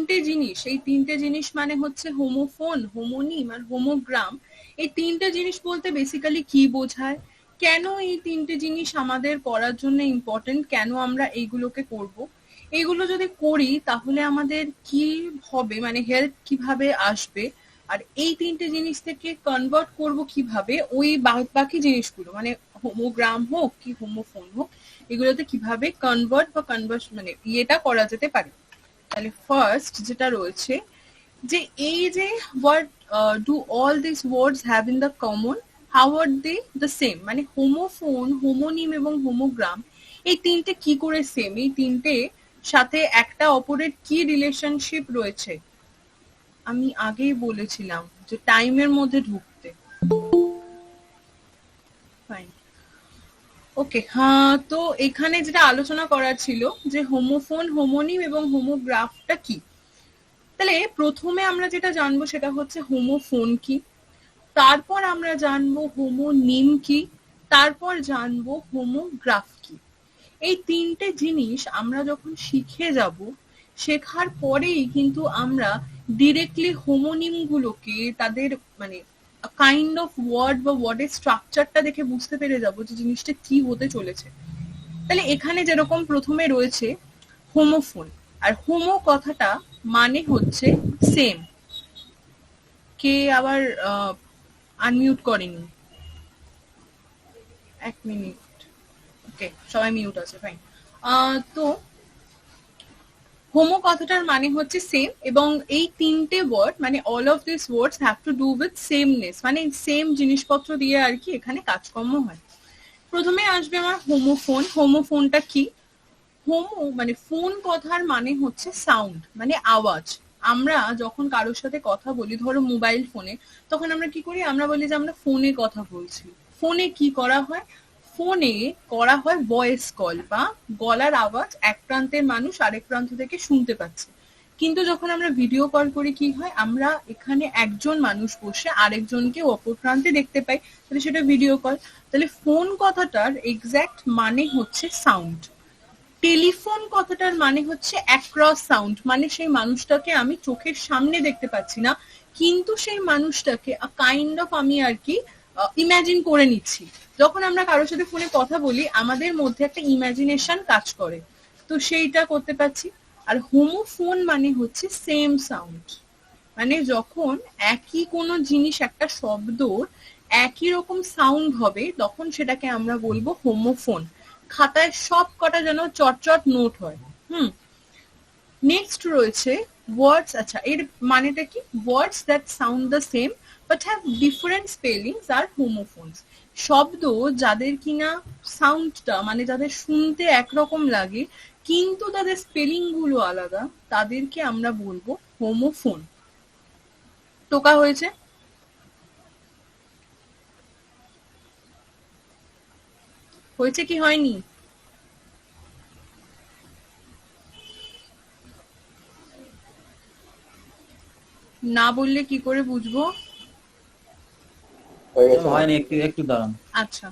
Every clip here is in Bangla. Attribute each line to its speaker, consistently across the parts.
Speaker 1: তিনটে জিনিস, এই তিনটে জিনিস মানে হচ্ছে হোমোফোন, হোমোনিম আর হোমোগ্রাম। এই তিনটে জিনিস বলতে বেসিক্যালি কি বোঝায়, কেন এই তিনটে জিনিস আমাদের করার জন্য ইম্পর্টেন্ট, কেন আমরা এইগুলোকে করব, এইগুলো যদি করি তাহলে আমাদের কি হবে, মানে হেল্প কিভাবে আসবে, আর এই তিনটে জিনিস থেকে কনভার্ট করব কিভাবে ওই বাকি জিনিসগুলো, মানে হোমোগ্রাম হোক কি হোমোফোন হোক, এগুলোতে কিভাবে কনভার্ট বা কনভার্স মানে ইয়েটা করা যেতে পারে। তাহলে ফার্স্ট যেটা রয়েছে যে এই যে what do all these words have in the common, how are they the same, মানে হোমোফোন, হোমোনিম এবং হোমোগ্রাম এই তিনটে কি করে সেম, এই তিনটে সাথে একটা অপরের কি রিলেশনশিপ রয়েছে, আমি আগেই বলেছিলাম যে টাইমের মধ্যে ঢুকতে। ফাইন, ওকে, হ্যাঁ, তো এখানে যেটা আলোচনা করার ছিল যে হোমোফোন, হোমোনিম এবং হোমোগ্রাফটা কি। তাহলে প্রথমে আমরা যেটা জানবো সেটা হচ্ছে হোমোফোন কি, তারপর আমরা জানবো হোমোনিম কি, তারপর জানবো হোমোগ্রাফ কি। এই তিনটে জিনিস আমরা যখন শিখে যাব, শেখার পরেই কিন্তু আমরা ডিরেক্টলি হোমোনিম গুলোকে তাদের মানে কাইন্ড অফ ওয়ার্ড বা ওয়ার্ডের স্ট্রাকচারটা দেখে বুঝতে পেরে যাব যে জিনিসটা কি হতে চলেছে। তাহলে এখানে যেরকম প্রথমে রয়েছে হোমোফোন, আর হোমো কথাটা মানে হচ্ছে সেম। কে আবার আনমিউট করেনি, এক মিনিট, ওকে সবাই মিউট আছে, ফাইন। তো হোমো কথাটার মানে হচ্ছে সেম, এবং এই তিনটে ওয়ার্ড মানে all of this words have to do with sameness, মানে সেম জিনিসপত্র দিয়ে আর কি এখানে কাজকর্ম হয়। প্রথমে আসবে আমার হোমোফোন। হোমোফোনটা কি? হোমো মানে ফোন কথার মানে হচ্ছে সাউন্ড, মানে আওয়াজ। আমরা যখন কারোর সাথে কথা বলি, ধরো মোবাইল ফোনে, তখন আমরা কি করি, আমরা বলি যে আমরা ফোনে কথা বলছি। ফোনে কি করা হয়, ফোনে করা হয় ভয়েস কল, বা গলার আওয়াজ এক প্রান্তের মানুষ আরেক প্রান্ত থেকে শুনতে পাচ্ছে। কিন্তু যখন আমরা ভিডিও কল করি কি হয়, আমরা এখানে একজন মানুষ বসে আরেকজনকে অপর প্রান্তে দেখতে পাই, তাহলে সেটা ভিডিও কল। তাহলে ফোন কথাটার এক্স্যাক্ট মানে হচ্ছে সাউন্ড। টেলিফোন কথাটার মানে হচ্ছে অ্যাক্রস সাউন্ড, মানে সেই মানুষটাকে আমি চোখের সামনে দেখতে পাচ্ছি না, কিন্তু সেই মানুষটাকে কাইন্ড অফ আমি আর কি ইমাজিন করে নিচ্ছি। যখন আমরা কারোর সাথে ফোনে কথা বলি আমাদের মধ্যে একটা ইমাজিনেশন কাজ করে, তো সেইটা করতে পারছি। আর হোমোফোন মানে হচ্ছে সেম সাউন্ড, মানে যখন একই কোনো জিনিস, একটা শব্দ একই রকম সাউন্ড হবে তখন সেটাকে আমরা বলবো হোমোফোন। খাতায় সব কটা যেন চটচট নোট হয়। নেক্সট রয়েছে ওয়ার্ডস। আচ্ছা, এর মানেটা কি? Words that sound the same but have different spellings are homophones. শব্দ যাদের কিনা সাউন্ডটা মানে যাদের শুনতে একরকম লাগে কিন্তু তাদের স্পেলিং গুলো আলাদা, তাদেরকে আমরা বলবো হোমোফোন। টোকা হয়েছে? হয়েছে কি হয়নি? না বললে কি করে বুঝবো?
Speaker 2: হয়নি, একটু একটু দাঁড়ান।
Speaker 1: আচ্ছা,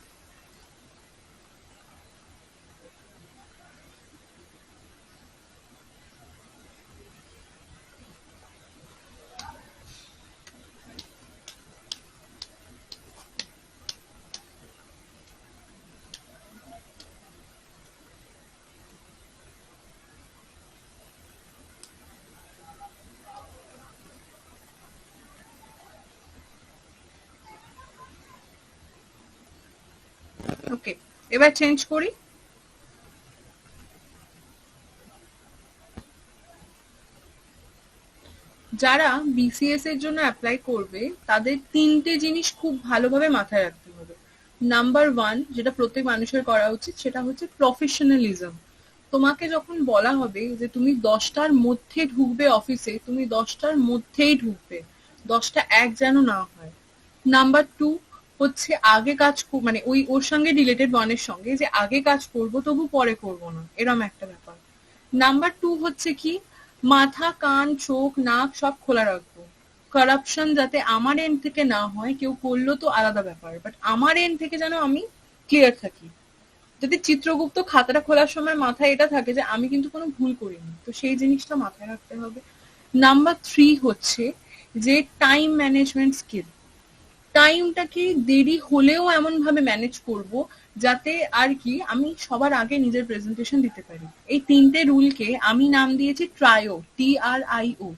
Speaker 1: ওকে, এবার চেঞ্জ করি। যারা বিসিএস এর জন্য অ্যাপ্লাই করবে তাদের তিনটে জিনিস খুব ভালোভাবে মাথায় রাখতে হবে। নাম্বার ওয়ান, যেটা প্রত্যেক মানুষের করা উচিত, সেটা হচ্ছে প্রফেশনালিজম। তোমাকে যখন বলা হবে যে তুমি 10টার মধ্যে ঢুকবে অফিসে, তুমি 10টার মধ্যেই ঢুকবে, 10টা এক যেন না হয়। নাম্বার টু হচ্ছে আগে কাজ মানে ওই ওর সঙ্গে রিলেটেড ওয়ানের সঙ্গে, যে আগে কাজ করব তবু পরে করব না, এরম একটা ব্যাপার। নাম্বার টু হচ্ছে কি, মাথা, কান, চোখ, নাক সব খোলা রাখবো। কারাপশন যাতে আমার এন্ড থেকে না হয়, কেউ করলো তো আলাদা ব্যাপার, বাট আমার এন্ড থেকে যেন আমি ক্লিয়ার থাকি। যদি চিত্রগুপ্ত খাতাটা খোলার সময় মাথায় এটা থাকে যে আমি কিন্তু কোনো ভুল করিনি, তো সেই জিনিসটা মাথায় রাখতে হবে। নাম্বার 3 হচ্ছে যে টাইম ম্যানেজমেন্ট স্কিল। টাইমটাকে দেরি হলেও এমন ভাবে ম্যানেজ করব যাতে আর কি আমি সবার আগে নিজের প্রেজেন্টেশন দিতে পারি। এই তিনটে রুলকে আমি নাম দিয়েছি ট্রায়ো, TRIO।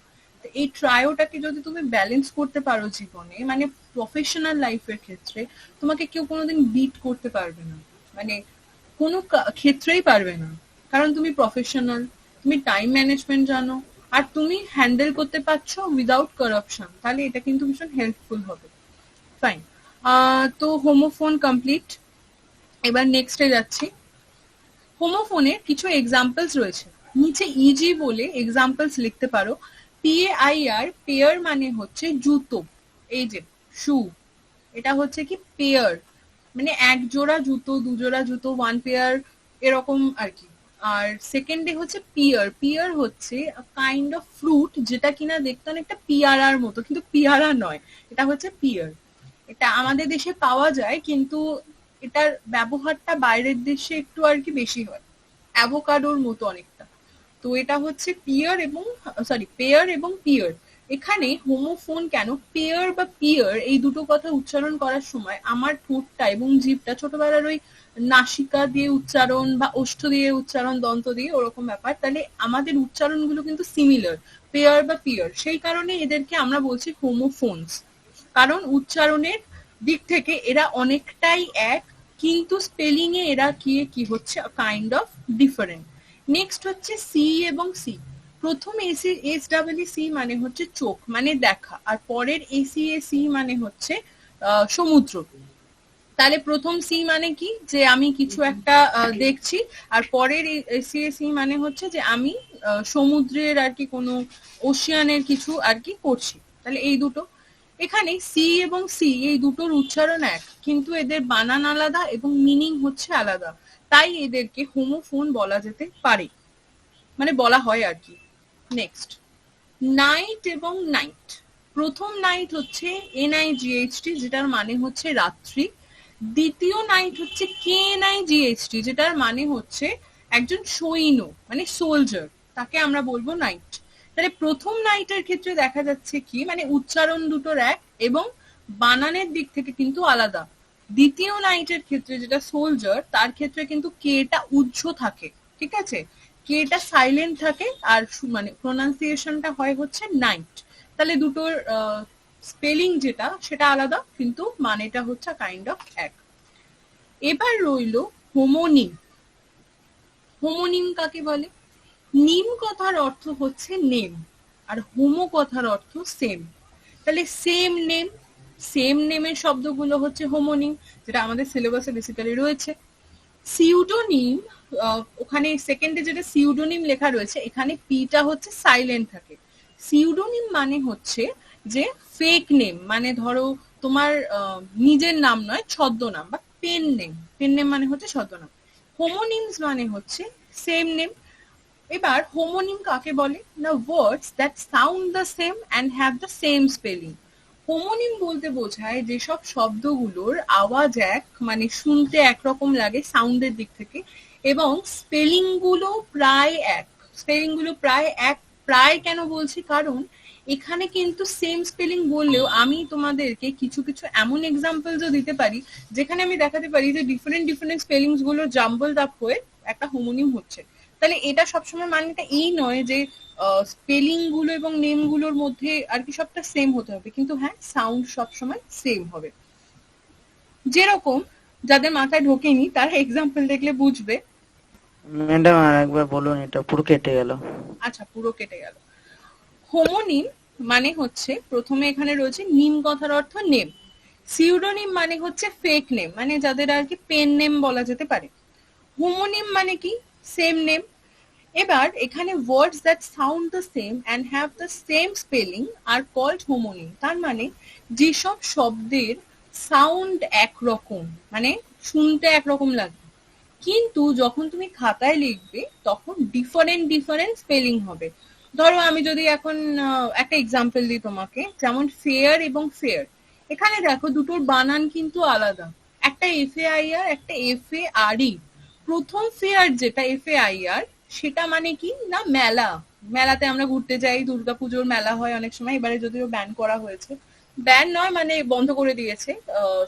Speaker 1: এই ট্রায়োটাকে যদি তুমি ব্যালেন্স করতে পারো জীবনে, মানে প্রফেশনাল লাইফের ক্ষেত্রে, তোমাকে কেউ কোনোদিন বিট করতে পারবে না, মানে কোনো ক্ষেত্রেই পারবে না। কারণ তুমি প্রফেশনাল, তুমি টাইম ম্যানেজমেন্ট জানো, আর তুমি হ্যান্ডেল করতে পারছো উইদাউট করাপশন, তাহলে এটা কিন্তু ভীষণ হেল্পফুল হবে। ফাইন। তো হোমোফোন কমপ্লিট। এবার নেক্সটে যাচ্ছি। হোমোফোনের কিছু এক্সাম্পলস রয়েছে, নিচে ইজি বলে এক্সাম্পলস লিখতে পারো। PAIR, পেয়ার মানে হচ্ছে জুতো, এই যে শু, এটা হচ্ছে কি পেয়ার, মানে এক জোড়া জুতো, দুজোড়া জুতো, ওয়ান পেয়ার, এরকম আর কি। আর সেকেন্ডে হচ্ছে পিয়ার। পিয়ার হচ্ছে কাইন্ড অফ ফ্রুট যেটা কিনা দেখতে অনেকটা পিয়ারার মতো, কিন্তু পিয়ারা নয়, এটা হচ্ছে পিয়ার। এটা আমাদের দেশে পাওয়া যায়, কিন্তু এটার ব্যবহারটা বাইরের দেশে একটু আর কি বেশি হয়, অ্যাভোকাডোর মতো অনেকটা। তো এটা হচ্ছে পিয়ার এবং পেয়ার এবং পিয়ার। এখানে হোমোফোন কেন, পেয়ার বা পিয়ার এই দুটো কথা উচ্চারণ করার সময় আমার ঠোঁটটা এবং জিভটা ছোটবেলার ওই নাসিকা দিয়ে উচ্চারণ বা ওষ্ঠ দিয়ে উচ্চারণ, দন্ত দিয়ে ওরকম ব্যাপার, তাহলে আমাদের উচ্চারণগুলো কিন্তু সিমিলার, পেয়ার বা পিয়ার। সেই কারণে এদেরকে আমরা বলছি হোমোফোনস, কারণ উচ্চারণের দিক থেকে এরা অনেকটাই এক, কিন্তু স্পেলিং এ এরা কি হচ্ছে কাইন্ড অফ ডিফারেন্ট। নেক্সট হচ্ছে সি এবং সি। প্রথম SEC মানে হচ্ছে চোখ, মানে দেখা, আর পরের ACAC মানে হচ্ছে সমুদ্র। তাহলে প্রথম সি মানে কি, যে আমি কিছু একটা দেখছি, আর পরের ACAC মানে হচ্ছে যে আমি সমুদ্রের আর কি কোনো ওশিয়ানের কিছু আর কি করছি। তাহলে এই দুটো। এখানে সি এবং সি এই দুটোর উচ্চারণ এক, কিন্তু এদের বানান আলাদা এবং মিনিং হচ্ছে আলাদা, তাই এদেরকে হোমোফোন বলা যেতে পারে, মানে বলা হয় আর কি। নেক্সট, নাইট এবং নাইট। প্রথম নাইট হচ্ছে NIGHT, যেটার মানে হচ্ছে রাত্রি। দ্বিতীয় নাইট হচ্ছে KNIGHT, যেটার মানে হচ্ছে একজন সৈন্য, মানে সোলজার, তাকে আমরা বলবো নাইট। তাহলে প্রথম নাইটের ক্ষেত্রে দেখা যাচ্ছে কি, মানে উচ্চারণ দুটোর এক এবং বানানের দিক থেকে কিন্তু আলাদা। দ্বিতীয় নাইটের ক্ষেত্রে যেটা সোলজার, তার ক্ষেত্রে কিন্তু কেটা উজ্জ থাকে, ঠিক আছে, কেটা সাইলেন্ট থাকে, আর মানে প্রোনাউন্সিয়েশনটা হয় হচ্ছে নাইট। তাহলে দুটোর স্পেলিং যেটা সেটা আলাদা, কিন্তু মানেটা হচ্ছে কাইন্ড অফ এক। এবার রইল হোমোনিম। হোমোনিম কাকে বলে? নিম কথার অর্থ হচ্ছে নেম, আর হোমো কথার অর্থ সেম। তাহলে সেম নেম, সেম নেমের শব্দগুলো হচ্ছে হোমোনিম, যেটা আমাদের সিলেবাসে বেসিক্যালি রয়েছে। সিউডোনিম, ওখানে সেকেন্ডে যেটা সিউডোনিম লেখা রয়েছে, এখানে পিটা হচ্ছে সাইলেন্ট থাকে। সিউডোনিম মানে হচ্ছে যে ফেক নেম, মানে ধরো তোমার নিজের নাম নয়, ছদ্মনাম, বা পেন নেম। পেন নেম মানে হচ্ছে ছদ্মনাম। হোমোনিমস মানে হচ্ছে সেম নেম। এবার হোমোনিম কাকে বলে না, ওয়ার্ডস that sound the same and have the same spelling. Homonym বলতে বোঝায় যেসব শব্দগুলোর আওয়াজ এক, মানে শুনতে একরকম লাগে সাউন্ডের দিক থেকে, এবং স্পেলিং গুলো প্রায় এক। স্পেলিং গুলো প্রায় এক, প্রায় কেন বলছি, কারণ এখানে কিন্তু সেম স্পেলিং বললেও আমি তোমাদেরকে কিছু কিছু এমন এক্সাম্পলসও দিতে পারি যেখানে আমি দেখাতে পারি যে ডিফারেন্ট ডিফারেন্ট স্পেলিংস গুলো জাম্বলড আপ হয়ে একটা হোমোনিম হচ্ছে। তাহলে এটা সবসময় মানেটা এই নয় যে স্পেলিং গুলো এবং নেম গুলোর মধ্যে আর কি সবটা সেম হতে হবে, কিন্তু হ্যাঁ সাউন্ড সবসময় সেম হবে। যেরকম যাদের মাথায় ঢোকেনি তারা এক্সাম্পল দেখলে বুঝবে।
Speaker 3: ম্যাডাম আর একবার বলুন, এটা পুরো কেটে গেল।
Speaker 1: আচ্ছা, পুরো কেটে গেল। হোমোনিম মানে হচ্ছে, প্রথমে এখানে রয়েছে নিম কথার অর্থ নেম। সিউডোনিম মানে হচ্ছে ফেক নেম, মানে যাদের আর কি পেন নেম বলা যেতে পারে। হোমোনিম মানে কি, সেম নেম। এবার এখানে words that sound the same and have the same spelling are called homonym. তার মানে যেসব শব্দের সাউন্ড একরকম, মানে শুনতে একরকম লাগবে, কিন্তু যখন তুমি খাতায় লিখবে তখন ডিফারেন্ট ডিফারেন্ট স্পেলিং হবে। ধরো আমি যদি এখন একটা এক্সাম্পল দিই তোমাকে, যেমন ফেয়ার এবং ফেয়ার। এখানে দেখো দুটোর বানান কিন্তু আলাদা, একটা FAIR, একটা FARE। প্রথম ফেয়ার যেটা FAIR, সেটা মানে কি না মেলা, মেলাতে আমরা ঘুরতে যাই, দুর্গাপুজোর মেলা হয় অনেক সময়, এবারে যদিও ব্যান করা হয়েছে, ব্যান নয় মানে বন্ধ করে দিয়েছে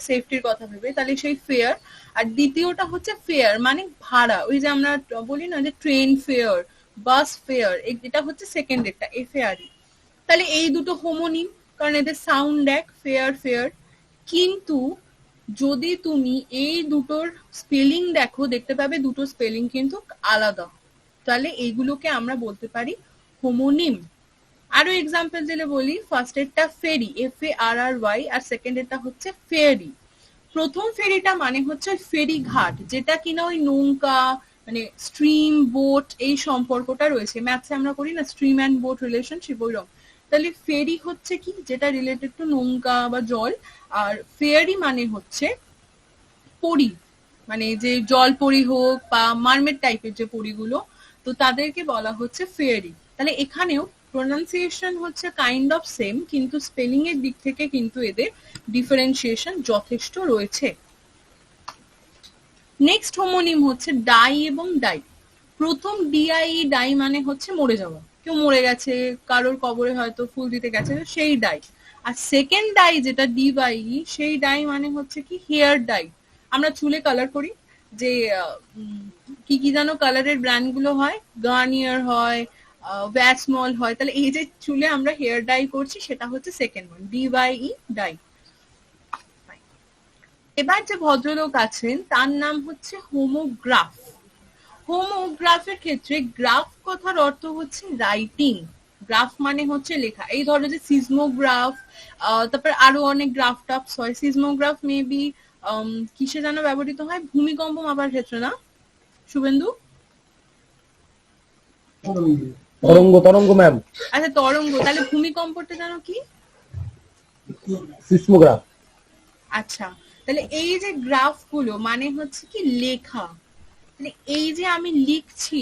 Speaker 1: সেফটির কথা ভেবে, তাহলে সেই ফেয়ার। আর দ্বিতীয়টা হচ্ছে ফেয়ার মানে ভাড়া, ওই যে আমরা বলি না যে ট্রেন ফেয়ার, বাস ফেয়ার, এটা হচ্ছে সেকেন্ড একটা এফএআরই। তাহলে এই দুটো হোমোনিম, কারণ এদের সাউন্ড এক, ফেয়ার ফেয়ার। কিন্তু যদি তুমি এই দুটোর স্পেলিং দেখো, দেখতে পাবে দুটো স্পেলিং কিন্তু আলাদা, তাহলে এইগুলোকে আমরা বলতে পারি হোমোনিম। আরো এক্সাম্পল দিলে বলি, ফার্স্ট এরটা ফেরি, FARRY, আর সেকেন্ড এরটা হচ্ছে ফেরি। প্রথম ফেরিটা মানে হচ্ছে ফেরি ঘাট, যেটা কিনা ওই নৌকা মানে স্ট্রিম বোট এই সম্পর্কটা রয়েছে, ম্যাথসে আমরা করি না স্ট্রিম অ্যান্ড বোট রিলেশনশিপ, ওইরকম। তাহলে ফেরি হচ্ছে কি, যেটা রিলেটেড টু নৌকা বা জল, আর ফেয়ারি মানে হচ্ছে পরী, মানে যে জল পরী হোক বা মারমেড টাইপের যে পরীগুলো, তো তাদেরকে বলা হচ্ছে ফেয়ারি। তাহলে এখানেও প্রোনাউন্সিয়েশন হচ্ছে কাইন্ড অফ সেম, কিন্তু স্পেলিং এর দিক থেকে কিন্তু এদের ডিফারেন্সিয়েশন যথেষ্ট রয়েছে। নেক্সট হোমোনিম হচ্ছে ডাই এবং ডাই। প্রথম ডিআই, ডাই মানে হচ্ছে মরে যাওয়া, কেউ মরে গেছে, কারোর কবরে হয়তো ফুল দিতে গেছে, সেই ডাই। আর সেকেন্ড ডাই যেটা ডিওয়াই, সেই ডাই মানে হচ্ছে কি হেয়ার ডাই। আমরা চুলে কালার করি, যে কি কি যেন কালারের ব্র্যান্ড গুলো হয়, গার্নিয়ার হয়, ভ্যাসমল হয়, তাহলে এই যে চুলে আমরা হেয়ার ডাই করছি সেটা হচ্ছে সেকেন্ড ওয়ান, ডিওয়াই ডাই। এবার যে ভদ্রলোক আছেন তার নাম হচ্ছে হোমোগ্রাফ। হোমোগ্রাফের ক্ষেত্রে গ্রাফ কথার অর্থ হচ্ছে রাইটিং, গ্রাফ মানে হচ্ছে লেখা। এই ধরো যে সিসমোগ্রাফ, তারপর আরো অনেক গ্রাফ টাফস হয়। সিসমোগ্রাফ মেবি কিসে যেন ব্যবহৃত হয়, ভূমিকম্প মাপার ক্ষেত্রে না শুভেন্দু?
Speaker 4: তরঙ্গ তরঙ্গ ম্যাম।
Speaker 1: আচ্ছা তরঙ্গ, তাহলে ভূমিকম্পটা যেন কি?
Speaker 4: সিসমোগ্রাফ।
Speaker 1: আচ্ছা, তাহলে এই যে গ্রাফ গুলো মানে হচ্ছে কি লেখা, তাহলে এই যে আমি লিখছি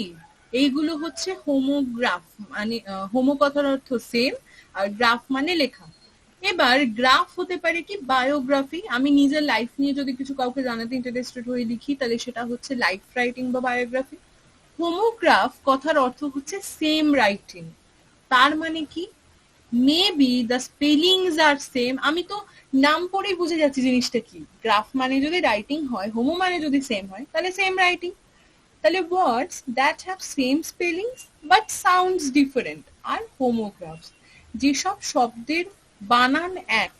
Speaker 1: এইগুলো হচ্ছে হোমোগ্রাফ, মানে হোমো কথার অর্থ সেম, আর গ্রাফ মানে লেখা। এবার গ্রাফ হতে পারে কি বায়োগ্রাফি, আমি নিজের লাইফ নিয়ে যদি কিছু কাউকে জানাতে ইন্টারেস্টেড হয়ে লিখি তাহলে সেটা হচ্ছে লাইফ রাইটিং বা বায়োগ্রাফি। হোমোগ্রাফ কথার অর্থ হচ্ছে সেম রাইটিং, তার মানে কি maybe the spellings are same. আমি তো নাম পড়েই বুঝে যাচ্ছি জিনিসটা কি, গ্রাফ মানে যদি রাইটিং হয়, হোমো মানে যদি সেম হয়, তাহলে সেম রাইটিং। তাহলে words that have same spellings but sounds different আর হোমোগ্রাফস, যেসব শব্দের বানান এক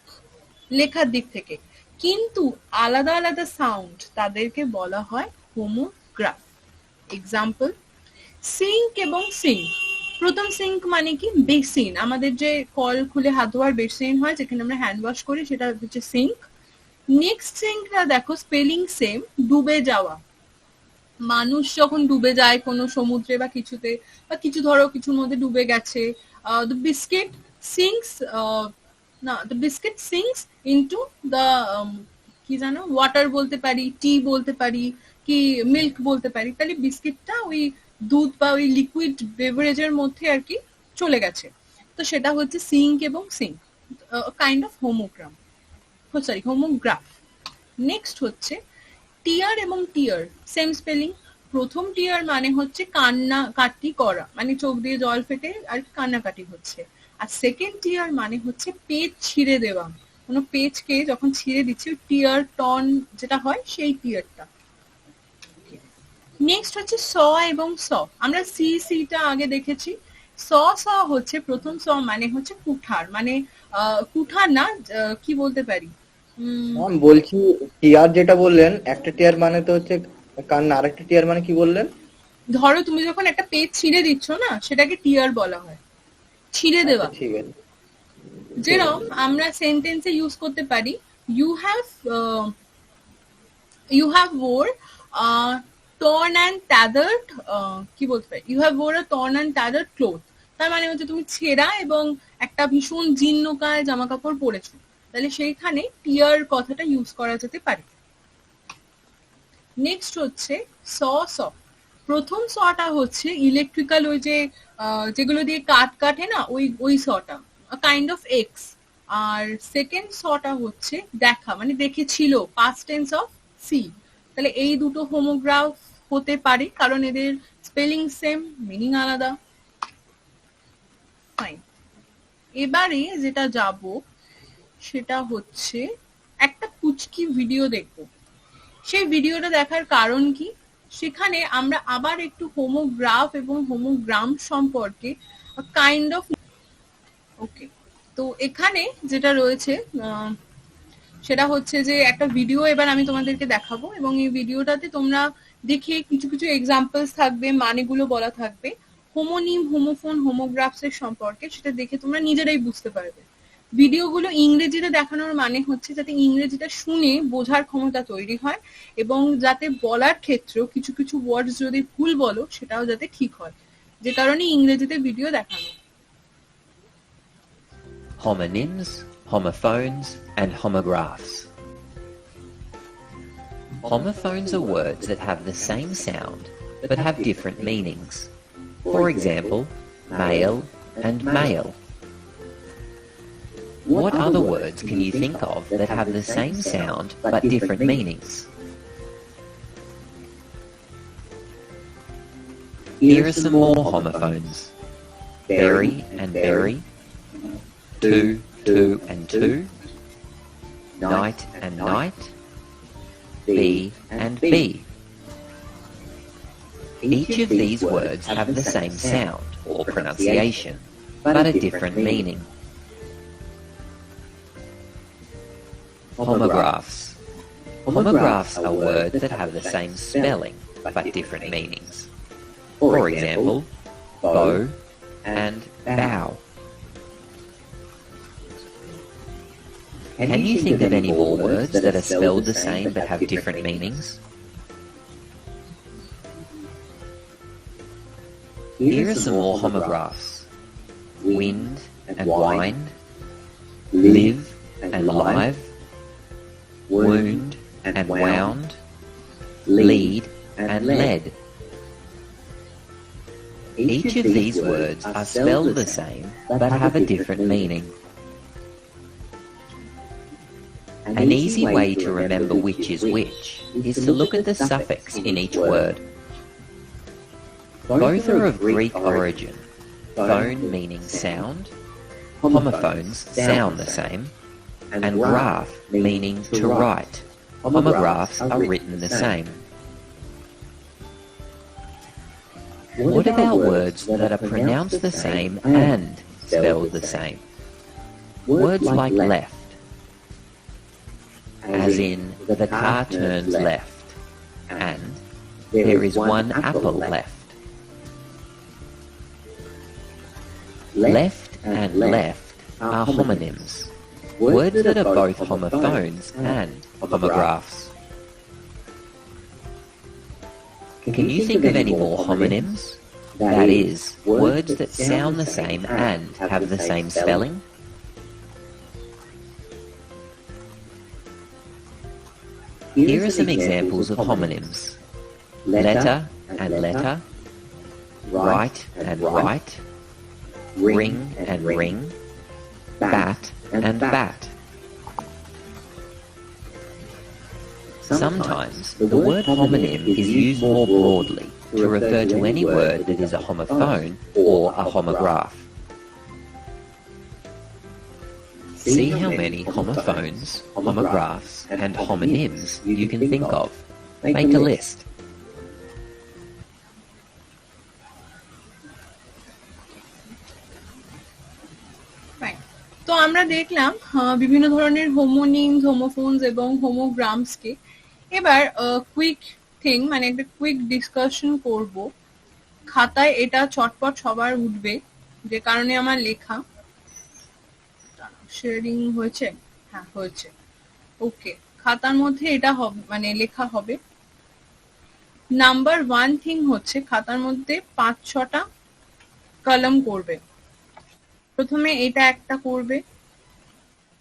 Speaker 1: লেখার দিক থেকে কিন্তু আলাদা আলাদা সাউন্ড, তাদেরকে বলা হয় হোমোগ্রাফ। এক্সাম্পল, সিঙ্ক এবং সিঙ্ক। প্রথম সিঙ্ক মানে কি বেসিন, আমাদের যে কল খুলে হাত ধোয়ার বেসিন হয় যেখানে আমরা হ্যান্ড ওয়াশ করি, সেটা হচ্ছে সিঙ্ক। নেক্সট সিঙ্কটা দেখো স্পেলিং সেম, ডুবে যাওয়া। মানুষ যখন ডুবে যায় কোনো সমুদ্রে বা কিছুতে, বা কিছু ধরো কিছুর মধ্যে ডুবে গেছে, দ্য বিস্কিট সিঙ্কস, না the biscuit syncs into the কি জানো ওয়াটার বলতে পারি, টি বলতে পারি, কি মিল্ক বলতে পারি। তাহলে বিস্কিটটা ওই দুধ বা ওই লিকুইড বেভারেজের মধ্যে আর কি চলে গেছে, তো সেটা হচ্ছে সিঙ্ক এবং sink, kind of homogram, sorry homograph. Next হচ্ছে টিয়ার এবং টিয়ার, সেম স্পেলিং। প্রথম টিয়ার মানে হচ্ছে কান্নাকাটি করা, মানে চোখ দিয়ে জল ফেটে আর কান্নাকাটি হচ্ছে। আর সেকেন্ড টিয়ার মানে হচ্ছে পেজ ছিঁড়ে দেওয়া, কোনো পেজকে যখন ছিঁড়ে দিচ্ছে টিয়ার টন যেটা হয় সেই টিয়ারটা। নেক্সট হচ্ছে স এবং স, আমরা সিটা আগে দেখেছি। স স হচ্ছে প্রথম স মানে হচ্ছে কুঠার, মানে কুঠার না, কি বলতে পারি,
Speaker 5: ম্যাম বলছি টিয়ার যেটা বললেন, একটা টিয়ার মানে তো হচ্ছে কান্না, আরেকটা টিয়ার মানে কি বললেন?
Speaker 1: ধরো তুমি যখন একটা পেজ ছিঁড়ে দিচ্ছ না, সেটাকে টিয়ার বলা হয়, ছিঁড়ে দেওয়া।
Speaker 5: ঠিক আছে।
Speaker 1: যেরকম আমরা সেন্টেন্সে ইউজ করতে পারি, you have or torn and tattered, কি বলতে পারি, you have or a torn and tattered cloth, তার মানে হচ্ছে তুমি ছেঁড়া এবং একটা ভীষণ জীর্ণকায় জামা কাপড় পরেছো, তাহলে সেইখানে টিয়ার কথাটা ইউজ করা যেতে পারে। নেক্সট হচ্ছে স স। প্রথম সটা হচ্ছে ইলেকট্রিক্যাল, ওই যে যেগুলো দিয়ে কাটে না, ওই সটা, কাইন্ড অফ এক্স। আর সেকেন্ড সটা হচ্ছে দেখা, মানে দেখেছিল, পাস্ট টেন্স অফ সি। তাহলে এই দুটো হোমোগ্রাফ হতে পারে কারণ এদের স্পেলিং সেম, মিনিং আলাদা। ফাইন। এবারে যেটা যাব সেটা হচ্ছে একটা কুচকি ভিডিও দেখব। সেই ভিডিওটা দেখার কারণ কি, সেখানে আমরা আবার একটু হোমোগ্রাফ এবং হোমোগ্রাম সম্পর্কে কাইন্ড অফ, ওকে। তো এখানে যেটা রয়েছে সেটা হচ্ছে যে একটা ভিডিও এবার আমি তোমাদেরকে দেখাবো, এবং এই ভিডিওটাতে তোমরা দেখে কিছু কিছু এক্সাম্পলস থাকবে, মানেগুলো বলা থাকবে হোমোনিম, হোমোফোন, হোমোগ্রাফস এর সম্পর্কে, সেটা দেখে তোমরা নিজেরাই বুঝতে পারবে। ভিডিওগুলো ইংরেজিতে দেখানোর মানে হচ্ছে যাতে ইংরেজিটা শুনে বোঝার ক্ষমতা তৈরি হয়, এবং যাতে বলার ক্ষেত্রেও কিছু কিছু ওয়ার্ডস যদি ভুল বলো সেটাও যাতে ঠিক হয়, যে কারণে ইংরেজিতে ভিডিও দেখানো।
Speaker 6: Homonyms, homophones, and homographs. Homophones are words that have the same sound but have different meanings. For example, male and male. What other words can you think of that have the same sound but different meanings? Here are some more homophones. Berry and berry, two, two and two, night and night, bee and bee. Each of these words have the same sound or pronunciation, but a different meaning. Homographs. Homographs are words that have the same spelling, but different meanings. For example, bow and bow. Can you think of any more words that are spelled the same but have different meanings? Here are some more homographs. Wind and wind, live and live, wound and wound, lead and led. Each of these words are spelled the same but have a different meaning. An easy way to remember which is which is to look at the suffix in each word. Both are of Greek origin, phone meaning sound, homophones sound the same, and graph meaning to write. Homographs are written the same. What about words that are pronounced the same and spelled the same? Words like left, as in the car turns left, and there is one apple left. Left and left are homonyms, words that are both homophones and homographs. Can you think of any more homonyms? That is, words that sound the same and have the same spelling? Here are some examples of homonyms. Letter and letter, right and right, ring and ring, bat and bat. Sometimes the word homonym is used more broadly to refer to any word that is a homophone or a homograph. See how many homophones, homographs, and homonyms you can think of. Make a list.
Speaker 1: Fine. তো আমরা দেখলাম বিভিন্ন ধরনের হোমোনিমস, হোমোফোনস এবং হোমোগ্রামসকে। এবার কুইক থিং, মানে একটা কুইক ডিসকাশন করব। খাতায় এটা চটপট সবার উঠবে, যে কারণে আমার লেখা। শেয়ারিং হয়েছে? হ্যাঁ হয়েছে। ওকে, খাতার মধ্যে এটা হবে, মানে লেখা হবে। নাম্বার 1 থিং হচ্ছে খাতার মধ্যে 5-6টা কলাম করবে। প্রথমে এটা একটা করবে,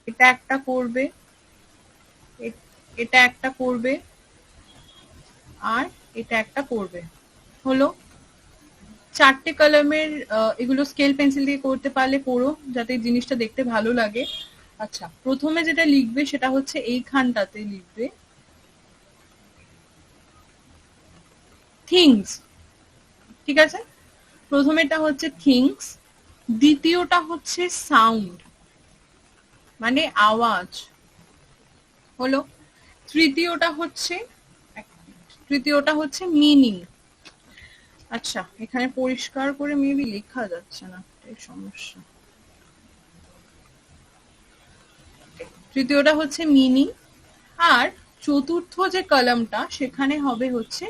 Speaker 1: এটা একটা করবে, এটা একটা করবে, আর এটা একটা করবে। হলো 4টে কলমের। এগুলো স্কেল পেন্সিল দিয়ে করতে পারলে করো, যাতে জিনিসটা দেখতে ভালো লাগে। আচ্ছা, প্রথমে যেটা লিখবে সেটা হচ্ছে এইখানটাতে লিখবে থিংস। ঠিক আছে, প্রথমেটা হচ্ছে থিংস, দ্বিতীয়টা হচ্ছে সাউন্ড, মানে আওয়াজ হলো। তৃতীয়টা হচ্ছে মিনিং। আচ্ছা, এখানে পরিষ্কার করে মেবি লেখা যাচ্ছে না, এই সমস্যা। তৃতীয়টা হচ্ছে মিনিং, আর চতুর্থ যে কলামটা সেখানে হবে হচ্ছে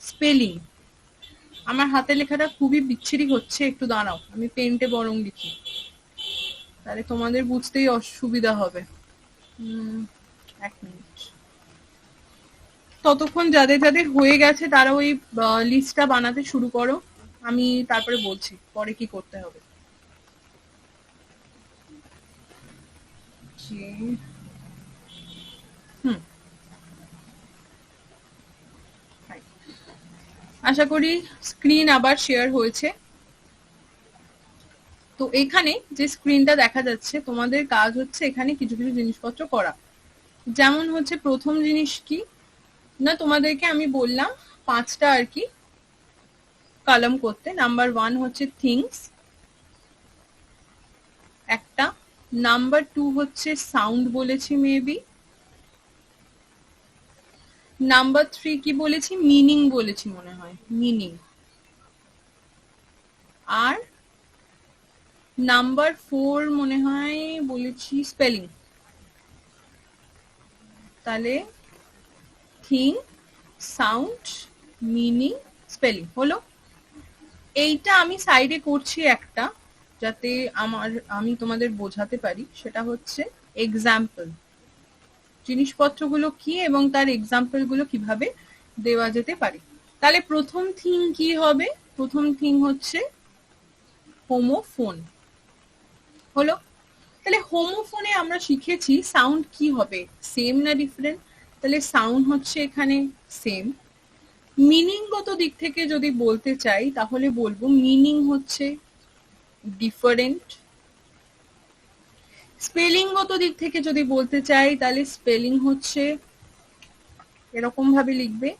Speaker 1: স্পেলিং। আমার হাতে লেখাটা খুবই বিচ্ছিরি হচ্ছে, একটু দাঁড়াও, আমি পেন্টে বরং লিখি, তাহলে তোমাদের বুঝতেই অসুবিধা হবে। এক মিনিট। ততক্ষণ যাদের যাদের হয়ে গেছে তারা ওই লিস্টটা বানাতে শুরু করো, আমি তারপরে বলছি পরে কি করতে হবে। আশা করি স্ক্রিন আবার শেয়ার হয়েছে। তো এখানে যে স্ক্রিনটা দেখা যাচ্ছে, তোমাদের কাজ হচ্ছে এখানে কিছু কিছু জিনিসপত্র করা। যেমন হচ্ছে প্রথম জিনিস কি না, তোমাদেরকে আমি বললাম 5টা আর কি কলাম করতে। নাম্বার 1 হচ্ছে থিংস, একটা। নাম্বার 2 হচ্ছে সাউন্ড বলেছি মেবি। নাম্বার 3 কি বলেছি, মিনিং বলেছি মনে হয়, মিনিং। আর নাম্বার 4 মনে হয় বলেছি স্পেলিং। তাহলে থিং, সাউন্ড, মিনিং, স্পেলিং হলো। এইটা আমি সাইডে করছি একটা, যাতে আমি তোমাদের বোঝাতে পারি। সেটা হচ্ছে এক্সাম্পল, জিনিসপত্রগুলো কি এবং তার এক্সাম্পল গুলো কিভাবে দেওয়া যেতে পারে। তাহলে প্রথম থিং কি হবে, প্রথম থিং হচ্ছে হোমোফোন হলো। তাহলে হোমোফোনে আমরা শিখেছি সাউন্ড কি হবে, সেম না ডিফারেন্ট? তাহলে সাউন্ড হচ্ছে এখানে সেম। মিনিংগত দিক থেকে যদি বলতে চাই তাহলে বলবো মিনিং হচ্ছে ডিফারেন্ট। স্পেলিংগত দিক থেকে যদি বলতে চাই তাহলে স্পেলিং হচ্ছে এরকম ভাবে লিখবে,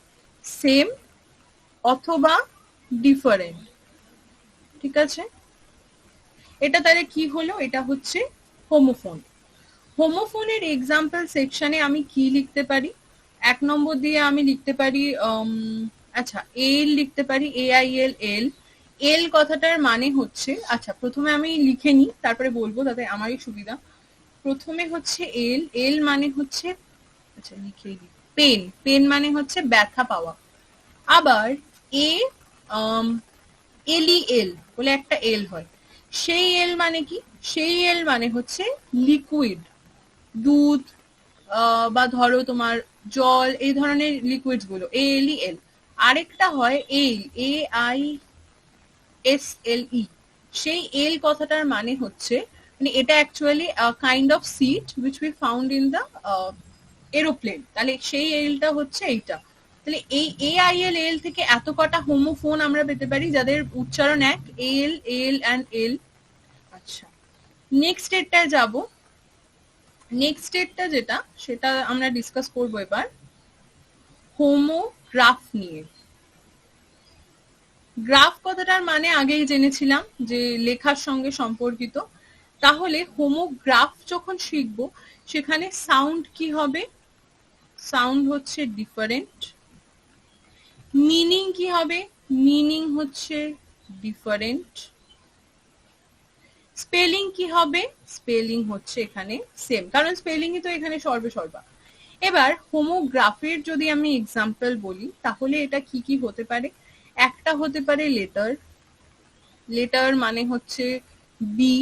Speaker 1: সেম অথবা ডিফারেন্ট। ঠিক আছে, এটা তাহলে কি হলো, এটা হচ্ছে হোমোফোন। হোমোফোনের এক্সাম্পল সেকশনে আমি কি লিখতে পারি? 1 নম্বর দিয়ে আমি লিখতে পারি আচ্ছা এল লিখতে পারি, AIL, এল। এল কথাটার মানে হচ্ছে, আচ্ছা প্রথমে আমি লিখে নিই তারপরে বলবো, তাতে আমারই সুবিধা। প্রথমে হচ্ছে এল, এল মানে হচ্ছে, আচ্ছা লিখেই দিই, পেন। পেন মানে হচ্ছে ব্যথা পাওয়া। আবার এল বলে একটা এল হয়, সেই এল মানে কি, সেই এল মানে হচ্ছে লিকুইড, দুধ বা ধরো তোমার জল, এই ধরনের লিকুইডস গুলো এল। আরেকটা হয় এল, AISLE। সেই এল কথাটার মানে হচ্ছে, মানে এটা actually kind of seat which we found in the aeroplane. তাহলে সেই এলটা হচ্ছে এইটা। তাহলে এই AIL থেকে এত কটা হোমোফোন আমরা পেতে পারি যাদের উচ্চারণ এক, এল অ্যান্ড এল। আচ্ছা, নেক্সট স্টেটটা যাব। নেক্সট স্টেটটা যেটা, সেটা আমরা ডিসকাস করবো এবার হোমোগ্রাফ নিয়ে। গ্রাফ কথাটার মানে আগেই জেনেছিলাম যে লেখার সঙ্গে সম্পর্কিত। তাহলে হোমোগ্রাফ যখন শিখবো সেখানে সাউন্ড কি হবে, সাউন্ড হচ্ছে ডিফারেন্ট। মিনিং কি হবে, মিনিং হচ্ছে ডিফারেন্ট। স্পেলিং কি হবে, স্পেলিং হচ্ছে এখানে সেম, কারণ স্পেলিংই তো এখানে সর্বেসর্বা। এবার হোমোগ্রাফের যদি আমি এক্সাম্পল বলি তাহলে এটা কি কি হতে পারে। একটা হতে পারে লেটার, লেটার মানে হচ্ছে বি।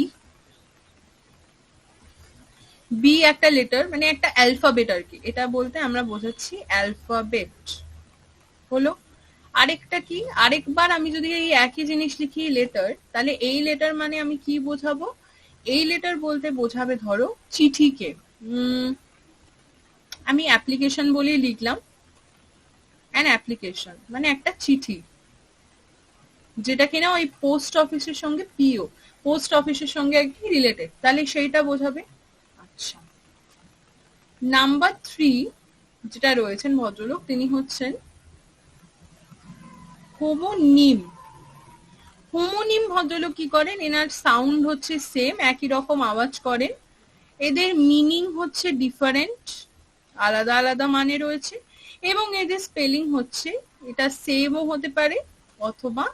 Speaker 1: বি একটা লেটার মানে একটা অ্যালফাবেট আর কি, এটা বলতে আমরা বোঝাচ্ছি অ্যালফাবেট হলো। আরেকটা কি, আরেকবার আমি যদি এই একই জিনিস লিখি লেটার, তাহলে এই লেটার মানে আমি কি বোঝাবো, এই লেটার বলতে বোঝাবে ধরো চিঠিকে। আমি অ্যাপ্লিকেশন বলেই লিখলাম, অ্যান অ্যাপ্লিকেশন মানে একটা চিঠি, যেটা কিনা ওই পোস্ট অফিসের সঙ্গে, পিও পোস্ট অফিসের সঙ্গে আর কি রিলেটেড, তাহলে সেইটা বোঝাবে। আচ্ছা, নাম্বার 3 যেটা রয়েছেন ভদ্রলোক, তিনি হচ্ছেন হোমোনিম। হোমোনিম ভদ্রলোক কি করেন, এনার সাউন্ড হচ্ছে সেম, একই রকম আওয়াজ করেন, এদের মিনিং হচ্ছে ডিফারেন্ট, আলাদা আলাদা মানে রয়েছে, এবং এদের স্পেলিং হচ্ছে এটা সেমও হতে পারে অথবা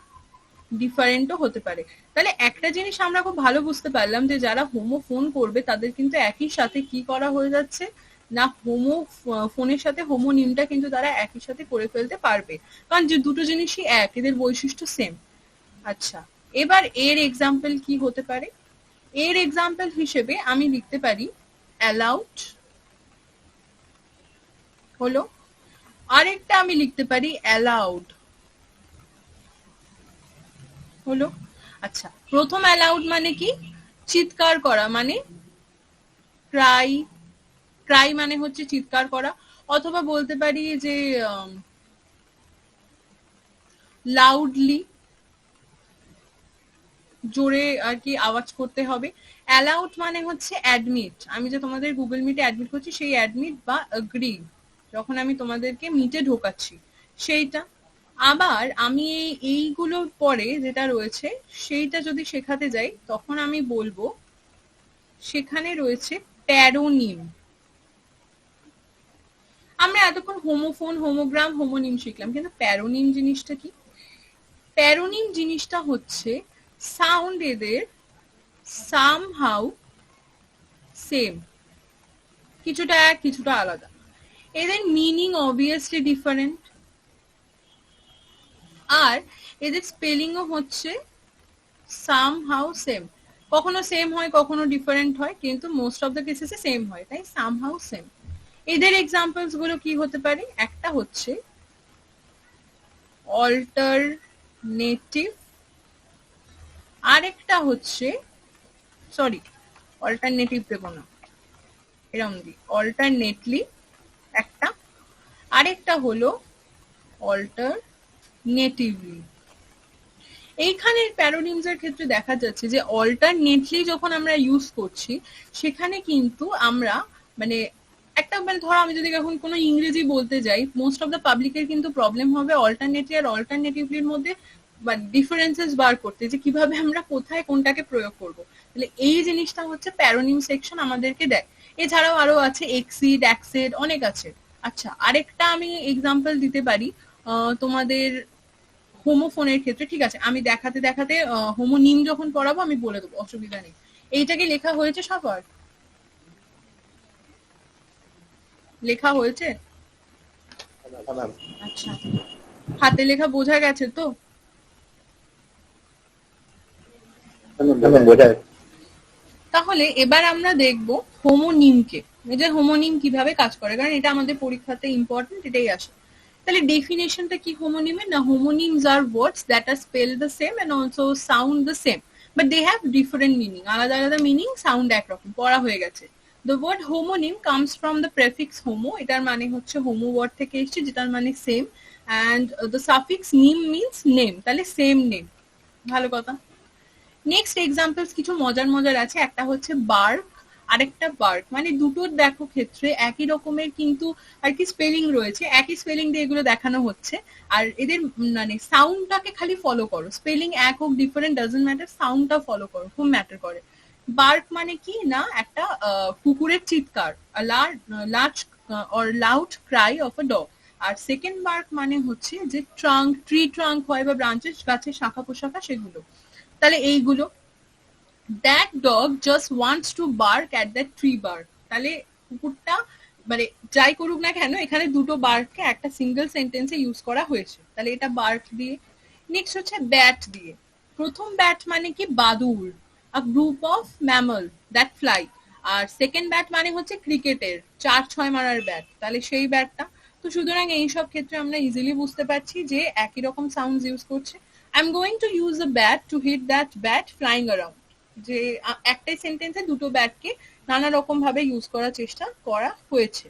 Speaker 1: ডিফারেন্টও হতে পারে। তাহলে একটা জিনিস আমরা খুব ভালো বুঝতে পারলাম যে যারা হোমো ফোন করবে তাদের কিন্তু একই সাথে কি করা হয়ে যাচ্ছে না, হোমো ফোনের সাথে হোমোনিমটা কিন্তু তারা একই সাথে করে ফেলতে পারবে, কারণ যে দুটো জিনিসই এক, এদের বৈশিষ্ট্য সেম। আচ্ছা, এবার এর এক্সাম্পল কি হতে পারে? এর এক্সাম্পল হিসেবে আমি লিখতে পারি অ্যালাউড হলো, আরেকটা আমি লিখতে পারি অ্যালাউড হলো। আচ্ছা, প্রথম অ্যালাউড মানে কি, চিৎকার করা, মানে ক্রাই, ক্রাই মানে হচ্ছে চিৎকার করা, অথবা বলতে পারি যে লাউডলি, জোরে আর কি আওয়াজ করতে হবে। অ্যালাউড মানে হচ্ছে অ্যাডমিট, আমি যে তোমাদের গুগল মিটে অ্যাডমিট করছি সেই অ্যাডমিট বা এগ্রি, যখন আমি তোমাদেরকে মিটে ঢোকাচ্ছি সেইটা। আবার আমি এইগুলোর পরে যেটা রয়েছে সেইটা যদি শেখাতে যাই তখন আমি বলবো সেখানে রয়েছে প্যারোনিম। আমরা এতক্ষণ হোমোফোন, হোমোগ্রাম, হোমোনিম শিখলাম, কিন্তু প্যারোনিম জিনিসটা কি? প্যারোনিম জিনিসটা হচ্ছে সাউন্ড এদের সামহাউ সেম, কিছুটা এক কিছুটা আলাদা, এদের মিনিং অবভিয়াসলি ডিফারেন্ট, আর এদের স্পেলিংও হচ্ছে সামহাউ সেম। কখনো সেম হয় কখনো ডিফারেন্ট হয়, কিন্তু মোস্ট অফ দ্য কেসেসে সেম হয়, তাই সামহাউ সেম। এদের এক্সাম্পলস গুলো কি হতে পারে? একটা হচ্ছে অল্টারনেটিভ, আরেকটা হচ্ছে সরি অল্টারনেটিভ দেবো না, এরকম দি অল্টারনেটলি একটা, আরেকটা হলো অল্টারনেটিভলি। এইখানের প্যারোনিমস এর ক্ষেত্রে দেখা যাচ্ছে যে অল্টারনেটলি যখন আমরা ইউজ করছি সেখানে কিন্তু আমরা মানে একটা মানে ধরো আমি যদি এখন কোনো ইংরেজি বলতে যাই, মোস্ট অফ দ্য পাবলিকের কিন্তু প্রবলেম হবে অল্টারনেটলি আর অল্টারনেটিভলির মধ্যে ডিফারেন্সেস বার করতে, যে কিভাবে আমরা কোথায় কোনটাকে প্রয়োগ করব। তাহলে এই জিনিসটা হচ্ছে প্যারোনিম সেকশন আমাদেরকে দেয়। এছাড়াও আরো আছে এক্সিড, অ্যাক্সেড, অনেক আছে। আচ্ছা, আরেকটা আমি এক্সাম্পল দিতে পারি তোমাদের হোমোফোনের ক্ষেত্রে। ঠিক আছে, আমি দেখাতে দেখাতে হোমোনিম যখন পড়াবো আমি বলে দেবো, অসুবিধা নেই। এইটাকে লেখা হয়েছে সবার? লেখা হয়েছে? আচ্ছা, হাতে লেখা বোঝা গেছে তো? তাহলে এবার আমরা দেখব হোমোনিমকে, এই যে হোমোনিম কিভাবে কাজ করে, কারণ এটা আমাদের পরীক্ষাতে ইম্পর্টেন্ট, এটাই আসে। তাহলে ডেফিনেশনটা কি হোমোনিমের? না, homonyms are words that are spell the same and also sound the same but they have different meaning, আলাদা আলাদা মিনিং, সাউন্ড একরকম, পড়া হয়ে গেছে। The word homonym comes from the prefix homo, এটার মানে হচ্ছে হোমো ওয়ার্ড থেকে এসেছে যেটার মানে same, and the suffix nim means name, তাহলে সেম নেম। ভালো কথা। নেক্সট এক্সাম্পলস কিছু মজার মজার আছে, একটা হচ্ছে বার্ক, আরেকটা বার্ক, মানে দুটোর দেখো ক্ষেত্রে একই রকমের কিন্তু আর কি স্পেলিং রয়েছে, একই স্পেলিং দিয়ে এগুলো দেখানো হচ্ছে, আর এদের মানে সাউন্ডটাকে খালি ফলো করো, স্পেলিং এক হোক ডিফারেন্ট ডাজন্ট ম্যাটার, সাউন্ডটা ফলো করো, খুব ম্যাটার করে। বার্ক মানে কি না, একটা কুকুরের চিৎকার, large or loud cry of a dog. আর সেকেন্ড বার্ক মানে হচ্ছে যে ট্রাঙ্ক, ট্রি ট্রাঙ্ক হয় বা ব্রাঞ্চেস, গাছের শাখা পোশাখা, সেগুলো। তাহলে এইগুলো that dog just wants to bark at that tree bark, তাহলে কুকুরটা মানে যাই করুক না কেন এখানে দুটো বার্ককে একটা সিঙ্গেল সেন্টেন্সে ইউজ করা হয়েছে, তাহলে এটা বার্ক দিয়ে। নেক্সট হচ্ছে ব্যাট দিয়ে। প্রথম ব্যাট মানে কি বাদুড়, a group of mammal that fly, আর সেকেন্ড ব্যাট মানে হচ্ছে ক্রিকেটের 4-6 মারার ব্যাট, তাহলে সেই ব্যাটটা। তো সুতরাং এইসব ক্ষেত্রে আমরা ইজিলি বুঝতে পারছি যে একই রকম সাউন্ডস ইউজ করছে। I'm going to use a bat to hit that bat flying around, যে একটাই সেন্টেন্সে দুটো ব্যাটকে নানা রকম ভাবে ইউজ করার চেষ্টা করা হয়েছে।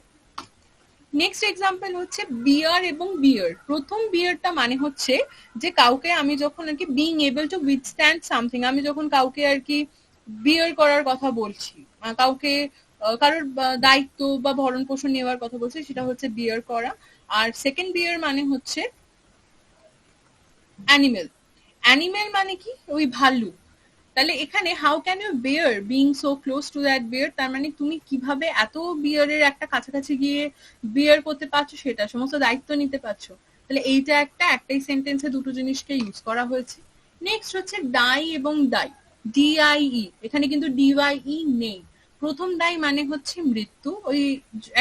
Speaker 1: নেক্সট এক্সাম্পল হচ্ছে বিয়ার এবং বিয়ার। প্রথম বিয়ারটা মানে হচ্ছে যে কাউকে আমি যখন আর কি being able to withstand something, আমি যখন কাউকে আর কি বিয়ার করার কথা বলছি, কাউকে কারোর দায়িত্ব বা ভরণ পোষণ নেওয়ার কথা বলছি, সেটা হচ্ছে বিয়ার করা। আর সেকেন্ড বিয়ার মানে হচ্ছে অ্যানিমেল। অ্যানিমেল মানে কি, ওই ভাল্লুক। তাহলে এখানে how can you bear being so close to that bear, তার মানে তুমি কিভাবে এত বিয়ারের একটা কাছাকাছি গিয়ে বিয়ার করতে পারছো, সেটা সমস্ত দায়িত্ব নিতে পারছো। তাহলে এইটা একটাই সেন্টেন্সে দুটো জিনিসকে ইউজ করা হয়েছে। নেক্সট হচ্ছে ডাই এবং ডাই, ডিআইই, এখানে কিন্তু ডিওয়াইই নেই। প্রথম ডাই মানে হচ্ছে মৃত্যু, ওই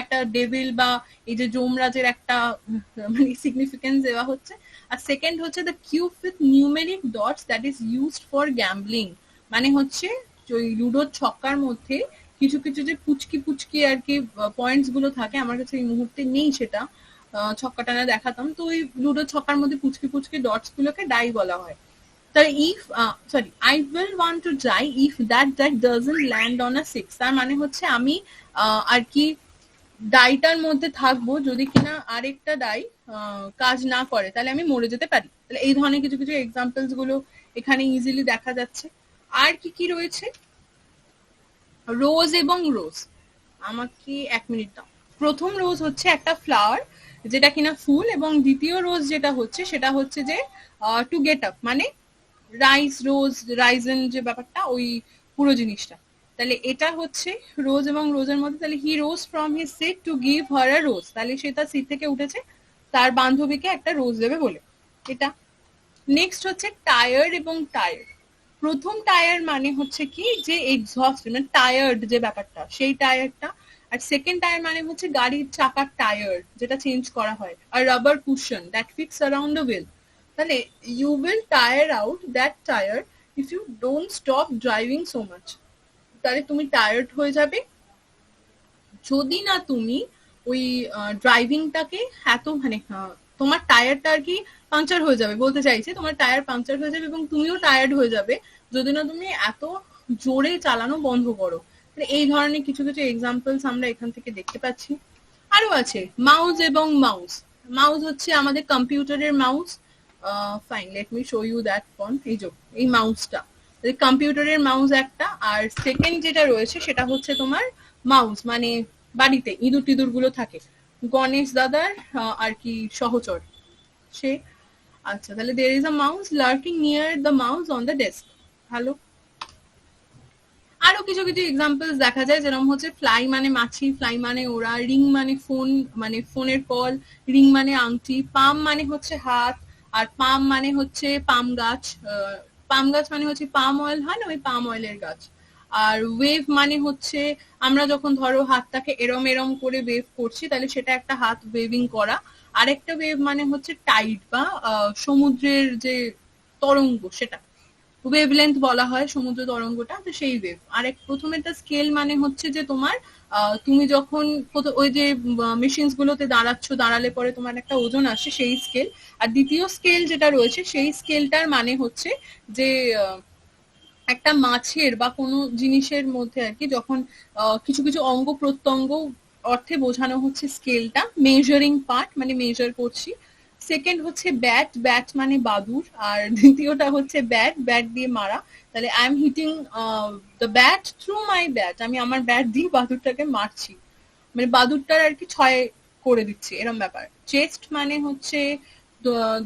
Speaker 1: একটা ডেভিল বা এই যে যমরাজের একটা মানে সিগনিফিকেন্স দেওয়া হচ্ছে। আর সেকেন্ড হচ্ছে the cube with numeric dots that is used for gambling, মানে হচ্ছে ওই লুডোর ছক্কার মধ্যে কিছু কিছু যে পুচকি পুচকি আর কি পয়েন্টস গুলো থাকে, আমার কাছে এই মুহূর্তে নেই সেটা, ছক্কাটা না দেখাতাম। তো ওই লুডোর ছক্কার মধ্যে পুচকি পুচকি ডটস গুলোকে ডাই বলা হয়। তাহলে if sorry I will want to die if that doesn't land on a 6, তার মানে হচ্ছে আমি আর কি ডাইটার মধ্যে থাকবো, যদি কিনা আরেকটা ডাই কাজ না করে তাহলে আমি মরে যেতে পারি। তাহলে এই ধরনের কিছু কিছু এক্সাম্পলস গুলো এখানে ইজিলি দেখা যাচ্ছে। আর কি কি রয়েছে, রোজ এবং রোজ, আমাকে 1 মিনিট দাও। প্রথম রোজ হচ্ছে একটা ফ্লাওয়ার যেটা কিনা ফুল, এবং দ্বিতীয় রোজ যেটা হচ্ছে সেটা হচ্ছে যে টু গেট আপ, মানে রাইস রোজ রাইজেন যে ব্যাপারটা, ওই পুরো জিনিসটা। তাহলে এটা হচ্ছে রোজ এবং রোজের মধ্যে। তাহলে he rose from his seat to give her a rose, তাহলে সে তার সিট থেকে উঠেছে তার বান্ধবীকে একটা রোজ দেবে বলে, এটা। নেক্সট হচ্ছে টায়ার্ড এবং টায়ার্ড। প্রথম টায়ার মানে হচ্ছে কি যে এক্সহস্ট, মানে টায়ার্ড যে ব্যাপারটা সেই টায়ারটা। আর সেকেন্ড টায়ার মানে হচ্ছে গাড়ির চাকার টায়ার যেটা চেঞ্জ করা হয়। আর rubber cushion that fix around the wheel, তাহলে you will tire out that tyre if you don't stop driving so much, তাহলে তুমি টায়ার্ড হয়ে যাবে যদি না তুমি ওই ড্রাইভিংটাকে এত মানে তোমার টায়ারটা আর কি পাংচার হয়ে যাবে, বলতে চাইছে তোমার টায়ার পাংচার হয়ে যাবে এবং তুমিও টায়ার্ড হয়ে যাবে যদি না তুমি এত জোরে চালানো বন্ধ করো। এই ধরনের কিছু কিছু এক্সাম্পলস আমরা এখান থেকে দেখতে পাচ্ছি। আরো আছে মাউস এবং মাউস। মাউস হচ্ছে আমাদের কম্পিউটারের mouse, fine let me show you that font, এই মাউসটা কম্পিউটারের মাউস একটা। আর সেকেন্ড যেটা রয়েছে সেটা হচ্ছে তোমার মাউস মানে বাড়িতে ইঁদুর টিঁদুর গুলো থাকে, গণেশ দাদার আর কি সহচর সে। আচ্ছা, তাহলে there is a mouse lurking near the mouse on the desk, ভালো। আরো কিছু কিছু এক্সাম্পলস দেখা যায়, যেরকম হচ্ছে ফ্লাই মানে মাছি, ফ্লাই মানে ওরা, রিং মানে ফোন, মানে ফোনের কল, রিং মানে আংটি, পাম মানে হচ্ছে হাত, আর পাম মানে হচ্ছে পাম গাছ, পাম গাছ মানে হচ্ছে পাম অয়েল হয় না, ওই পাম অয়েলের গাছ। আর ওয়েভ মানে হচ্ছে আমরা যখন ধরো হাতটাকে এরম এরম করে ওয়েভ করছি তাহলে সেটা একটা হাত ওয়েভিং করা। আরেকটা ওয়েভ মানে হচ্ছে টাইড বা সমুদ্রের যে তরঙ্গ, সেটা ওয়েভলেন্থ বলা হয় সমুদ্র তরঙ্গটা, তো সেই ওয়েভ। আর প্রথমেরটা স্কেল মানে হচ্ছে যে তোমার তুমি যখন ওই যে মেশিনস গুলোতে দাঁড়ালে পরে তোমার একটা ওজন আসে, সেই স্কেল। আর দ্বিতীয় স্কেল যেটা রয়েছে সেই স্কেলটার মানে হচ্ছে যে একটা মাছের বা কোনো জিনিসের মধ্যে আর কি যখন কিছু কিছু অঙ্গ প্রত্যঙ্গ অর্থে বোঝানো হচ্ছে স্কেলটা, মেজারিং পার্ট মানে মেজার করছি। সেকেন্ড হচ্ছে ব্যাট, ব্যাট মানে বাদুর। আর দ্বিতীয়টা হচ্ছে ব্যাট, ব্যাট দিয়ে মারা। তাহলে I am hitting the bat through my bat, আমি আমার ব্যাট দিয়ে বাদুরটাকে মারছি, মানে বাদুরটার আর কি ছয় করে দিচ্ছি, এরকম ব্যাপার। চেস্ট মানে হচ্ছে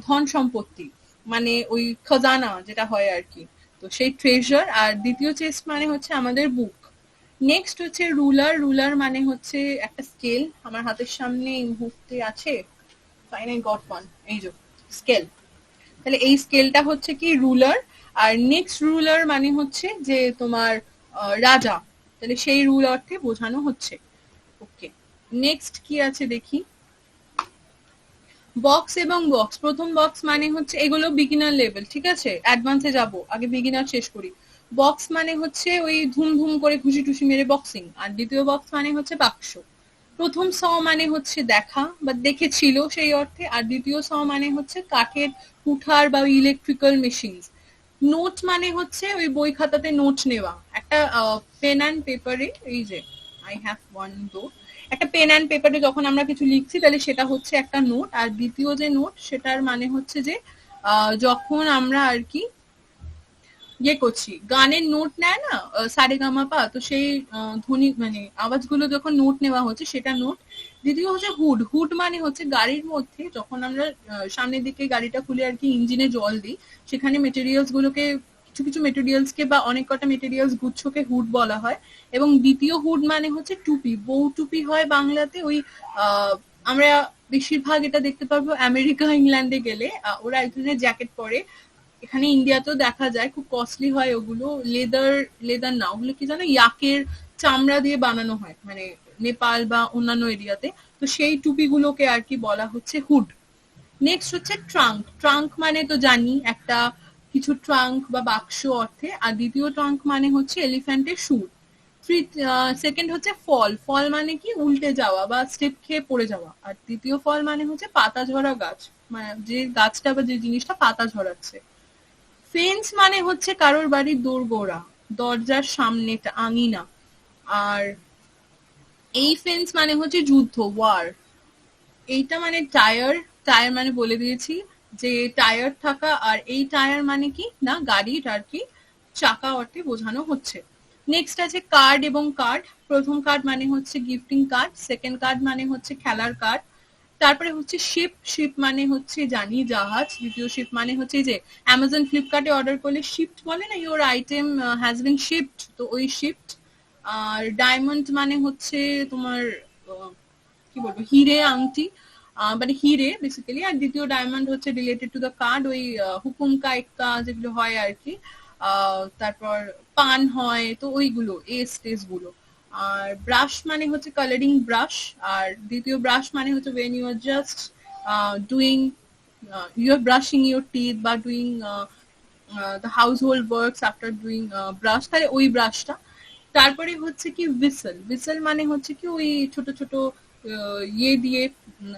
Speaker 1: ধন সম্পত্তি, মানে ওই খজানা যেটা হয় আর কি, তো সেই ট্রেজার। আর দ্বিতীয় চেস্ট মানে হচ্ছে আমাদের বুক। নেক্সট হচ্ছে রুলার, রুলার মানে হচ্ছে একটা স্কেল, আমার হাতের সামনে এই মুহূর্তে আছে, ফাইন আই গট ওয়ান, এই যে স্কেল। তাহলে এই স্কেলটা হচ্ছে কি রুলার। আর নেক্সট রুলার মানে হচ্ছে যে তোমার রাজা, তাহলে সেই রুল অর্থে বোঝানো হচ্ছে। ওকে, নেক্সট কি আছে দেখি। বক্স এবং বক্স। প্রথম বক্স মানে হচ্ছে এগুলো বিগিনার লেভেল, ঠিক আছে, অ্যাডভান্সে যাব, আগে বিগিনার শেষ করি। বক্স মানে হচ্ছে ওই ধুম ধুম করে ঘুষি টুসি মেরে বক্সিং। আর দ্বিতীয় বক্স মানে হচ্ছে বাক্স। প্রথম স মানে হচ্ছে দেখা বা দেখেছিল সেই অর্থে। আর দ্বিতীয় স মানে হচ্ছে কাঠের কুঠার বা ইলেকট্রিক্যাল মেশিন। নোট মানে হচ্ছে ওই বই খাতাতে নোট নেওয়া, একটা পেন অ্যান্ড পেপারে, এই যে আই হ্যাভ ওয়ান দো, একটা পেন অ্যান্ড পেপারে যখন আমরা কিছু লিখছি তাহলে সেটা হচ্ছে একটা নোট। আর দ্বিতীয় যে নোট সেটার মানে হচ্ছে যে যখন আমরা আর কি ইয়ে করছি, গানের নোট নেয় না সারেগামাপা, তো সেই ধ্বনি মানে আওয়াজগুলো যখন নোট নেওয়া হচ্ছে সেটা নোট। দ্বিতীয় হচ্ছে হুড। হুড মানে হচ্ছে গাড়ির মধ্যে যখন আমরা সামনের দিকে গাড়িটা খুলে আর কি ইঞ্জিনে জল দিই, সেখানে মেটেরিয়ালস গুলোকে, কিছু কিছু মেটেরিয়ালস কে বা অনেক কটা মেটেরিয়ালস গুচ্ছকে হুড বলা হয়। এবং দ্বিতীয় হুড মানে হচ্ছে টুপি, বউ টুপি হয় বাংলাতে। ওই আমরা বেশিরভাগ এটা দেখতে পারবো আমেরিকা ইংল্যান্ডে গেলে ওরা এক ধরনের জ্যাকেট পরে। এখানে ইন্ডিয়াতেও দেখা যায়, খুব কস্টলি হয় ওগুলো, লেদার না, ওগুলো কি জানো ইয়াকের চামড়া দিয়ে বানানো হয়, মানে নেপাল বা অন্যান্য এরিয়াতে। তো সেই টুপিগুলোকে আর কি বলা হচ্ছে হুড। নেক্সট হচ্ছে ট্রাঙ্ক। ট্রাঙ্ক মানে তো জানি একটা কিছু ট্রাঙ্ক বা বাক্স অর্থে। আর দ্বিতীয় ট্রাঙ্ক মানে হচ্ছে এলিফ্যান্টের সুর। সেকেন্ড হচ্ছে ফল। ফল মানে কি উল্টে যাওয়া বা স্টেপ খেয়ে পড়ে যাওয়া। আর তৃতীয় ফল মানে হচ্ছে পাতা ঝরা গাছ, মানে যে গাছটা বা যে জিনিসটা পাতা ঝরাচ্ছে। ফেন্স মানে হচ্ছে কারোর বাড়ির দোরগোড়া, দরজার সামনেটা, আঙিনা। আর এই ফেন্স মানে হচ্ছে যুদ্ধ, ওয়ার। এইটা মানে টায়ার। টায়ার মানে বলে দিয়েছি যে টায়ার থাকা। আর এই টায়ার মানে কি না গাড়ির আর কি চাকা অর্থে বোঝানো হচ্ছে। নেক্সট আছে কার্ড এবং কার্ড। প্রথম কার্ড মানে হচ্ছে গিফটিং কার্ড, সেকেন্ড কার্ড মানে হচ্ছে খেলার কার্ড। তারপরে হচ্ছে শিপ। শিপ মানে হচ্ছে জানি জাহাজ। দ্বিতীয় শিপ মানে হচ্ছে যে অ্যামাজন ফ্লিপকার্টে অর্ডার করলে শিফট বলে না, your item has been shift, তো ওই শিফট। আর ডায়মন্ড মানে হচ্ছে তোমার কি বলবো হিরে, আংটি, মানে হিরে বেসিক্যালি। আর দ্বিতীয় ডায়মন্ড হচ্ছে রিলেটেড টু দ্য কার্ড, ওই হুকুম কা ইক্কা যেগুলো হয় আর কি। তারপর পান হয়, তো ওইগুলো এস টেস গুলো। আর ব্রাশ মানে হচ্ছে কালারিং ব্রাশ। আর দ্বিতীয় ব্রাশ মানে হচ্ছে when you are just doing you are brushing your teeth বা doing the household works after doing brush, তাহলে ওই ব্রাশটা। তারপরে হচ্ছে কি হুইসেল। হুইসেল মানে হচ্ছে কি ওই ছোট ছোট ইয়ে দিয়ে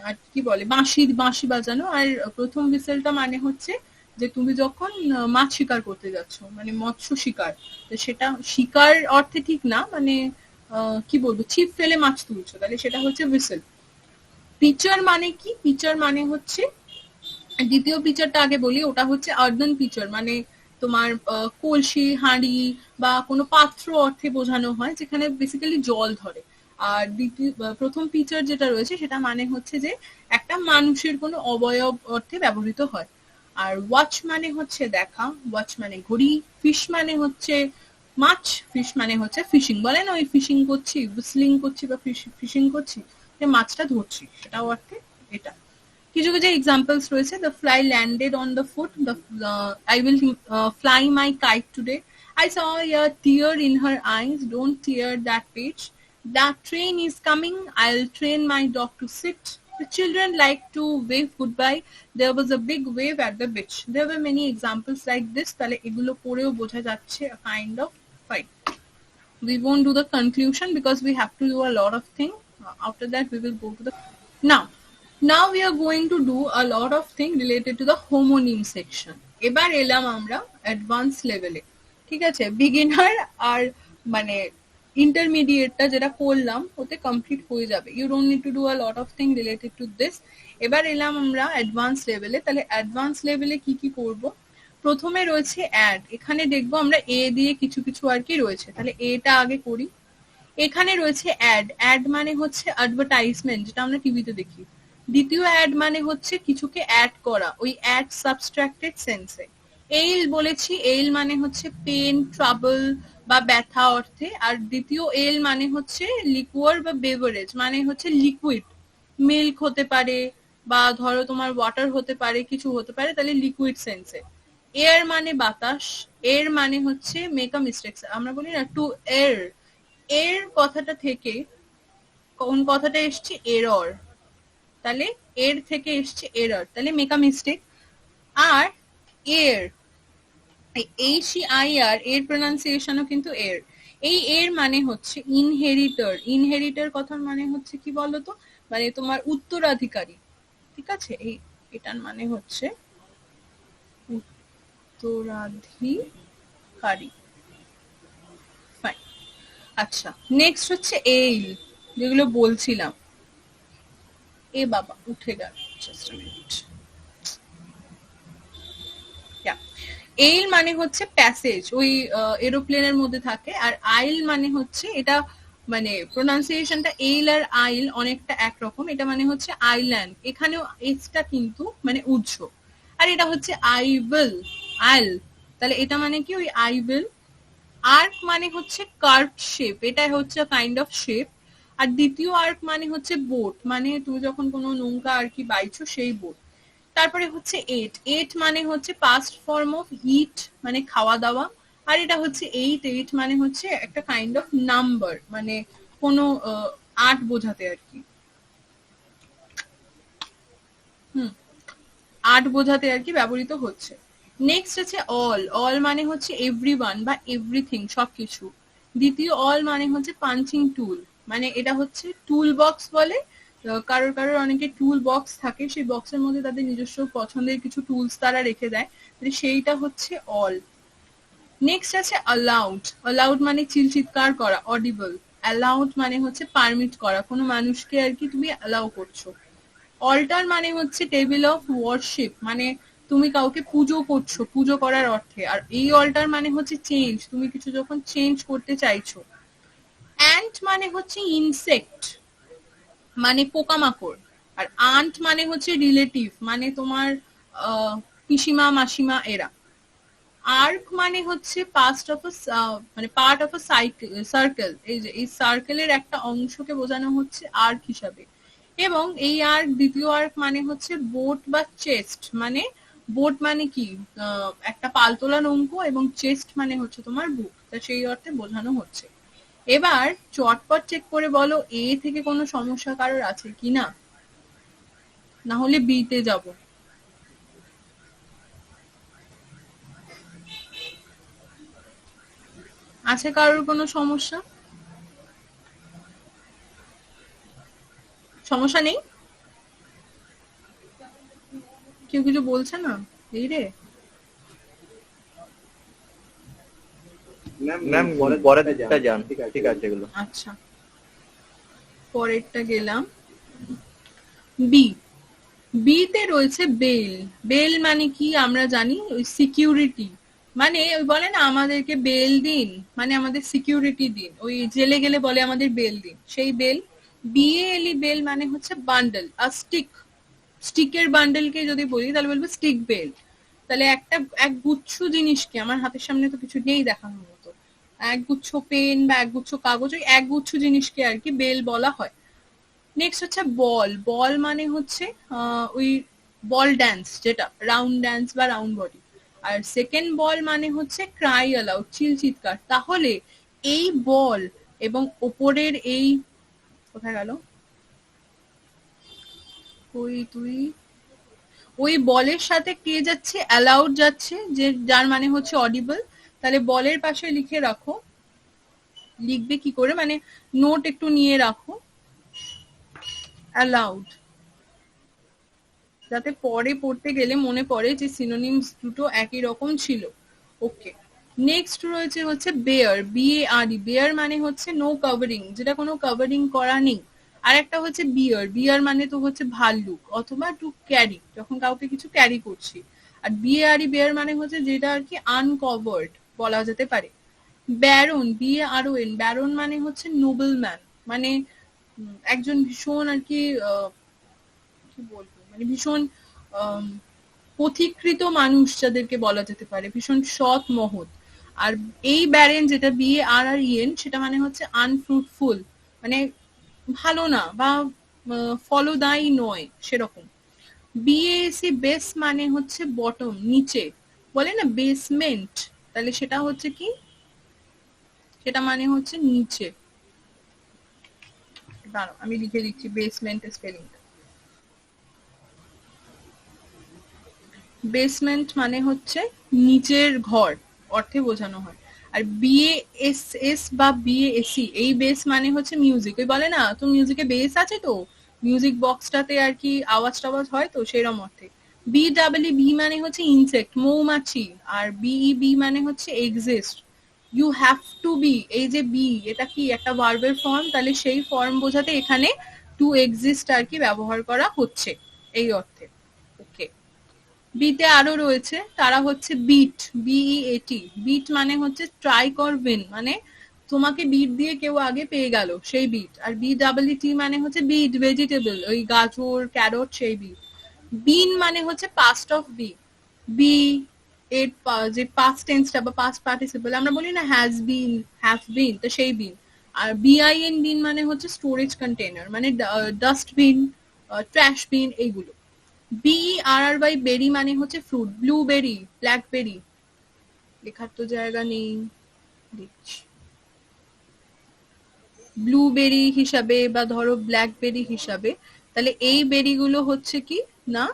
Speaker 1: আর কি বলে বাঁশি বাঁশি বাজানো। আর প্রথম হুইসেলটা মানে হচ্ছে যে তুমি যখন মাছ শিকার করতে যাচ্ছ, মানে মৎস্য শিকার, তো সেটা শিকার অর্থে ঠিক না, মানে কি বলবো ছিপ ফেলে মাছ তুলছো, তাহলে সেটা হচ্ছে হুইসেল। পিচার মানে কি? পিচার মানে হচ্ছে দ্বিতীয় পিচারটা আগে বলি, ওটা হচ্ছে আর্দান পিচার, মানে তোমার কলসি, হাঁড়ি বা কোনো পাত্র অর্থে বোঝানো হয় যেখানে বেসিক্যালি জল ধরে। আর প্রথম পিচার যেটা রয়েছে সেটা মানে হচ্ছে যে একটা মানুষের কোনো অবয়ব অর্থে ব্যবহৃত হয়। আর ওয়াচ মানে হচ্ছে দেখা, ওয়াচ মানে ঘড়ি। ফিশ মানে হচ্ছে মাছ, ফিশ মানে হচ্ছে ফিশিং, বলে না ওই ফিশিং করছি, হুইসলিং করছি বা ফিশিং করছি, মাছটা ধরছি, সেটা অর্থে এটা। কিছু কিছু এক্সাম্পলস রয়েছে। The fly landed on the foot, I will fly my kite today, I saw a tear in her eyes, don't tear that page, that train is coming, I'll train my dog to sit, the children like to wave goodbye, there was a big wave at the beach. There were many examples like this. তাহলে এগুলো পড়েও বোঝা যাচ্ছে a kind of fight. We won't do the conclusion because we have to do a lot of things. After that we will go to the now we are going to do a lot of things related to the homonym section. এবার এলাম আমরা অ্যাডভান্স লেভেলে, ঠিক আছে। বিগিনার আর মানে ইন্টারমিডিয়েটটা যেটা করলাম ওতে কমপ্লিট হয়ে যাবে, you don't need to do a lot of thing related to this. এবার এলাম আমরা অ্যাডভান্স লেভেলে। তাহলে অ্যাডভান্স লেভেলে কি কি করব? প্রথমে রয়েছে অ্যাড। এখানে দেখবো আমরা এ দিয়ে কিছু কিছু আর কি রয়েছে, তাহলে এটা আগে করি। এখানে রয়েছে অ্যাড। অ্যাড মানে হচ্ছে অ্যাডভার্টাইজমেন্ট, যেটা আমরা টিভিতে দেখি। দ্বিতীয় অ্যাড মানে হচ্ছে কিছুকে অ্যাড করা, ওই অ্যাড সাবস্ট্রাক্টেড সেন্সে। এইল বলেছি, এইল মানে হচ্ছে পেন, ট্রাবল বা ব্যথা অর্থে। আর দ্বিতীয় এল মানে হচ্ছে লিকুয়ার বা বেভারেজ, মানে হচ্ছে লিকুইড, মিল্ক হতে পারে বা ধরো তোমার ওয়াটার হতে পারে, কিছু হতে পারে, তাহলে লিকুইড সেন্সে। এয়ার মানে বাতাস। এর মানে হচ্ছে মেক আ মিস্টেক, আমরা বলি না টু এর। এর কথাটা থেকে কোন কথাটা এসছে? এরর, তাহলে এর থেকে এসছে এরর, তাহলে মেক আ মিস্টেক। আর এর HEIR এর প্রনাউন্সিয়েশনও কিন্তু এর। এই এর মানে হচ্ছে ইনহেরিটর। ইনহেরিটর কথার মানে হচ্ছে কি বলতো, মানে তোমার উত্তরাধিকারী, ঠিক আছে। এই এটার মানে হচ্ছে উত্তরাধিকারী। ফাইন। আচ্ছা, নেক্সট হচ্ছে এইল, যেগুলো বলছিলাম। এ বাবা উঠে গেল, জাস্ট আ মিনিট। এইল মানে হচ্ছে প্যাসেজ, ওই এরোপ্লেনের মধ্যে থাকে। আর আইল মানে হচ্ছে, এটা মানে প্রোনাউন্সিয়েশনটা এইল আর আইল অনেকটা একরকম, এটা মানে হচ্ছে আইল্যান্ড, এখানেও এসটা কিন্তু মানে উৎস। আর এটা হচ্ছে আই উইল, আইল, তাহলে এটা মানে কি ওই আই উইল। আর্ক মানে হচ্ছে কার্ভ শেপ, এটা হচ্ছে কাইন্ড অফ শেপ। আর দ্বিতীয় আর্ক মানে হচ্ছে বোট, মানে তুমি যখন কোনো নৌকা আর কি বাইছো সেই বোট। তারপরে হচ্ছে এট, এট মানে হচ্ছে পাস্ট ফর্ম অফ ইট, মানে খাওয়া দাওয়া। আর এটা হচ্ছে এইট, এইট মানে হচ্ছে একটা কাইন্ড অফ নাম্বার, মানে কোনো 8 বোঝাতে আর কি। 8 বোঝাতে আর কি ব্যবহৃত হচ্ছে। নেক্সট আছে অল, অল মানে হচ্ছে এভরিওয়ান বা এভরিথিং, সবকিছু। দ্বিতীয় অল মানে হচ্ছে পাঞ্চিং টুল, মানে এটা হচ্ছে টুল বক্স বলে, কারোর কারোর অনেকে টুল বক্স থাকে, সেই বক্সের মধ্যে তাদের নিজস্ব পছন্দের কিছু টুলস তারা রেখে দেয়, সেইটা হচ্ছে অল। নেক্সট আছে অ্যালাউড, অ্যালাউড মানে চিৎকার করা, অডিবল। অ্যালাউড মানে হচ্ছে পারমিট করা, কোনো মানুষকে আর কি তুমি অ্যালাউ করছো। অল্টার মানে হচ্ছে টেবিল অফ ওয়ারশিপ, মানে তুমি কাউকে পুজো করছো, পুজো করার অর্থে। আর এই অল্টার মানে হচ্ছে চেঞ্জ, তুমি কিছু যখন চেঞ্জ করতে চাইছো। অ্যান্ট মানে হচ্ছে ইনসেক্ট, মানে পোকামাকড়। আর আন্ট মানে হচ্ছে রিলেটিভ, মানে তোমার পিসিমা মাসিমা এরা। আর্ক মানে হচ্ছে মানে পার্ট অফ আ সার্কেল, এই যে এই সার্কেলের একটা অংশকে বোঝানো হচ্ছে আর্ক হিসাবে। এবং এই আর্ক, দ্বিতীয় আর্ক মানে হচ্ছে বোট বা চেস্ট, মানে বোট মানে কি একটা পালতোলা নৌকো, এবং চেস্ট মানে হচ্ছে তোমার বুক, তা সেই অর্থে বোঝানো হচ্ছে। এবার চটপট চেক করে বলো এ থেকে কোনো সমস্যা কারোর আছে কিনা, না হলে বি তে যাব। আছে কারোর কোনো সমস্যা? সমস্যা নেই? কেউ কিছু বলছে না? এই রে,
Speaker 5: ম্যাম পরেরটা যান, ঠিক আছে এগুলো।
Speaker 1: আচ্ছা পরেরটা গেলাম। বি, বিতে রয়েছে বেল। বেল মানে কি আমরা জানি, ওই সিকিউরিটি, মানে ওই বলে না আমাদেরকে বেল দিন, মানে আমাদের সিকিউরিটি দিন, ওই জেলে গেলে বলে আমাদের বেল দিন, সেই বেল। বিএএলই বেল মানে হচ্ছে বান্ডেল, আর স্টিক, স্টিকের বান্ডেলকে যদি বলি তাহলে বলবো স্টিক বেল। তাহলে এক গুচ্ছ জিনিসকে, আমার হাতের সামনে তো কিছু নেই দেখানোর মতো, এক গুচ্ছ পেন বা এক গুচ্ছ কাগজ, ওই এক গুচ্ছ জিনিসকে আর কি বেল বলা হয়। নেক্সট হচ্ছে বল, বল মানে হচ্ছে ওই বল ড্যান্স, যেটা রাউন্ড ড্যান্স বা রাউন্ড বডি। আর সেকেন্ড বল মানে হচ্ছে ক্রাই অ্যালাউড, চিৎকার। তাহলে এই বল এবং ওপরের এই, কোথায় গেল তুই, ওই বলের সাথে কে যাচ্ছে, অ্যালাউড যাচ্ছে, যে যার মানে হচ্ছে অডিবল। তাহলে বলের পাশে লিখে রাখো, লিখবে কি করে, মানে নোট একটু নিয়ে রাখো, অ্যালাউড, যাতে পরে পড়তে গেলে মনে পড়ে যে সিনোনিমস দুটো একই রকম ছিল। ওকে, নেক্সট রয়েছে হচ্ছে বেয়ার, বিএআরই, বেয়ার মানে হচ্ছে নো কভারিং, যেটা কোনো কভারিং করা নেই। আর একটা হচ্ছে বিয়ার, বিয়ার মানে তো হচ্ছে ভাল্লুক, অথবা টু ক্যারি, যখন কাউকে কিছু ক্যারি করছি। আর বিএআরই বেয়ার মানে হচ্ছে যেটা আর কি আনকভার্ড বলা যেতে পারে। ব্যারন, বিএআরওএন, ব্যারন মানে হচ্ছে নোবেল ম্যান, মানে একজন ভীষণ আর কি কি বলবো, মানে ভীষণ পথিকৃত মানুষ যাদেরকে বলা যেতে পারে, ভীষণ সৎ মহৎ। আর এই ব্যারেন যেটা বিএআরআরইএন, সেটা মানে হচ্ছে আনফ্রুটফুল, মানে ভালো না বা ফলদায়ী নয় সেরকম। বিএসি, বেস মানে হচ্ছে বটম, নিচে, বলে না বেসমেন্ট, তাহলে সেটা হচ্ছে কি, সেটা মানে হচ্ছে নিচে। দাঁড়াও আমি লিখে দিচ্ছি বেসমেন্টের স্পেলিংটা। বেসমেন্ট মানে হচ্ছে নিচের ঘর অর্থে বোঝানো হয়। আর বিএএসএস বা বিএএসি, এই বেস মানে হচ্ছে মিউজিক, ওই বলে না তো মিউজিকে বেস আছে, তো মিউজিক বক্সটাতে আর কি আওয়াজ টাওয়াজ হয়, তো সেরকম অর্থে। বি মানে হচ্ছে ইনসেক্ট, মৌমাছি। আর বিই মানে হচ্ছে exist, you have to be, এই যে বি, এটা কি একটা ভার্বের ফর্ম, তাহলে সেই ফর্ম বোঝাতে এখানে টু এক্সিস্ট আর কি ব্যবহার করা হচ্ছে এই অর্থে। ওকে, বিতে আরো রয়েছে, তারা হচ্ছে বিট, বিইএটি। বিট মানে হচ্ছে স্ট্রাইক অর উইন, মানে তোমাকে বিট দিয়ে কেউ আগে পেয়ে গেল, সেই বিট। আর বিডব্লিউটি মানে হচ্ছে বিট, ভেজিটেবল, ওই গাজর ক্যারট, সেই বিট। বিন মানে হচ্ছে পাস্ট অফ বি, বি এর যে পাস্ট টেন্সটা বা পাস্ট পার্টিসিপল আমরা বলি না, হ্যাজ বিন, হ্যাভ বিন, তো সেই বিন। আর বিআইএন বিন মানে হচ্ছে স্টোরেজ কন্টেনার, মানে ডাস্টবিন, ট্র্যাশ বিন, এইগুলো। BERRY বেরি মানে হচ্ছে ফ্রুট, ব্লুবেরি, ব্ল্যাকবেরি, লেখার তো জায়গা নেই, দেখছি। ব্লুবেরি হিসাবে বা ধরো ব্ল্যাকবেরি হিসাবে, তাহলে এই বেরিগুলো হচ্ছে কি না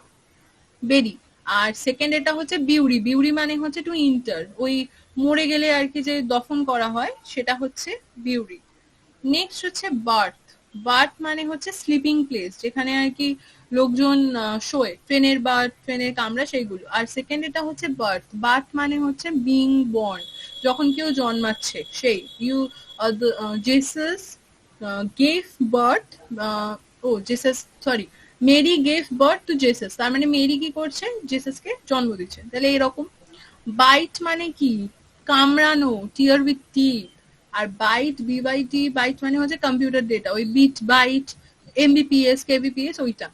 Speaker 1: বেরি। আর সেকেন্ড এটা হচ্ছে বিউরি, বিউরি মানে হচ্ছে টু ইন্টার, ওই মরে গেলে আর কি যে দফন করা হয়, সেটা হচ্ছে বিউরি। নেক্সট হচ্ছে বার্থ, বার্থ মানে হচ্ছে স্লিপিং প্লেস, যেখানে আর কি লোকজন শোয়, ট্রেনের বার্থ, ট্রেনের কামরা, সেইগুলো। আর সেকেন্ড এটা হচ্ছে বার্থ, বার্থ মানে হচ্ছে বিং বর্ন, যখন কেউ জন্মাচ্ছে, সেই। You Jesus gave birth, oh Jesus, sorry, Mary gave birth to Jesus, তার মানে মেরি কি করছে, জেসাসকে জন্ম দিচ্ছে, তাহলে এরকম। বাইট মানে কি, কামড়ানো, টিয়ার উইথ টিথ। আর বাইট, বিবাইটি, বাইট মানে হচ্ছে কম্পিউটার ডেটা, ওই বিট বাইট, এমবিপিএস, কেবিপিএস, ওইটা।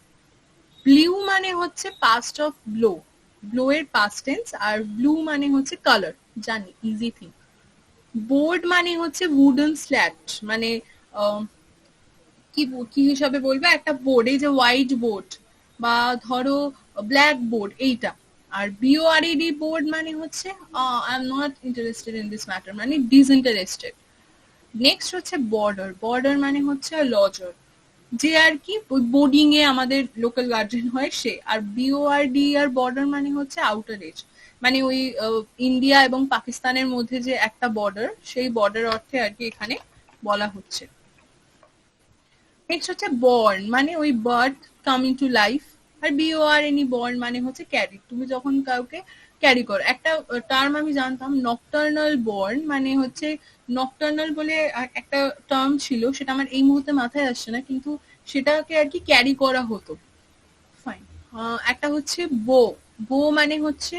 Speaker 1: ব্লু মানে হচ্ছে পাস্ট অফ ব্লো, ব্লো এর পাস্ট টেন্স। আর ব্লু মানে হচ্ছে কালার, জানি, ইজি থিং। বোর্ড মানে হচ্ছে উডেন স্ল্যাট, মানে কি হিসাবে বলবো, একটা বোর্ড, এই যে হোয়াইট বোর্ড বা ধরো ব্ল্যাক বোর্ড, এইটা। আর BORED বোর্ড মানে হচ্ছে I am not interested in this matter, মানে ডিসইন্টারেস্টেড। নেক্সট হচ্ছে বর্ডার, বর্ডার মানে হচ্ছে লজার, যে আর কি বোর্ডিং এ আমাদের লোকাল গার্জেন হয়, সে। আর BORD আর বর্ডার মানে হচ্ছে আউটার এজ, মানে ওই ইন্ডিয়া এবং পাকিস্তানের মধ্যে যে একটা বর্ডার, সেই বর্ডার অর্থে আর কি এখানে বলা হচ্ছে। নেক্সট হচ্ছে বর্ন, মানে ওই বার্থ, কামিং টু লাইফ। আর BORN বর্ন মানে হচ্ছে ক্যারি, তুমি যখন কাউকে ক্যারি করো। একটা টার্ম আমি জানতাম, নকটার্নাল বর্ন, মানে হচ্ছে নকটার্নাল বলে একটা টার্ম ছিল, সেটা আমার এই মুহূর্তে মাথায় আসছে না, কিন্তু সেটাকে আর কি ক্যারি করা হতো। ফাইন। একটা হচ্ছে বো, বো মানে হচ্ছে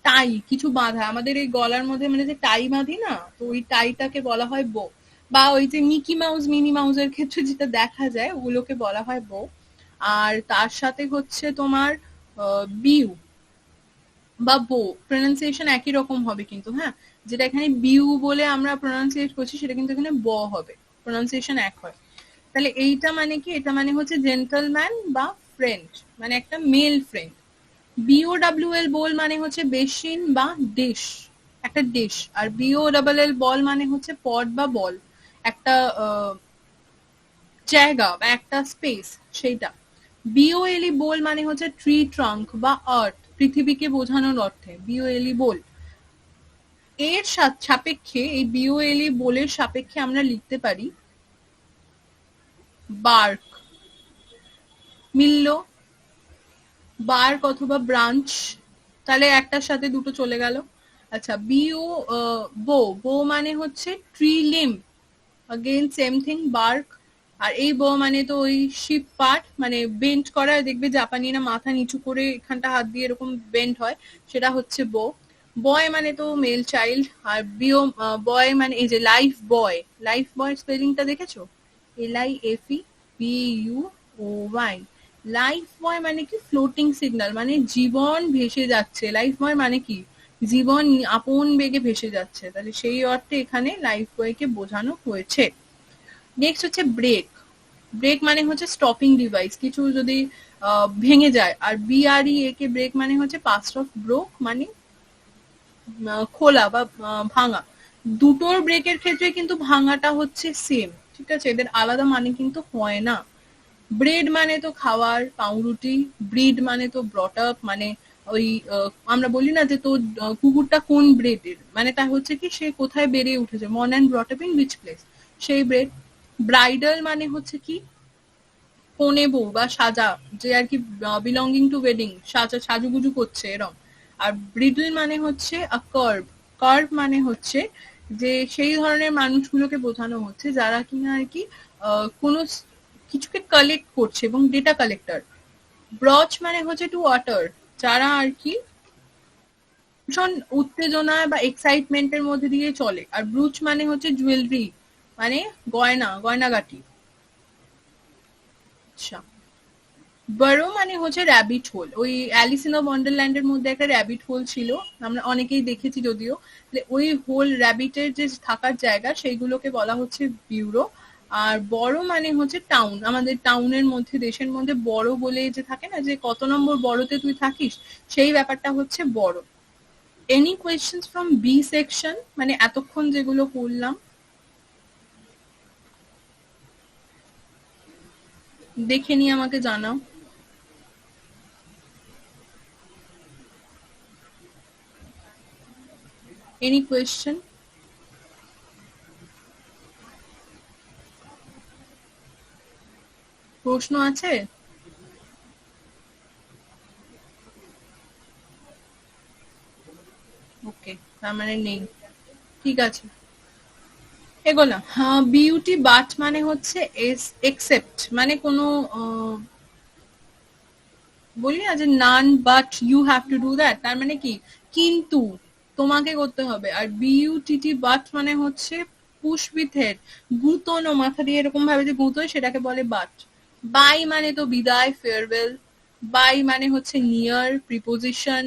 Speaker 1: টাই, কিছু বাঁধা, আমাদের এই গলার মধ্যে মানে যে টাই বাঁধি না, তো ওই টাইটাকে বলা হয় বো। বা ওই যে মিকি মাউস, মিনি মাউসের ক্ষেত্রে যেটা দেখা যায়, ওগুলোকে বলা হয় বো। আর তার সাথে হচ্ছে তোমার বিউ বা বো, প্রনাউন্সিয়েশন একই রকম হবে কিন্তু, হ্যাঁ, যেটা এখানে বিউ বলে আমরা প্রনাউন্সিয়েট করছি, সেটা কিন্তু এখানে ব হবে, প্রনাউন্সিয়েশন এক হয়। তাহলে এইটা মানে কি, এটা মানে হচ্ছে জেন্টলম্যান বা ফ্রেন্ড, মানে একটা মেল ফ্রেন্ড। BOWL বল মানে হচ্ছে বেসিন বা ডিশ, একটা ডিশ। আর BOLL বল মানে হচ্ছে পট বা বল, একটা জায়গা বা একটা স্পেস, সেইটা। BOLE বল মানে হচ্ছে ট্রি ট্রাঙ্ক বা আর্থ, পৃথিবীকে বোঝানোর অর্থে BOLE বল। এর সাপেক্ষে, এই BOLE বলের সাপেক্ষে আমরা লিখতে পারি বার্ক, মিলল, বার্ক অথবা ব্রাঞ্চ, তাহলে একটার সাথে দুটো চলে গেল। আচ্ছা, বো, বো মানে হচ্ছে tree limb, again same thing, bark. আর এই বো মানে তো ওই শিপ পার্ট, মানে বেন্ড করা, দেখবে জাপানিরা মাথা নিচু করে এখানটা হাত দিয়ে এরকম বেন্ড হয়, সেটা হচ্ছে বো। বয় মানে তো মেল চাইল্ড। আর বয় মানে এই যে লাইফ বয়, লাইফ বয় স্পেলিংটা দেখেছো, LIFEBUOY। লাইফ বয় মানে কি, ফ্লোটিং সিগন্যাল, মানে জীবন ভেসে যাচ্ছে, লাইফ বয় মানে কি, জীবন আপন বেগে ভেসে যাচ্ছে, তাহলে সেই অর্থে এখানে লাইফ বয়কে বোঝানো হয়েছে। নেক্সট হচ্ছে ব্রেক, ব্রেক মানে হচ্ছে স্টপিং ডিভাইস, কিছু যদি ভেঙে যায়। আর BREAK ব্রেক মানে হচ্ছে পাস্ট অফ ব্রোক, মানে খোলা বা ভাঙা। দুটোর ব্রেকের ক্ষেত্রে কিন্তু ভাঙাটা হচ্ছে সেম, ঠিক আছে, এদের আলাদা মানে কিন্তু হয় না। ব্রেড মানে তো খাওয়ার, পাউরুটি। ব্রিড মানে তো ব্রট আপ, মানে ওই আমরা বলি না যে তোর কুকুরটা কোন ব্রেডের, মানে তা হচ্ছে কি সে কোথায় বেড়ে উঠেছে, mourn and brought up in which place, সেই ব্রেড। ব্রাইডাল মানে হচ্ছে কি কনে বউ বা সাজা, যে আর কি বিলঙ্গিং টু ওয়েডিং, সাজুগুজু করছে এরম। আর ব্রিডল মানে হচ্ছে আ কার্ভ, কার্ভ মানে হচ্ছে যে সেই ধরনের মানুষগুলোকে বোঝানো হচ্ছে যারা কিনা আর কি কোনো কিছুকে কালেক্ট করছে এবং ডেটা কালেক্টর। ব্রচ মানে হচ্ছে টু ওয়াটার, যারা আর কি ভীষণ উত্তেজনা বা এক্সাইটমেন্টের মধ্যে দিয়ে চলে। আর ব্রুচ মানে হচ্ছে জুয়েলারি, মানে গয়না, গয়নাগাটি। আচ্ছা, বারো মানে হচ্ছে র্যাবিট হোল। ওই অ্যালিস ইন দ্য ওয়ান্ডারল্যান্ডের মধ্যে একটা র্যাবিট হোল ছিল, আমরা অনেকেই দেখেছি যদিও। ওই হোল র্যাবিটের যে থাকার জায়গা সেইগুলোকে বলা হচ্ছে বিউরো। আর বড় মানে হচ্ছে টাউন, আমাদের টাউনের মধ্যে, দেশের মধ্যে বড় বলে যে থাকে না, যে কত নম্বর বড়তে তুই থাকিস, সেই ব্যাপারটা হচ্ছে বড়। Any questions from B section, মানে এতক্ষণ যেগুলো করলাম দেখে নিয়ে আমাকে জানাও। Any question? প্রশ্ন আছে? ওকে, তার মানে নেই, ঠিক আছে। এগোলাম। বিউটি বাট মানে হচ্ছে এক্সেপ্ট, মানে কোনো বলি না যে none but you have to do that, তার মানে কি কিন্তু তোমাকে করতে হবে। আর বিউটিটি বাট মানে হচ্ছে পুশ উইথ হেড, গুঁতোনো, মাথা দিয়ে এরকম ভাবে যে গুঁতোয়, সেটাকে বলে বাট। বাই মানে তো বিদায়, ফেয়ারওয়েল। বাই মানে হচ্ছে নিয়ার, প্রিপোজিশন।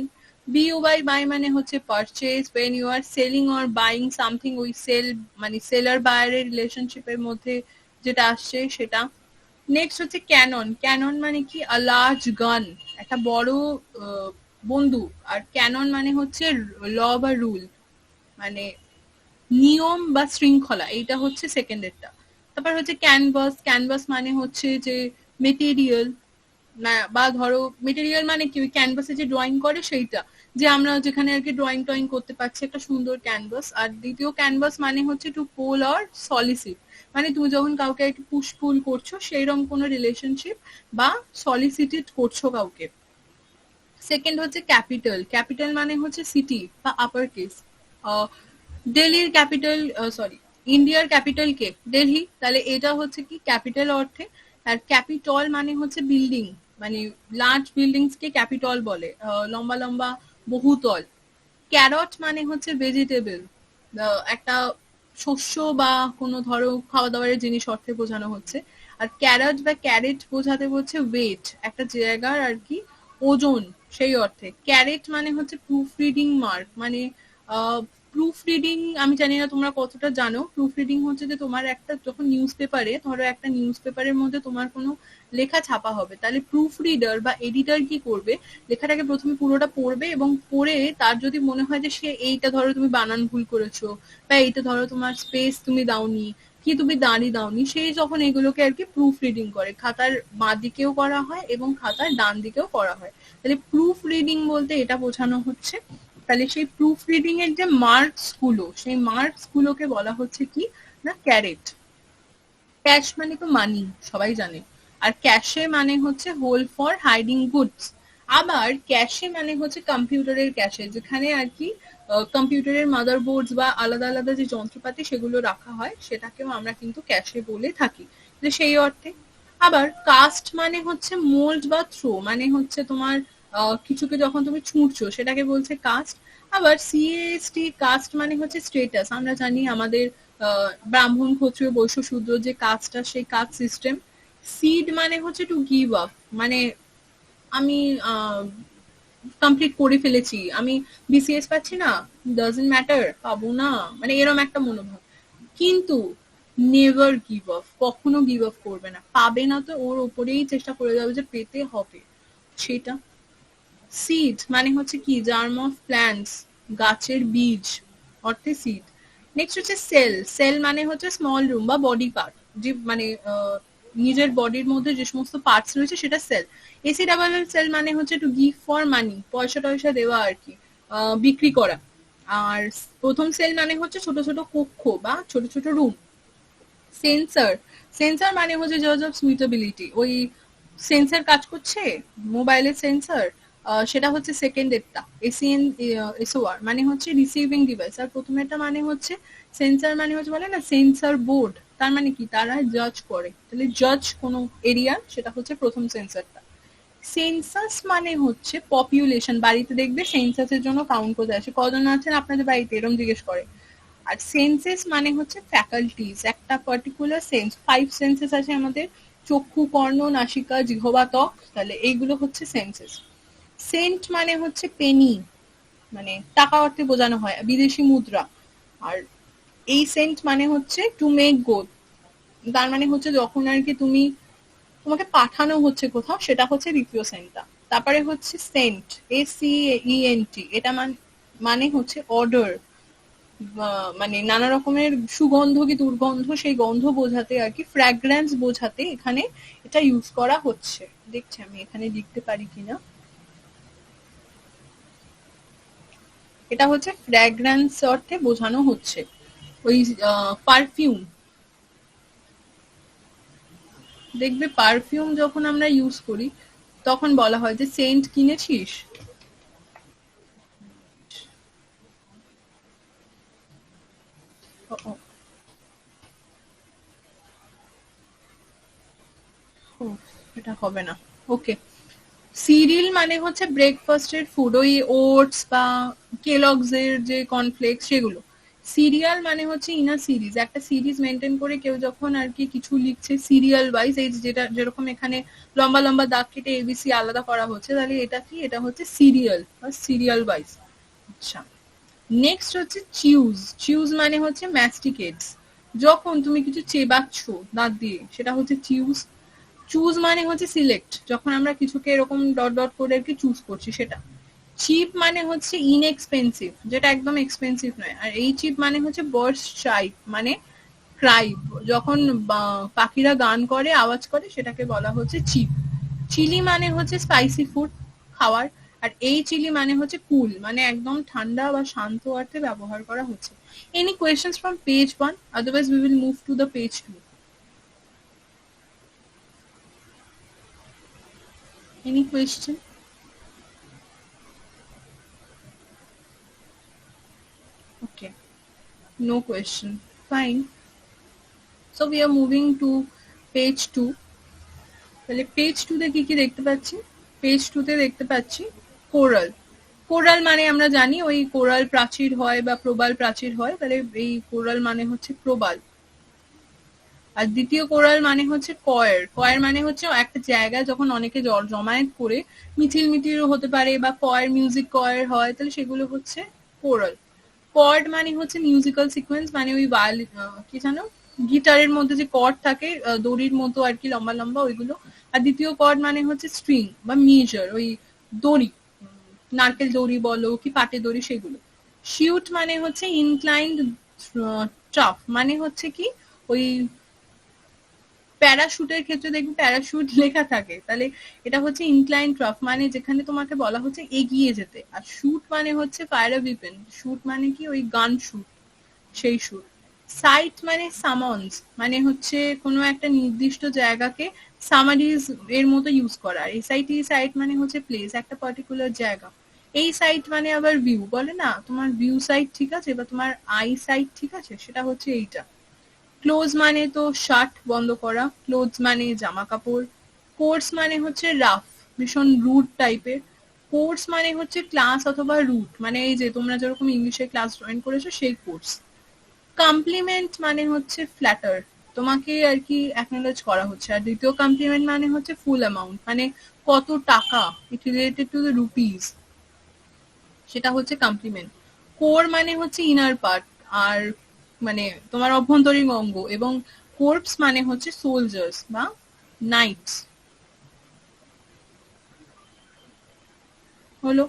Speaker 1: বাই মানে হচ্ছে purchase, when you are selling or buying something, ওই সেল মানে সেলার বায়ারের রিলেশনশিপের মধ্যে যেটা আসছে সেটা। নেক্সট হচ্ছে ক্যানন। ক্যানন মানে কি আ লার্জ গান, একটা বড় বন্দুক। আর ক্যানন মানে হচ্ছে ল বা রুল, মানে নিয়ম বা শৃঙ্খলা, এইটা হচ্ছে সেকেন্ডেরটা। তারপর হচ্ছে ক্যানভাস। ক্যানভাস মানে হচ্ছে যে মেটেরিয়াল, বা ধরো মেটেরিয়াল মানে কি ওই ক্যানভাসে যে ড্রয়িং করে সেইটা, যে আমরা যেখানে আর কি ড্রয়িং টয়িং করতে পারছি, একটা সুন্দর ক্যানভাস। আর দ্বিতীয় ক্যানভাস মানে হচ্ছে টু পোল অর সলিসিট, মানে তুমি যখন কাউকে একটু পুশ পুল করছো, সেইরকম কোনো রিলেশনশিপ বা সলিসিটেড করছো কাউকে। সেকেন্ড হচ্ছে ক্যাপিটাল। ক্যাপিটাল মানে হচ্ছে সিটি বা আপার কেস। দিল্লির ক্যাপিটাল, সরি, ইন্ডিয়ার ক্যাপিটাল কে? দিল্লি, তাহলে এটা হচ্ছে কি ক্যাপিটাল অর্থে। আর ক্যাপিটল মানে হচ্ছে বিল্ডিং, মানে লার্জ বিল্ডিংস কে ক্যাপিটল বলে, লম্বা লম্বা বহুতল। ক্যারট মানে হচ্ছে ভেজিটেবল, একটা শস্য বা কোনো ধরো খাওয়া দাওয়ারের জিনিস অর্থে বোঝানো হচ্ছে। আর ক্যারট বা ক্যারেট বোঝাতে হচ্ছে ওয়েট, একটা জায়গার আর কি ওজন, সেই অর্থে। ক্যারেট মানে হচ্ছে প্রুফ রিডিং মার্ক, মানে প্রুফ রিডিং আমি জানি না তোমরা কতটা জানো। প্রুফ রিডিং হচ্ছে যে তোমার একটা যখন নিউজ পেপারে, ধরো একটা নিউজ পেপারের মধ্যে তোমার কোনো লেখা ছাপা হবে, তাহলে প্রুফ রিডার বা এডিটর কি করবে, লেখাটাকে প্রথমে পুরোটা পড়বে, এবং পড়ে তার যদি মনে হয় যে সে এইটা ধরো তুমি বানান ভুল করেছো, বা এইটা ধরো তোমার স্পেস তুমি দাওনি, কি তুমি দাঁড়ি দাওনি, সেই যখন এগুলোকে আর কি প্রুফ রিডিং করে, খাতার বাঁ দিকেও করা হয় এবং খাতার ডান দিকেও করা হয়। তাহলে প্রুফ রিডিং বলতে এটা বোঝানো হচ্ছে। তাহলে সেই প্রুফ রিডিং এর যে মার্কস গুলো, সেই মার্কস গুলোকে বলা হচ্ছে কি না ক্যারেট। ক্যাশ মানে তো মানি, সবাই জানে। আর ক্যাশে মানে হচ্ছে হোল ফর হাইডিং গুডস। আবার ক্যাশে মানে হচ্ছে কম্পিউটারের ক্যাশে, যেখানে আর কি কম্পিউটারের মাদারবোর্ডস বা আলাদা আলাদা যে যন্ত্রপাতি সেগুলো রাখা হয়, সেটাকেও আমরা কিন্তু ক্যাশে বলে থাকি, যে সেই অর্থে। আবার কাস্ট মানে হচ্ছে মোল্ড বা থ্রো, মানে হচ্ছে তোমার কিছুকে যখন তুমি ছুঁড়ছো সেটাকে বলছে কাস্ট। আবার সিএসটি কাস্ট মানে হচ্ছে স্টেটাস, আমরা জানি আমাদের ব্রাহ্মণ, ক্ষত্রিয়, বৈশ্য, শূদ্র যে কাস্টটা, সেই কাস্ট সিস্টেম। সিড মানে হচ্ছে টু গিভ আপ, মানে আমি কমপ্লিট করে ফেলেছি, আমি বিসিএস পাচ্ছি না, ডাজন্ট ম্যাটার, পাবো না, মানে এরকম একটা মনোভাব। কিন্তু নেভার গিভ আপ, কখনো গিভ আপ করবে না, পাবে না তো ওর ওপরেই চেষ্টা করে যাবে যে পেতে হবে সেটা। সিড মানে হচ্ছে কি জার্ম অফ প্ল্যান্টস, গাছের বীজ অর্থে সিড। নেক্সট হচ্ছে সেল। সেল মানে হচ্ছে স্মল রুম বা বডি পার্ট, যে মানে নিজের বডির মধ্যে যে সমস্ত পার্টস রয়েছে সেটা সেল। এসি ডাবল সেল মানে হচ্ছে টু গিভ ফর মানি, পয়সা টয়সা দেওয়া আর কি, বিক্রি করা। আর প্রথম সেল মানে হচ্ছে ছোট ছোট কক্ষ বা ছোট ছোট রুম। সেন্সর। সেন্সর মানে হচ্ছে জাজ অফ সুইটেবিলিটি, ওই সেন্সর কাজ করছে মোবাইলের সেন্সর, সেটা হচ্ছে সেকেন্ডেরটা। এসিএন এসওআর মানে হচ্ছে রিসিভিং ডিভাইস। আর প্রথমেরটা মানে হচ্ছে সেন্সর, মানে হচ্ছে বলে না সেন্সর বোর্ড, তার মানে কি তারা জাজ করে, তাহলে জাজ কোনো এরিয়া, সেটা হচ্ছে প্রথম সেন্সরটা। সেন্সাস মানে হচ্ছে পপুলেশন, বাড়িতে দেখবে সেন্সাসের জন্য কাউন্ট করতে আসে কজন আছেন আপনাদের বাড়িতে এরকম জিজ্ঞেস করে। আর সেন্সেস মানে হচ্ছে ফ্যাকাল্টিজ, একটা পার্টিকুলার সেন্স, 5 সেন্সেস আছে আমাদের, চক্ষু, কর্ণ, নাসিকা, জিহ্বা, ত্বক, তাহলে এইগুলো হচ্ছে সেন্সেস। সেন্ট মানে হচ্ছে পেনি, মানে টাকা অর্থে বোঝানো হয়, বিদেশি মুদ্রা। আর এই সেন্ট মানে হচ্ছে টু মেক গো, তার মানে হচ্ছে যখন আর কি তোমাকে পাঠানো হচ্ছে কোথাও, সেটা হচ্ছে দ্বিতীয় সেন্টটা। তারপরে হচ্ছে সেন্ট, SCENT, এটা মানে হচ্ছে অর্ডার, মানে নানা রকমের সুগন্ধ কি দুর্গন্ধ সেই গন্ধ বোঝাতে আর কি, ফ্র্যাগ্রেন্স বোঝাতে এখানে এটা ইউজ করা হচ্ছে। দেখছি আমি এখানে লিখতে পারি কিনা। এটা হচ্ছে ফ্র্যাগ্রেন্স অর্থে বোঝানো হচ্ছে। ওই পারফিউম, দেখবে পারফিউম যখন আমরা ইউজ করি তখন বলা হয় যে সেন্ট কিনেছিস। ও, ও, ও, এটা হবে না। ওকে, সিরিয়াল মানে হচ্ছে ব্রেকফাস্টের ফুড, ওই ওটস বা কেলগস এর যে কর্নফ্লেক্স সেগুলো। সিরিয়াল মানে হচ্ছে ইনার সিরিজ, একটা সিরিজ মেনটেন করে কেউ যখন আর কি কিছু লিখছে সিরিয়াল ওয়াইজ, এই যেটা যেরকম এখানে লম্বা লম্বা দাগ কেটে ABC আলাদা করা হচ্ছে, তাহলে এটা কি, এটা হচ্ছে সিরিয়াল বা সিরিয়াল ওয়াইজ। আচ্ছা, নেক্সট হচ্ছে চিউজ। চিউজ মানে হচ্ছে ম্যাস্টিকেটস, যখন তুমি কিছু চেবাচ্ছ দাঁত দিয়ে সেটা হচ্ছে চিউজ। চুজ মানে হচ্ছে সিলেক্ট, যখন আমরা কিছুকে এরকম ডট ডট করে আর কি চুজ করছি সেটা। চিপ মানে হচ্ছে ইনএক্সপেন্সিভ, যেটা একদম এক্সপেন্সিভ নয়। আর এই চিপ মানে হচ্ছে বার্ডস চাইপ, মানে ক্রাই, যখন পাখিরা গান করে আওয়াজ করে সেটাকে বলা হচ্ছে চিপ। চিলি মানে হচ্ছে স্পাইসি ফুড, খাওয়ার। আর এই চিলি মানে হচ্ছে কুল, মানে একদম ঠান্ডা বা শান্ত অর্থে ব্যবহার করা হচ্ছে। Any questions from page 1, otherwise we will move to the page 2. Any question? Okay, no question. Fine. So we are moving to page 2. তাহলে পেজ 2 তে কি কি দেখতে পাচ্ছি? পেজ 2 তে দেখতে পাচ্ছি কোরাল। কোরাল মানে আমরা জানি ওই কোরাল প্রাচীর হয় বা প্রবাল প্রাচীর হয়, তাহলে এই কোরাল মানে হচ্ছে প্রবাল। আর দ্বিতীয় কোরাল মানে হচ্ছে কয়ের। কয়ের মানে হচ্ছে একটা জায়গায় যখন অনেকে জমায়েত করে মিছিল মিটিরও হতে পারে বা কয়ের মিউজিক কয়ের হয়, তাহলে সেগুলো হচ্ছে কোরাল। কর্ড মানে হচ্ছে মিউজিক্যাল সিকোয়েন্স, মানে ওই কি জানো গিটারের মধ্যে যে কর্ড থাকে দড়ির মতো আর কি লম্বা লম্বা ওইগুলো। আর দ্বিতীয় কর্ড মানে হচ্ছে স্ট্রিং বা মেজার, ওই দড়ি, নারকেল দড়ি বলো কি পাটে দড়ি সেগুলো। শিউট মানে হচ্ছে ইনক্লাইন্ড ট্রাফ, মানে হচ্ছে কি ওই প্যারাশুটের ক্ষেত্রে দেখবে প্যারাশুট লেখা থাকে, তাহলে এটা হচ্ছে ইনক্লাইন ট্রাফ, মানে যেখানে তোমাকে বলা হচ্ছে এগিয়ে যেতে। আর শুট মানে হচ্ছে ফায়ার উইপেন, শুট মানে কি ওই গান শুট, সেই শুট। সাইট মানে সামন্স, মানে হচ্ছে কোনো একটা নির্দিষ্ট জায়গাকে সামারিজ এর মতো ইউজ করা। আর এসআইটি সাইট মানে হচ্ছে প্লেস, একটা পার্টিকুলার জায়গা। এই সাইট মানে আবার ভিউ, বলে না তোমার ভিউ সাইট ঠিক আছে বা তোমার আই সাইট ঠিক আছে, সেটা হচ্ছে এইটা। ক্লোজ মানে তো শার্ট বন্ধ করা, ক্লোজ মানে জামা কাপড়। কোর্স মানে হচ্ছে রাফ, ভীষণ রুট টাইপের। কোর্স মানে হচ্ছে ক্লাস অথবা রুট, মানে এই যে তোমরা যেরকম ইংলিশে ক্লাস জয়েন করেছো সেই কোর্স। কমপ্লিমেন্ট মানে হচ্ছে ফ্ল্যাটার, তোমাকে আর কি অ্যাকনোলেজ করা হচ্ছে। আর দ্বিতীয় কমপ্লিমেন্ট মানে হচ্ছে ফুল অ্যামাউন্ট, মানে কত টাকা, ইট রিলেটেড টু দ্য রুপিস, সেটা হচ্ছে কমপ্লিমেন্ট। কোর মানে হচ্ছে ইনার পার্ট, আর মানে তোমার অভ্যন্তরীণ অঙ্গ। এবং কোর্পস মানে হচ্ছে সোলজার্স বা নাইটস। হলো।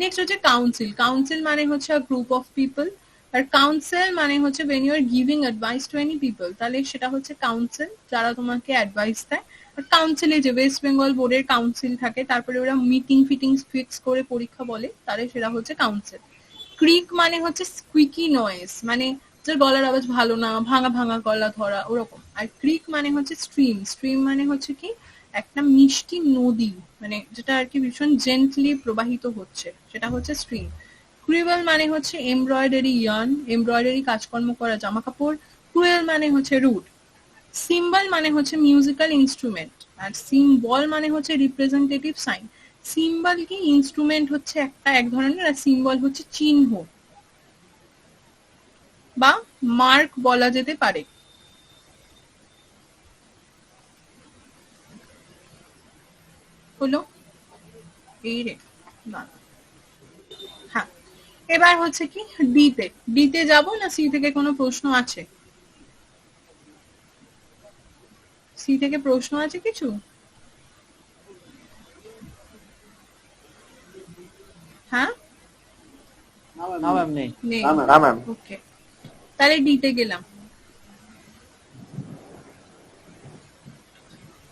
Speaker 1: নেক্সট হচ্ছে কাউন্সিল। কাউন্সিল মানে হচ্ছে আ গ্রুপ অফ পিপল। আর কাউন্সিল মানে হচ্ছে when you are giving advice to any people, তাহলে সেটা হচ্ছে কাউন্সিল, যারা তোমাকে অ্যাডভাইস দেয়। আর কাউন্সিলে যে ওয়েস্ট বেঙ্গল বোর্ডের কাউন্সিল থাকে, তারপরে ওরা মিটিং ফিটিং ফিক্স করে পরীক্ষা বলে, তাহলে সেটা হচ্ছে কাউন্সিল। ক্রিক মানে হচ্ছে স্কুইকি নয়েজ, মানে যার গলার আওয়াজ ভালো না, ভাঙা ভাঙা গলা ধরা ওরকম। আর ক্রিক মানে হচ্ছে স্ট্রিম। স্ট্রিম মানে হচ্ছে কি একটা মিষ্টি নদী, মানে যেটা আর কি ভীষণ জেন্টলি প্রবাহিত হচ্ছে, সেটা হচ্ছে স্ট্রিম। ক্রুয়েল মানে হচ্ছে এমব্রয়ডারি ইয়ার্ন, এমব্রয়ডারি কাজকর্ম করা জামা কাপড়। ক্রুয়েল মানে হচ্ছে রুড। সিম্বল মানে হচ্ছে মিউজিক্যাল ইনস্ট্রুমেন্ট, আর সিম্বল মানে হচ্ছে রিপ্রেজেন্টেটিভ সাইন। সিম্বল কি, ইনস্ট্রুমেন্ট হচ্ছে এক ধরনের, আর সিম্বল হচ্ছে চিহ্ন বা মার্ক বলা যেতে পারে। হলো এই রে, হ্যাঁ। এবার হচ্ছে কি ডিতে যাবো না সি থেকে কোনো প্রশ্ন আছে? সি থেকে প্রশ্ন আছে কিছু? হ্যাঁ,
Speaker 2: না ম্যাম নেই।
Speaker 1: নেই।
Speaker 5: না ম্যাম।
Speaker 1: ওকে, তাহলে ডিতে গেলাম।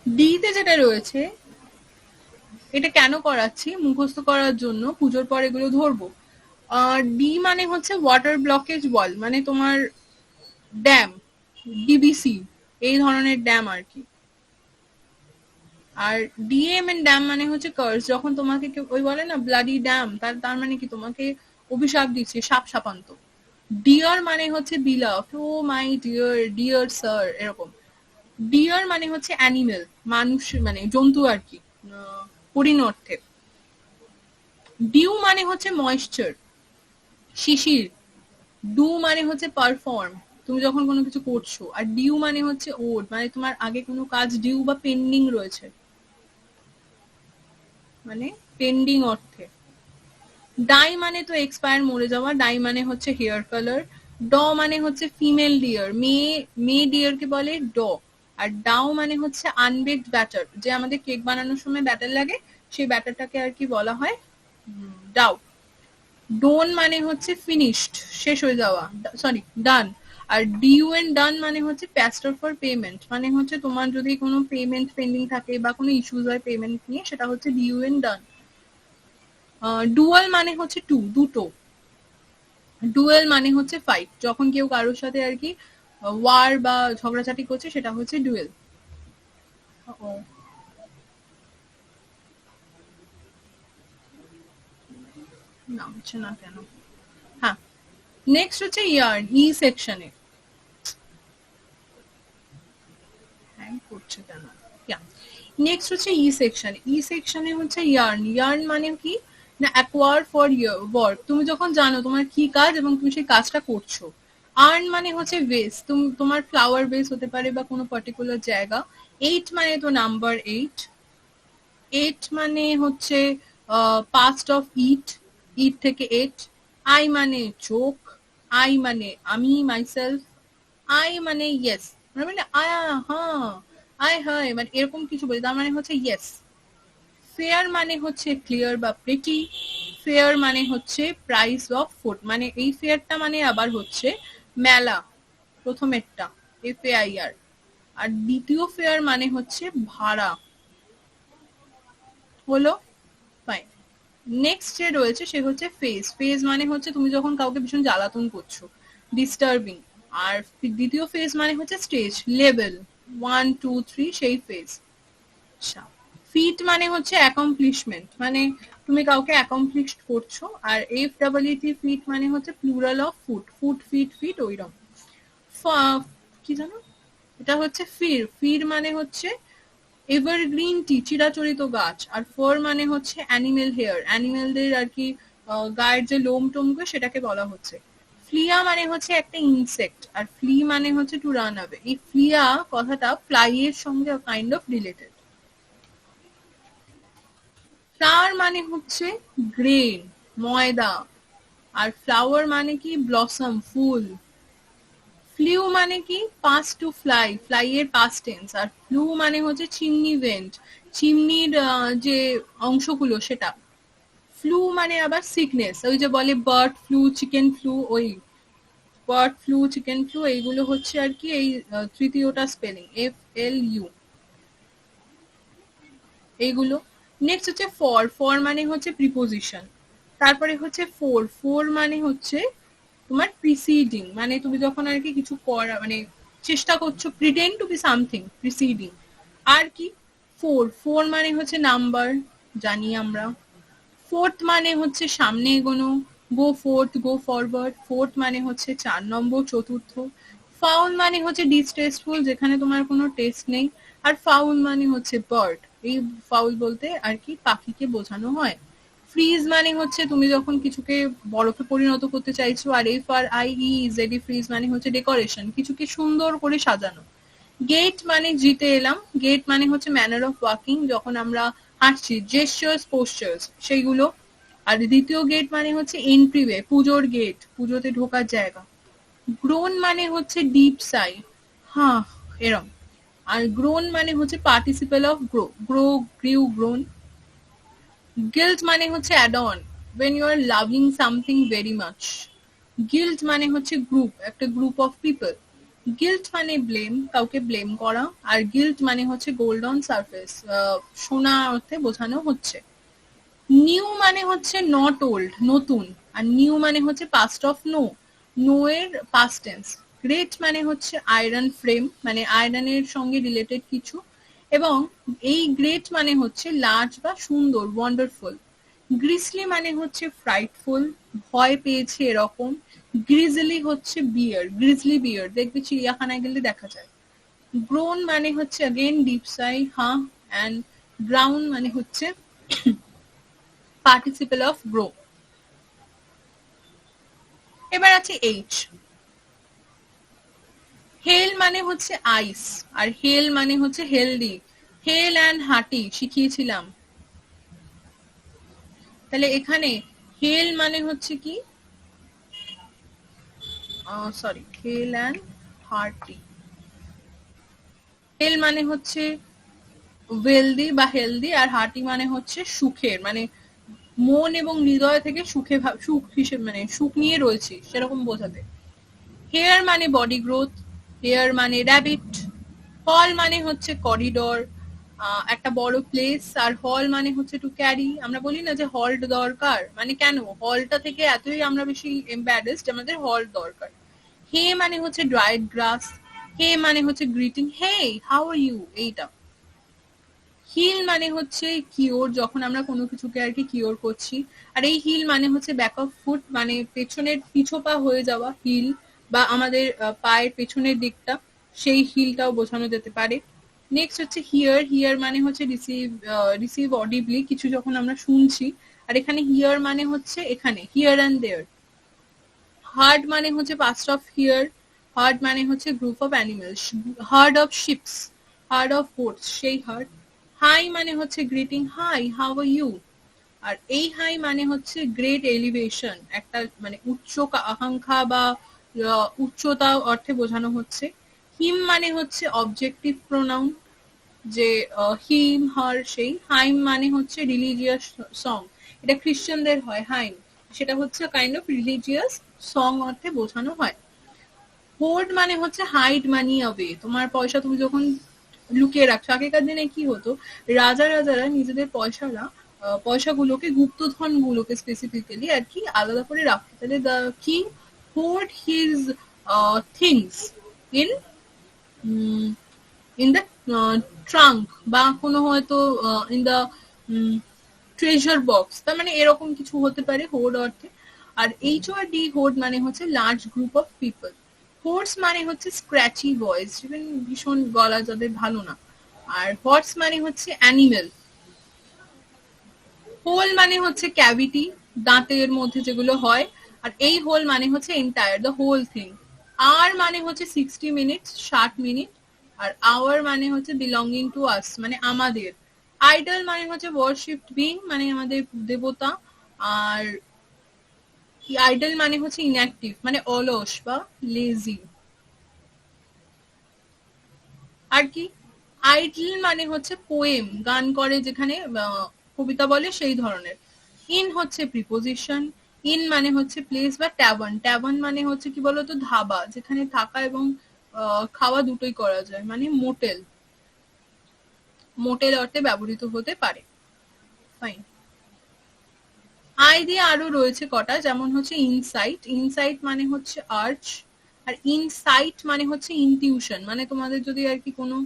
Speaker 1: ডিতে যেটা রয়েছে, এটা কেন করাচ্ছি? মুখস্থ করার জন্য, পুজোর পর এগুলো ধরবো। ডি মানে হচ্ছে ওয়াটার ব্লকেজ ওয়াল, মানে তোমার ড্যাম, ডিবিসি এই ধরনের ড্যাম আর কি। আর ডিএম এন্ড ড্যাম মানে হচ্ছে কার্স, যখন তোমাকে কেউ ওই বলে না ব্লাডি ড্যাম, তার মানে কি তোমাকে অভিশাপ দিচ্ছে, সাপ সাপান্ত। ডিয়ার মানে হচ্ছে beloved, oh my dear, dear sir, এরকম। ডিয়ার মানে হচ্ছে অ্যানিমেল, মানুষ মানে জন্তু আর কি, হরিণ অর্থে। ডিউ মানে হচ্ছে ময়েশ্চার, শিশির। ডু মানে হচ্ছে পারফর্ম, তুমি যখন কোনো কিছু করছো। আর ডিউ মানে হচ্ছে ওড, মানে তোমার আগে কোনো কাজ ডিউ বা পেন্ডিং রয়েছে, মানে পেন্ডিং অর্থে। ডাই মানে তো এক্সপায়ার, মরে যাওয়া। ডাই মানে হচ্ছে হেয়ার কালার। ড মানে হচ্ছে ফিমেল ডিয়ার, মেয়ে ডিয়ারকে বলে ড। আর ডাউ মানে হচ্ছে আনবেকড ব্যাটার, যে আমাদের কেক বানানোর সময় ব্যাটার লাগে, সেই ব্যাটারটাকে আর কি বলা হয় ডাউ। ডোন মানে হচ্ছে ফিনিশড, শেষ হয়ে যাওয়া, সরি ডান। আর ডিউ এন্ড ডান মানে হচ্ছে প্যাস্টার ফর পেমেন্ট, মানে হচ্ছে তোমার যদি কোনো পেমেন্ট পেন্ডিং থাকে বা কোনো ইস্যুজ হয় পেমেন্ট নিয়ে, সেটা হচ্ছে ডিউ এন্ড ডান। ডুয়াল মানে হচ্ছে দুটো। ডুয়েল মানে হচ্ছে ফাইট, যখন কেউ কারোর সাথে আর কি ওয়ার বা ঝগড়াঝাটি করছে, সেটা হচ্ছে ডুয়েল। নামছে না কেন? হ্যাঁ, নেক্সট হচ্ছে ইয়ার্ন, ই সেকশনে। হ্যাং করছে কেন? নেক্সট হচ্ছে ই সেকশনে। ই সেকশনে হচ্ছে ইয়ার্ন। ইয়ার্ন মানে কি না, অ্যাকোয়ার ফর ওয়ার্ক, তুমি যখন জানো তোমার কি কাজ এবং তুমি সেই কাজটা করছো। আর্ন মানে হচ্ছে বেস, তোমার ফ্লাওয়ার বেস হতে পারে বা কোনো পার্টিকুলার জায়গা। 8 মানে তো নাম্বার 8। 8 মানে হচ্ছে পাস্ট অফ ইট, ইট থেকে 8। আই মানে চোখ, আই মানে আমি, মাইসেলফ। আই মানে ইয়েস, মানে আয়া, হ্যাঁ, আই হয়, মানে এরকম কিছু বলি, তার মানে হচ্ছে ইয়েস। ফেয়ার মানে হচ্ছে ক্লিয়ার বা প্রিটি। ফেয়ার মানে হচ্ছে প্রাইস অফ ফুড, মানে এই ফেয়ারটা মানে আবার হচ্ছে মেলা, প্রথমেরটা FAIR। আর দ্বিতীয় ফেয়ার মানে হচ্ছে ভাড়া। হলো, ফাইন। নেক্সট যে রয়েছে সে হচ্ছে ফেজ। ফেজ মানে হচ্ছে তুমি যখন কাউকে ভীষণ জ্বালাতন করছো, ডিস্টার্বিং। আর দ্বিতীয় ফেজ মানে হচ্ছে স্টেজ, লেভেল 1 2 3, সেই ফেজ। আচ্ছা, ফিট মানে হচ্ছে অ্যাকমপ্লিশমেন্ট, মানে তুমি কাউকে অ্যাকমপ্লিশ করছো। আর FEET ফিট মানে হচ্ছে plural of foot, foot feet feet ওইরকম। কি জানো, এটা হচ্ছে ফির। ফির মানে হচ্ছে এভারগ্রিন টি, চিরাচরিত গাছ। আর ফর মানে হচ্ছে অ্যানিমেল হেয়ার, অ্যানিমেলদের আর কি গায়ের যে লোম টোমগুলো, সেটাকে বলা হচ্ছে। ফ্লিয়া মানে হচ্ছে একটা ইনসেক্ট, আর ফ্লি মানে হচ্ছে টু রান অ্যাওয়ে। এই ফ্লিয়া কথাটা ফ্লাই এর সঙ্গে কাইন্ড অফ রিলেটেড। ফ্লাওয়ার মানে হচ্ছে গ্রেন, ময়দা। আর ফ্লাওয়ার মানে কি ব্লসম, ফুল। ফ্লিউ মানে কি পাস টু ফ্লাই, ফ্লাই এর পাস্ট টেন্স। আর ফ্লু মানে হচ্ছে চিমনি ভেন্ট, চিমনির যে অংশগুলো সেটা। ফ্লু মানে আবার সিকনেস, ওই যে বলে বার্ড ফ্লু, চিকেন ফ্লু, ওই বার্ড ফ্লু, চিকেন ফ্লু, এইগুলো হচ্ছে আর কি এই তৃতীয়টা স্পেলিং, FLU এইগুলো। নেক্সট হচ্ছে ফর। ফর মানে হচ্ছে প্রিপোজিশন। তারপরে হচ্ছে ফোর। ফোর মানে হচ্ছে তোমার প্রিসিডিং, মানে তুমি যখন আর কি কিছু করা, মানে চেষ্টা করছো, pretend to be something, preceding. আর কি ফোর। ফোর মানে হচ্ছে নাম্বার, জানি আমরা। ফোর্থ মানে হচ্ছে সামনে এগোনো, গো ফোর্থ, গো ফরওয়ার্ড। ফোর্থ মানে হচ্ছে 4 নম্বর, চতুর্থ। ফাউল মানে হচ্ছে ডিস্টেস্টফুল, যেখানে তোমার কোনো টেস্ট নেই। আর ফাউল মানে হচ্ছে বার্ড, এই ফাউল বলতে আর কি পাখিকে বোঝানো হয়। ফ্রিজ মানে হচ্ছে তুমি যখন কিছুকে বরফে পরিণত করতে চাইছো, আর FRIEZE ফ্রিজ মানে হচ্ছে ডেকোরেশন, কিছুকে সুন্দর করে সাজানো। গেট মানে জিতে এলাম, গেট মানে হচ্ছে ম্যানার অফ ওয়াকিং, যখন আমরা হাঁটছি, জেস্টার্স পোস্টার্স সেইগুলো। আর দ্বিতীয় গেট মানে হচ্ছে এন্ট্রিওয়ে, পুজোর গেট, পুজোতে ঢোকার জায়গা। গ্রোন মানে হচ্ছে ডিপ সাই, হ্যাঁ এরম। আর গ্রোন মানে হচ্ছে participle of grow, grow, grew, grown. Gilt মানে হচ্ছে add on, when you are loving something very much. Guild মানে হচ্ছে গ্রুপ, একটা গ্রুপ অফ পিপল। গিল্ট মানে ব্লেম, কাউকে ব্লেম করা। আর গিল্ট মানে হচ্ছে গোল্ড অন সারফেস, সোনা অর্থে বোঝানো হচ্ছে। নিউ মানে হচ্ছে নট ওল্ড, নতুন। আর নিউ মানে হচ্ছে পাস্ট অফ নো, নো এর পাস্ট টেন্স। গ্রেট মানে হচ্ছে আয়রন ফ্রেম, মানে আয়রনের সঙ্গে রিলেটেড কিছু। এবং এই গ্রেট মানে হচ্ছে লার্জ বা সুন্দর, ওয়ান্ডারফুল। গ্রিসলি মানে হচ্ছে ফ্রাইটফুল, ভয় পেয়েছে এরকম। গ্রিজলি হচ্ছে বিয়ার, গ্রিজলি বিয়ার দেখবে চিড়িয়াখানায় গেলে দেখা যায়। গ্রোন মানে হচ্ছে अगेन ডিপ সাই, হ্যাঁ। এন্ড গ্রাউন্ড মানে হচ্ছে পার্টিসিপল অফ গ্রো। এবার আছে এইচ। হেল মানে হচ্ছে আইস, আর হেল মানে হচ্ছে হেলদি। হেল অ্যান্ড হার্টি শিখিয়েছিলাম। তাহলে এখানে হেল মানে হচ্ছে কি, sorry, hale and hearty. Hale মানে হচ্ছে ওয়েলদি বা হেলদি, আর হার্টি মানে হচ্ছে সুখের, মানে মন এবং হৃদয় থেকে সুখে, সুখ হিসেবে, মানে সুখ নিয়ে রয়েছে সেরকম বোঝাতে। হেয়ার মানে বডি গ্রোথ, হেয়ার মানে র্যাবিট। হল মানে হচ্ছে করিডোর, একটা বড় প্লেস। আর হল মানে হচ্ছে টু ক্যারি, আমরা বলি না যে হল্ট দরকার, মানে কেন হলটা থেকে এতই আমরা বেশি এম্বারেসড, আমাদের হল্ট দরকার। হে মানে হচ্ছে ড্রাইড গ্রাস, হে মানে হচ্ছে greeting, hey how are you, এইটা। হিল মানে হচ্ছে কিওর, যখন আমরা কোনো কিছুকে আর কি কিওর করছি। আর এই হিল মানে হচ্ছে ব্যাক অফ ফুট, মানে পেছনের পিছপা হয়ে যাওয়া হিল, বা আমাদের পায়ের পেছনের দিকটা, সেই হিলটাও বোঝানো যেতে পারে। নেক্সট হচ্ছে হিয়ার, হিয়ার মানে হচ্ছে রিসিভ, রিসিভ অডিবলি, কিছু যখন আমরা শুনছি। আর এখানে হিয়ার মানে হচ্ছে এখানে হিয়ার অ্যান্ড দেয়ার। হার্ড মানে হচ্ছে পাস্ট অফ হিয়ার, হার্ড মানে হচ্ছে group of animals. Herd of sheeps, herd of horse, সেই হার্ড। হাই মানে হচ্ছে greeting, hi how are you. আর এই হাই মানে হচ্ছে গ্রেট এলিভেশন, একটা মানে উচ্চ আকাঙ্ক্ষা বা উচ্চতা অর্থে বোঝানো হচ্ছে। হিম মানে হচ্ছে অবজেক্টিভ প্রোনাউন, যে হিম হার সেই। হাইম মানে হচ্ছে রিলিজিয়াস সং, এটা খ্রিস্টানদের হয় হাইম, সেটা হচ্ছে কাইন্ড অফ রিলিজিয়াস সং অর্থে বোঝানো হয়। হোর্ড মানে হচ্ছে হাইড মানি অ্যাওয়ে, তোমার পয়সা তুমি যখন লুকিয়ে রাখছো। আগেকার দিনে কি হতো, রাজারা নিজেদের পয়সাগুলোকে, গুপ্তধন গুলোকে স্পেসিফিক্যালি আর কি আলাদা করে রাখতো। তাহলে the king hoard his things in in the trunk, বা কোনো হয়তো ইন দ্য ট্রেজার বক্স, তার মানে এরকম কিছু হতে পারে হোর্ড অর্থে। আর HORD, হোর্ড মানে হচ্ছে লার্জ গ্রুপ অফ পিপল। হোর্স মানে হচ্ছে স্ক্র্যাচি ভয়েস, ভীষণ গলা যাদের ভালো না। আর হর্স মানে হচ্ছে অ্যানিমেল। হোল মানে হচ্ছে ক্যাভিটি, দাঁতের মধ্যে যেগুলো হয়। আর এই হোল মানে হচ্ছে এন্টায়ার, দ্য হোল থিং। আর মানে হচ্ছে 60 মিনিট, 60 মিনিট। আর আওয়ার মানে হচ্ছে বিলঙ্গিং টু আস, মানে আমাদের। আইডল মানে হচ্ছে ওয়ারশিপড বিং, মানে আমাদের দেবতা। আর আইডল মানে হচ্ছে ইনঅ্যাক্টিভ, মানে অলস বা লেজি। আর কি আইডল মানে হচ্ছে পোয়েম, গান করে যেখানে কবিতা বলে, সেই ধরনের। ইন হচ্ছে প্রিপোজিশন, ইন মানে হচ্ছে প্লেস বা ট্যাভার্ন। ট্যাভার্ন মানে হচ্ছে কি বলতো, ধাবা, যেখানে থাকা এবং খাওয়া দুটোই করা যায়, মানে মোটেল, মোটেল অর্থে ব্যবহৃত হতে পারে। ফাইন। আই দিয়ে আরো রয়েছে কটা, যেমন হচ্ছে ইনসাইট, ইনসাইট মানে হচ্ছে আর্চ। আর ইনসাইট মানে হচ্ছে ইনটিউশন, মানে তোমাদের যদি আর কি কোনো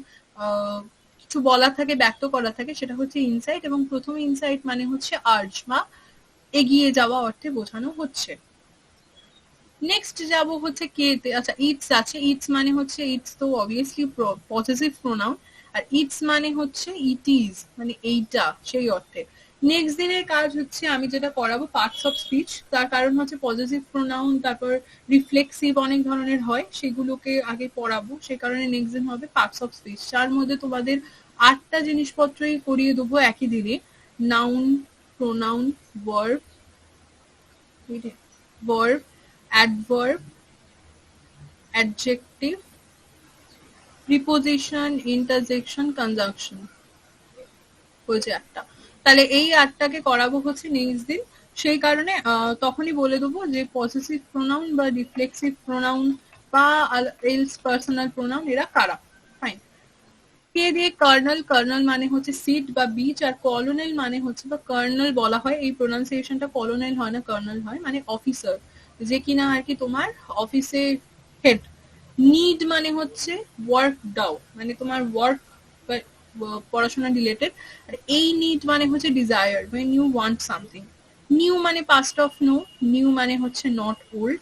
Speaker 1: কিছু বলা থাকে, ব্যক্ত করা থাকে, সেটা হচ্ছে ইনসাইট। এবং প্রথম ইনসাইট মানে হচ্ছে আর্চ বা এগিয়ে যাওয়া অর্থে বোঝানো হচ্ছে। নেক্সট যাব হচ্ছে কে তে। আচ্ছা ইটস আছে, ইটস মানে হচ্ছে, ইটস তো অবভিয়াসলি পসেসিভ প্রোনাউন, আর ইটস মানে হচ্ছে ইট ইজ, মানে এইটা সেই অর্থে। নেক্সট দিনের কাজ হচ্ছে আমি যেটা করাবো পার্টস অফ স্পিচ, তার কারণ হচ্ছে পজিটিভ প্রোনাউন, তারপর রিফ্লেক্সিভ অনেক ধরনের হয়, সেগুলোকে আগে পড়াবো, সেই কারণে নেক্সট দিন হবে পার্টস অফ স্পিচ। তার মধ্যে তোমাদের 8টা জিনিসপত্রই করিয়ে দেবো একই দিনে। Noun, pronoun, verb, verb, adverb, adjective, preposition, interjection, conjunction হয়েছে 8টা। তাহলে এই 8টাকে করাবো হচ্ছে নেক্সট দিন, সেই কারণে তখনই বলে দেবো যে পসেসিভ প্রোনাউন বা রিফ্লেক্সিভ প্রোনাউন বা এলস পার্সোনাল প্রোনাউন এরা কারা। ফাইন। কে দিয়ে কার্নাল, কার্নাল মানে হচ্ছে সিট বা বীজ, আর কলোনেল মানে হচ্ছে, বা কার্নাল বলা হয়, এই প্রোনাউন্সিয়েশনটা কলোনেল হয় না কার্নাল হয়, মানে অফিসার, যে কিনা আর কি তোমার অফিসে হেড। নিড মানে হচ্ছে ওয়ার্ক দাও, মানে তোমার ওয়ার্ক পড়াশোনা রিলেটেড। আর এই নিড মানে হচ্ছে desire, when you want something। New মানে পাস্ট অফ নো, নিউ মানে হচ্ছে নট ওল্ড।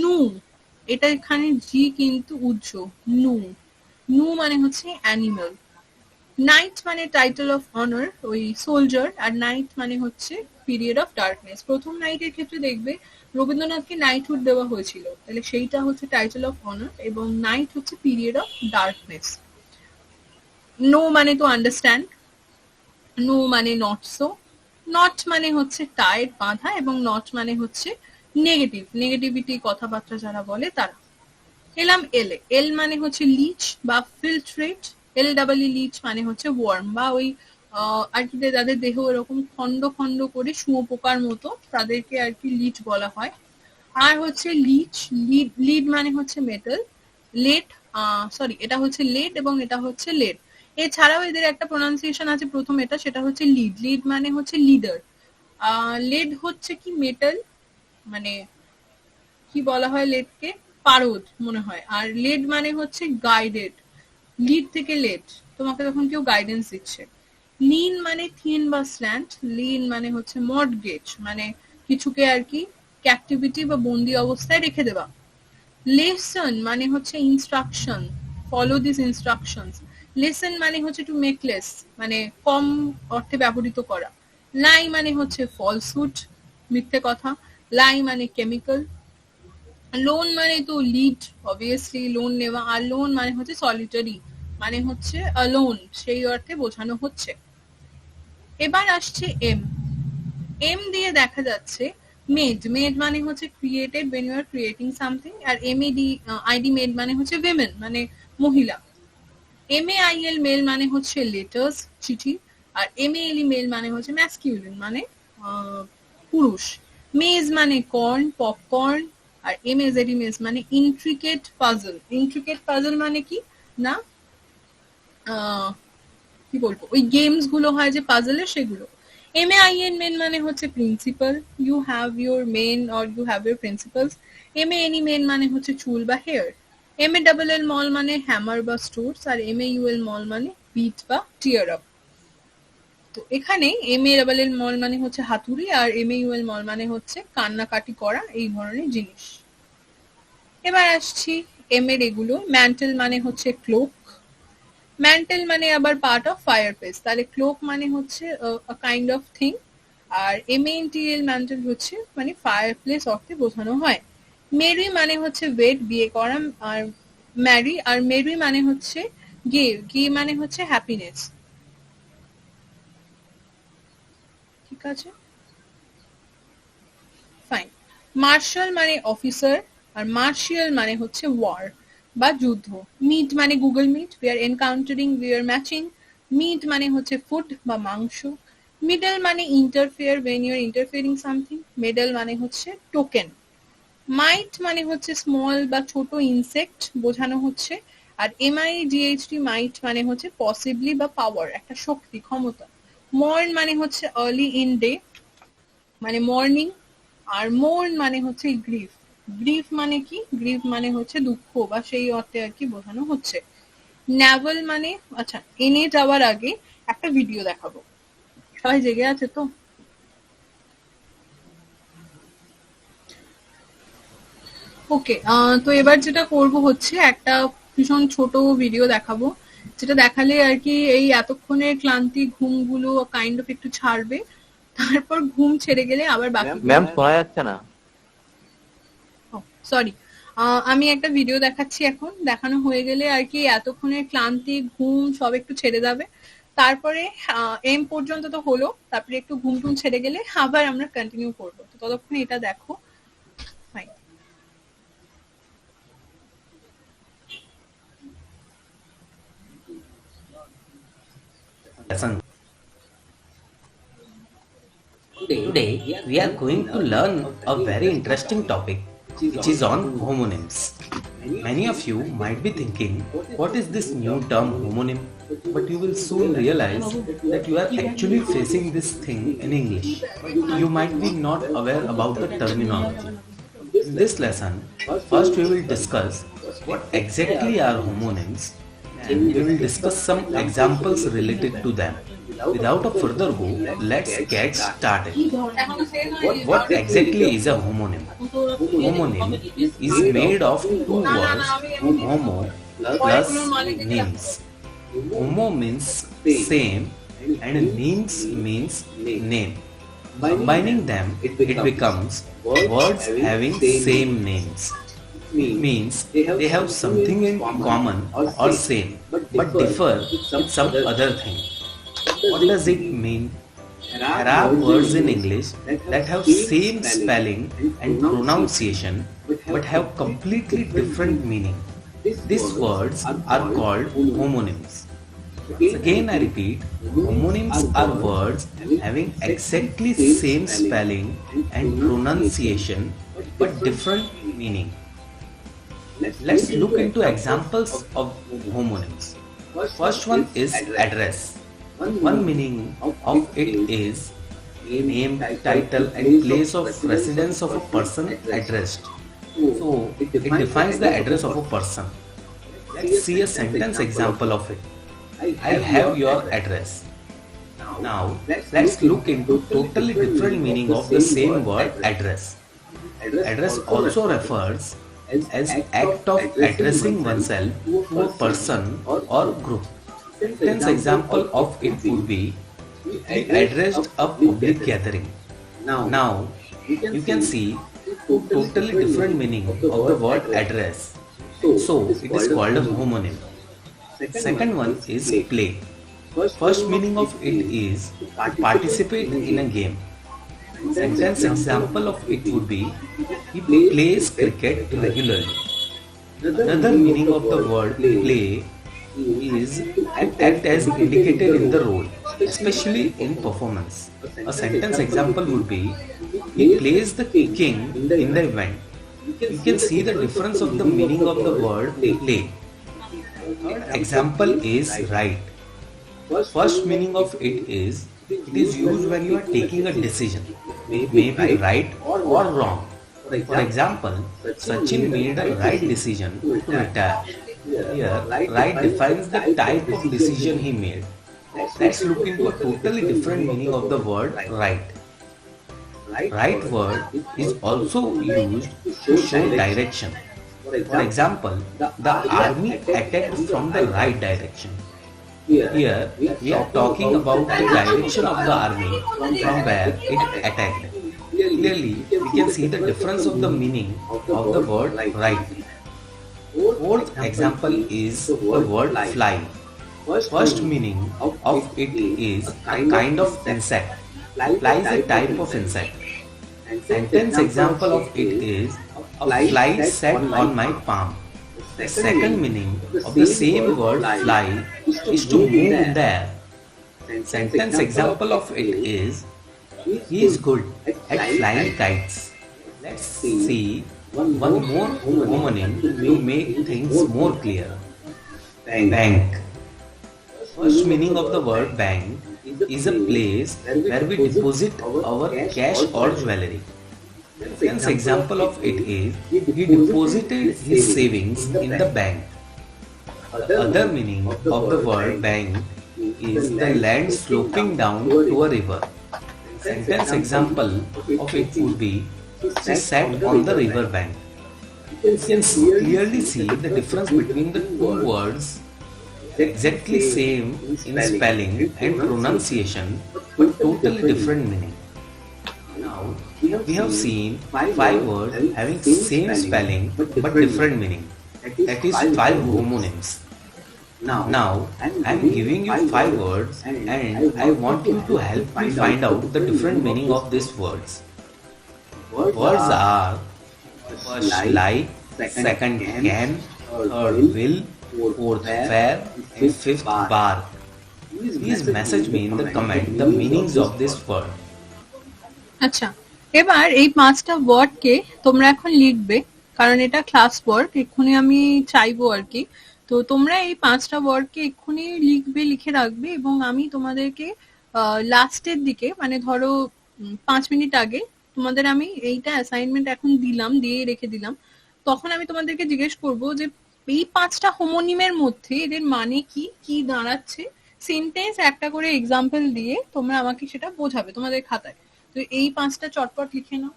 Speaker 1: নু, এটা এখানে জি কিন্তু উজ্জ, নু। নু মানে হচ্ছে অ্যানিমাল। নাইট মানে টাইটেল অফ অনার, ওই সোলজার, আর নাইট মানে হচ্ছে পিরিয়ড অফ ডার্কনেস। প্রথম নাইটের ক্ষেত্রে দেখবে রবীন্দ্রনাথকে নাইটহুড দেওয়া হয়েছিল, তাহলে সেইটা হচ্ছে টাইটেল অফ অনার, এবং নাইট হচ্ছে পিরিয়ড অফ ডার্কনেস। নো মানে তো আন্ডারস্ট্যান্ড, নো মানে নট সো, নট মানে হচ্ছে টায়ার্ড বাঁধা, এবং নট মানে হচ্ছে নেগেটিভ, নেগেটিভিটি কথাবার্তা যারা বলে তারা। এলাম এলে, এল মানে হচ্ছে লিচ বা ফিল্ট্রেট, এল ডাবল লিচ মানে হচ্ছে ওয়ার্ম, বা ওই আর কি যাদের দেহ এরকম খন্ড খন্ড করে শুঁয়োপোকার মতো, তাদেরকে আর কি লিচ বলা হয়। আর হচ্ছে লিচ, লিড, লিড মানে হচ্ছে মেটাল, লেড, সরি এটা হচ্ছে লেড এবং এটা হচ্ছে লেড। এছাড়াও এদের একটা প্রোনাউন্সিয়েশন আছে প্রথম, এটা সেটা হচ্ছে লিড, লিড মানে হচ্ছে লিডার। লেড হচ্ছে কি মেটাল, মানে কি বলা হয় লেডকে, পারদ মনে হয়। আর লেড মানে হচ্ছে গাইডেড, লিড থেকে লেড, তোমাকে যখন কেউ গাইডেন্স দিচ্ছে। লিন মানে থিন বা স্ল্যান্ট, লিন মানে হচ্ছে মর্টগেজ, মানে কিছুকে আর কি ক্যাপটিভিটি বা বন্দি অবস্থায় রেখে দেওয়া। লেসন মানে হচ্ছে instruction, follow this instructions. Lesson মানে হচ্ছে টু মেক লেস, মানে কম অর্থে ব্যবহৃত করা। লাই মানে হচ্ছে ফলসহুড, মিথ্যে কথা। লাই মানে কেমিক্যাল। লোন মানে তো লিড, অবভিয়াসলি লোন নেওয়া। আর লোন মানে হচ্ছে সলিটারি, মানে হচ্ছে অ্যালোন, সেই অর্থে বোঝানো হচ্ছে। এবার আসছে এম। এম দিয়ে দেখা যাচ্ছে মেড, মেড মানে হচ্ছে created, when you are creating something। আর এমএডি আইডি মেড মানে হচ্ছে women, মানে মহিলা। MAIL মেল মানে হচ্ছে লেটার্স, চিঠি। আর MALE মেল মানে হচ্ছে ম্যাসকিউলিন, মানে পুরুষ। মেজ মানে কর্ন, পপকর্ন। আর MAZE মেজ মানে ইন্ট্রিকেট পাজল। ইন্ট্রিকেট পাজল মানে কি না, কি বলবো, ওই গেমস গুলো হয় যে পাজলের, সেগুলো। MAIN মেন মানে হচ্ছে principal, you have your main or you have your principals. MANE mane মানে হচ্ছে চুল বা হেয়ার। MALL মল মানে হ্যামার বা স্টোরস। আর MAUL মল মানে বিট বা টিয়ার আপ। তো এখানে MALL মল মানে হচ্ছে হাতুড়ি, আর MAUL মল মানে হচ্ছে কান্নাকাটি করা, এই ধরনের জিনিস। এবার আসছি এম এর এগুলো। ম্যান্টেল মানে হচ্ছে ক্লোক, ম্যান্টেল মানে আবার পার্ট অফ ফায়ারপ্লেস, তাহলে ক্লোক মানে হচ্ছে আ কাইন্ড অফ থিং। আর MANTL ম্যান্টেল হচ্ছে মানে ফায়ারপ্লেস অর্থে বোঝানো হয়। মেরি মানে হচ্ছে ওয়েড, বিয়ে করা। আর ম্যারি, আর মেরি মানে হচ্ছে গে, গে মানে হচ্ছে হ্যাপিনেস। ঠিক আছে, ফাইন। মার্শাল মানে অফিসার, আর মার্শিয়াল মানে হচ্ছে ওয়ার বা যুদ্ধ। মিট মানে Google Meet, we are encountering, we are matching. Meat মানে হচ্ছে ফুড বা মাংস। মিডল মানে interfere, when you are interfering something। Medal মানে হচ্ছে টোকেন। মাইট মানে হচ্ছে স্মল বা ছোট ইনসেক্ট বোঝানো হচ্ছে। আর MIGHT মাইট মানে হচ্ছে পসিবলি বা পাওয়ার, একটা শক্তি, ক্ষমতা। মর্ন মানে হচ্ছে আর্লি ইন ডে, মানে মর্নিং। আর মোর্ন মানে হচ্ছে গ্রিফ, গ্রিফ মানে কি, গ্রিফ মানে হচ্ছে দুঃখ বা সেই অর্থে আর কি বোঝানো হচ্ছে। ন্যাভেল মানে, আচ্ছা এনে যাওয়ার আগে একটা ভিডিও দেখাবো, সবাই জেগে আছে তো? ওকে, তো এবার যেটা করব হচ্ছে একটা ভীষণ ছোট ভিডিও দেখাবো, যেটা দেখালে আর কি এই এতক্ষণের ক্লান্তি ঘুমগুলো কাইন্ড অফ একটু ছাড়বে। তারপর ঘুম ছেড়ে গেলে আবার বাকি।
Speaker 2: ম্যাম শোনা যাচ্ছে না।
Speaker 1: সরি, আমি একটা ভিডিও দেখাচ্ছি এখন, দেখানো হয়ে গেলে আর কি এতক্ষণের ক্লান্তি ঘুম সব একটু ছেড়ে যাবে। তারপরে এম পর্যন্ত তো হলো, তারপরে একটু ঘুম টুম ছেড়ে গেলে আবার আমরা কন্টিনিউ করবো। তো ততক্ষণে এটা দেখো। Fine.
Speaker 7: Lesson. Today we are going to learn a very interesting topic which is on homonyms. Many of you might be thinking, what is this new term homonym? But you will soon realize that you are actually facing this thing in English. You might be not aware about the terminology. In this lesson, first we will discuss what exactly are homonyms, and we will discuss some examples related to them. Without a further ado, let's get started. What exactly is a homonym? Homonym is made of two words, homo plus names. Homo means same and names means name. Combining them, it becomes words having same names. Means they have something in common or same, but differ in some other thing. What does it mean? There are words in English that have same spelling and pronunciation but have completely different meaning. These words are called homonyms. Again I repeat, homonyms are words having exactly same spelling and pronunciation but different meaning. Let's look into examples of homonyms. First one is address. One meaning of it is name, title and place of residence of a person addressed. So it defines the address of a person. Let's see a sentence example of it. I have your address. Now let's look into totally different meaning of the same word address. Address also refers as act of addressing oneself to a person or group. Sentence example of it would be, he addressed a public gathering. Now you can see totally different meaning of the word address. So it is called a homonym. Second one is play. First meaning of it is to participate in a game. Sentence example of it would be, he plays cricket regularly. Another meaning of the word play is to act as indicated in the role, especially in performance. A sentence example would be, he plays the king in the event. You can see the difference of the meaning of the word play. Third example is right. First meaning of it is used when you are taking a decision, may be right or wrong. For example, Sachin made a right decision to retire. Here, right defines the type of decision he made. Let's look into a totally different meaning of the word right. Right word is also used to show direction. For example, the army attacked from the right direction. Here, we are talking about the direction of the army from where it attacked. Clearly, we can see the difference of the meaning of the word right. Fourth example is the word fly. First meaning of it is a kind of insect. Fly is a type of insect. Sentence example of it is, a fly sat on my palm. The second meaning of the same word fly is to move in the air. Sentence example of it is, he is good at flying kites. Let's see one more homonym to make things more clear. Bank. First meaning of the word bank is a place where we deposit our cash or jewelry. Second example of it is, he deposited his savings in the bank. Other meaning of the word bank is the land sloping down to a river. Sentence example of it would be, she sat on the river bank. You can clearly see the difference between the two words, exactly same in spelling and pronunciation, but totally different meaning. Now, we have seen 5 words having same spelling but different meaning. That is 5 homonyms. Now, I am giving you 5 words and I want you to help me find out the different meaning of these words. Words are first like, second can, third will, fourth fair, and fifth bar. Please message me in the comment the meanings of this word.
Speaker 1: আচ্ছা, এবার এই 5টা ওয়ার্ডকে তোমরা এখন লিখবে, কারণ এটা ক্লাস ওয়ার্ক, এক্ষুনি আমি চাইবো আর কি। তো তোমরা এই 5টা ওয়ার্ডকে এক্ষুনি লিখবে, লিখে রাখবে, এবং আমি তোমাদেরকে লাস্টের দিকে, মানে ধরো 5 মিনিট আগে তোমাদের আমি এইটা অ্যাসাইনমেন্ট এখন দিলাম, দিয়ে রেখে দিলাম, তখন আমি তোমাদেরকে জিজ্ঞেস করবো যে এই 5টা হোমোনিমের মধ্যে এদের মানে কি কি দাঁড়াচ্ছে, সেন্টেন্স একটা করে এক্সাম্পল দিয়ে তোমরা আমাকে সেটা বোঝাবে তোমাদের খাতায়। তো এই 5টা চটপট লিখে নাও।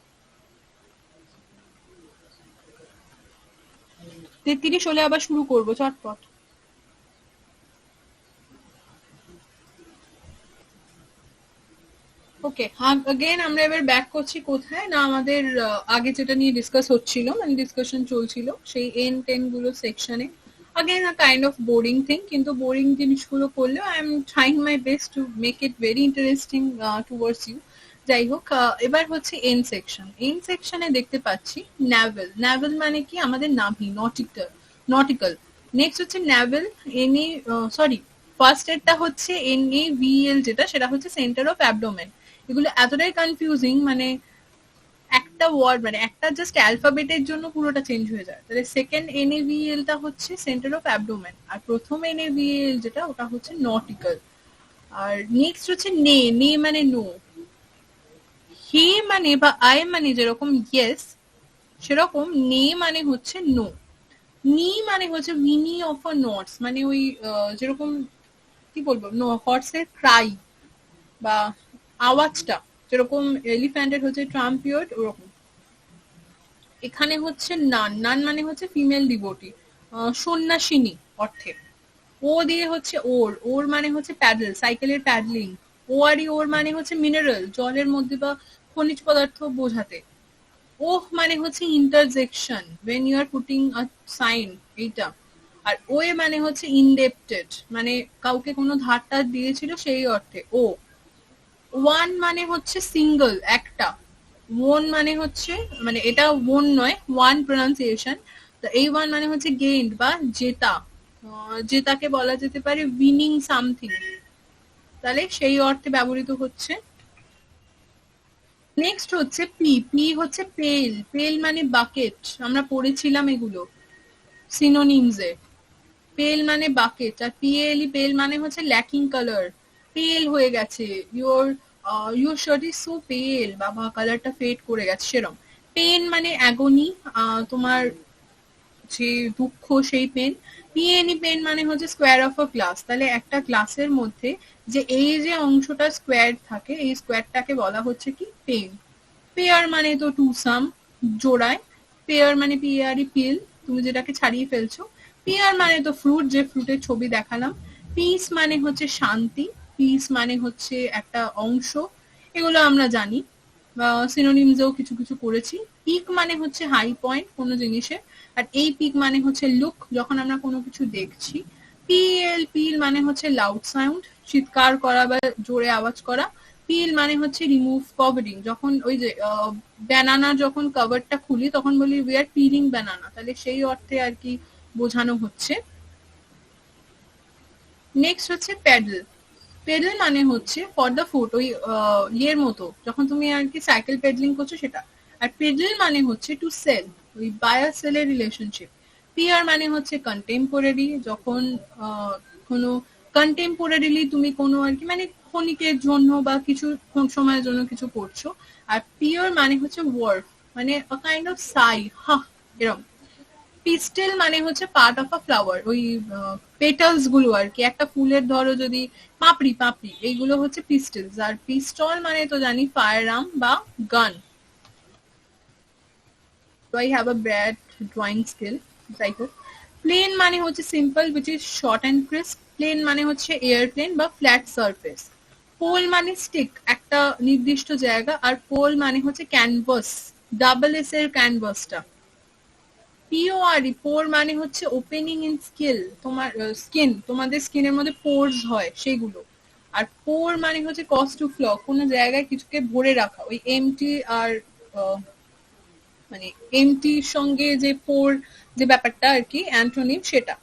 Speaker 1: 33 হলে আবার শুরু করবো, চটপট। ওকে, अगेन আমরা এবার ব্যাক করছি কোথায় না, আমাদের আগে যেটা নিয়ে ডিসকাস হচ্ছিল, মানে ডিসকাশন চলছিল সেই N10 গুলো সেকশনে। Again a kind of boring thing, কিন্তু বোরিং জিনিসগুলো করলেও I am trying my best to make it very interesting towards you. যাই হোক, এবার হচ্ছে এন সেকশন। এন সেকশনে দেখতে পাচ্ছি ন্যাভেল। ন্যাভেল মানে কি? আমাদের নাভি, নটিক্যাল। নেক্সট হচ্ছে ন্যাভেল, ফার্স্ট এরটা হচ্ছে NAVL, যেটা সেটা হচ্ছে সেন্টার অফ অ্যাবডোমেন। এগুলো এতটাই কনফিউজিং, মানে একটা ওয়ার্ড, মানে একটা জাস্ট অ্যালফাবেটের জন্য পুরোটা চেঞ্জ হয়ে যায়। তাহলে সেকেন্ড NAVL টা হচ্ছে সেন্টার অফ অ্যাবডোমেন, আর প্রথম NAVL যেটা ওটা হচ্ছে নটিক্যাল। আর নেক্সট হচ্ছে নে মানে নো, হে মানে বা আই মানে যেরকম ইয়েস, সেরকম নে মানে হচ্ছে নো। নি মানে হচ্ছে উইনি অফ আ নটস, মানে ওই যেরকম কি বলবো, হর্সের ক্রাই বা আওয়াজটা, যেরকম এলিফ্যান্টের হচ্ছে ট্রাম্পিয়ট, ওরকম। এখানে হচ্ছে নান মানে হচ্ছে ফিমেল ডিভোটি, সন্ন্যাসিনী অর্থে। ও দিয়ে হচ্ছে ওর মানে হচ্ছে প্যাডেল, সাইকেলের প্যাডলিং। ওর মানে হচ্ছে মিনারেল, জলের মধ্যে বা খনিজ পদার্থ বোঝাতে। ওহ মানে হচ্ছে interjection, when you are putting a sign, এইটা। আর ওয়ে মানে হচ্ছে ইনডেপ্টেড, মানে কাউকে কোনো ধারটা দিয়েছিল সেই অর্থে ও। ওয়ান মানে হচ্ছে সিঙ্গল, একটা। ওন মানে হচ্ছে, মানে এটা ওন নয়, ওয়ান প্রনাউন্সিয়েশন। তো এই ওয়ান মানে হচ্ছে গেইনড বা জেতা, জেতাকে বলা যেতে পারে উইনিং সামথিং, তাহলে সেই অর্থে ব্যবহৃত হচ্ছে। নেক্সট হচ্ছে পি হচ্ছে পেল মানে বাকেট, আমরা পড়েছিলাম এগুলো সিনোনিমসে। পেল মানে বাকেট, আর পেল মানে হচ্ছে ল্যাকিং কালার, পেল হয়ে গেছে, ইউর শার্ট ইজ সো পেল, বাবা কালারটা ফেড করে গেছে, সেরকম। পেন মানে অ্যাগনি, তোমার যে দুঃখ, সেই পেন। পেন মানে হচ্ছে স্কোয়ার অফ আ গ্লাস, তাহলে একটা গ্লাসের মধ্যে যে এই যে অংশটা স্কোয়ার থাকে, এই স্কোয়ারটাকে বলা হচ্ছে কি পেন। পেয়ার মানে তো টু সাম, জোড়ায়। পেয়ার মানে পিল, তুমি যেটাকে ছাড়িয়ে ফেলছো। পিয়ার মানে তো ফ্রুট, যে ফ্রুটের ছবি দেখালাম। পিস মানে হচ্ছে শান্তি, পিস মানে হচ্ছে একটা অংশ, এগুলো আমরা জানি, সিনোনিমসেও কিছু কিছু করেছি। পিক মানে হচ্ছে হাই পয়েন্ট কোনো জিনিসের, আর এই পিক মানে হচ্ছে লুক, যখন আমরা কোনো কিছু দেখছি। পিল মানে হচ্ছে লাউড সাউন্ড, চিৎকার করা বা জোরে আওয়াজ করা। পিল মানে হচ্ছে রিমুভ কভারিং, যখন ওই যে ব্যানানা যখন কভারটা খুলি তখন বলি উই আর পিলিং ব্যানানা, তাহলে সেই অর্থে আর কি বোঝানো হচ্ছে। নেক্সট হচ্ছে প্যাডেল। পেডেল মানে হচ্ছে ফর দ্য ফুট, ওই ইয়ের মতো যখন তুমি আর কি সাইকেল পেডলিং করছো সেটা। আর পেডেল মানে হচ্ছে টু সেল, ওই বায়ার সেলের রিলেশনশিপ। পিয়ার মানে হচ্ছে কন্টেম্পোরারি, যখন কোনো কন্টেম্পোরারিলি তুমি কোনো আর কি মানে ক্ষণিকের জন্য বা কিছু সময়ের জন্য কিছু করছো। আর পিয়ার মানে হচ্ছে ওয়ার্ফ, মানে আ কাইন্ড অফ সাই, হা, এরকম। পিস্টেল মানে হচ্ছে পার্ট অফ আ ফ্লাওয়ার, ওই পেটালস গুলো আর কি, একটা ফুলের ধরো যদি পাপড়ি, এইগুলো হচ্ছে পিস্টেলস। আর পিস্টল মানে তো জানি ফায়ার আর্ম বা গান। I have a bad drawing skill, যাই হোক। প্লেন মানে হচ্ছে simple, which is short and crisp। Plane মানে হচ্ছে এয়ারপ্লেন বা ফ্ল্যাট সারফেস। পোল মানে স্টিক, একটা নির্দিষ্ট জায়গা, আর পোল মানে হচ্ছে ক্যানভাস, ডাবল এস এর ক্যানভাসটা। PORE, পোর মানে হচ্ছে ওপেনিং ইন স্কিল, তোমার স্কিন, তোমাদের স্কিনের মধ্যে পোরস হয় সেগুলো। আর পোর মানে হচ্ছে কজ টু ফ্ল, কোনো জায়গায় কিছুকে ভরে রাখা, ওই এমটি আর মানে এমটির সঙ্গে যে পোর যে ব্যাপারটা আর কি অ্যান্টোনিম সেটা।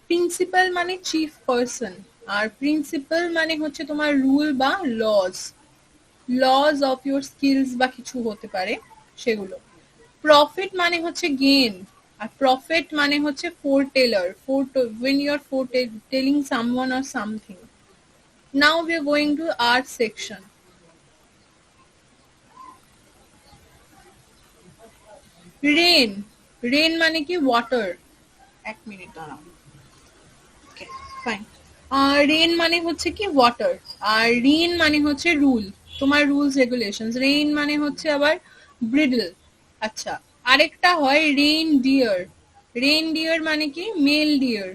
Speaker 1: প্রিন্সিপাল মানে চিফ পারসন, আর প্রিন্সিপাল মানে হচ্ছে তোমার রুল বা লজ অফ ইউর স্কিলস বা কিছু হতে পারে সেগুলো। প্রফিট মানে হচ্ছে গেইন, আর প্রফিট মানে হচ্ছে foreteller, when you are foretelling someone or something. Now we are going to art section. Rain মানে কি water। এক মিনিট দাঁড়াও। Okay, fine. রেন মানে হচ্ছে কি ওয়াটার, আর রিন মানে হচ্ছে রুল, তোমার রুলস রেগুলেশনস। রেইন মানে হচ্ছে আবার ব্রিডল। আচ্ছা, আরেকটা হয় রেইনডিয়ার মানে কি মেল ডিয়ার।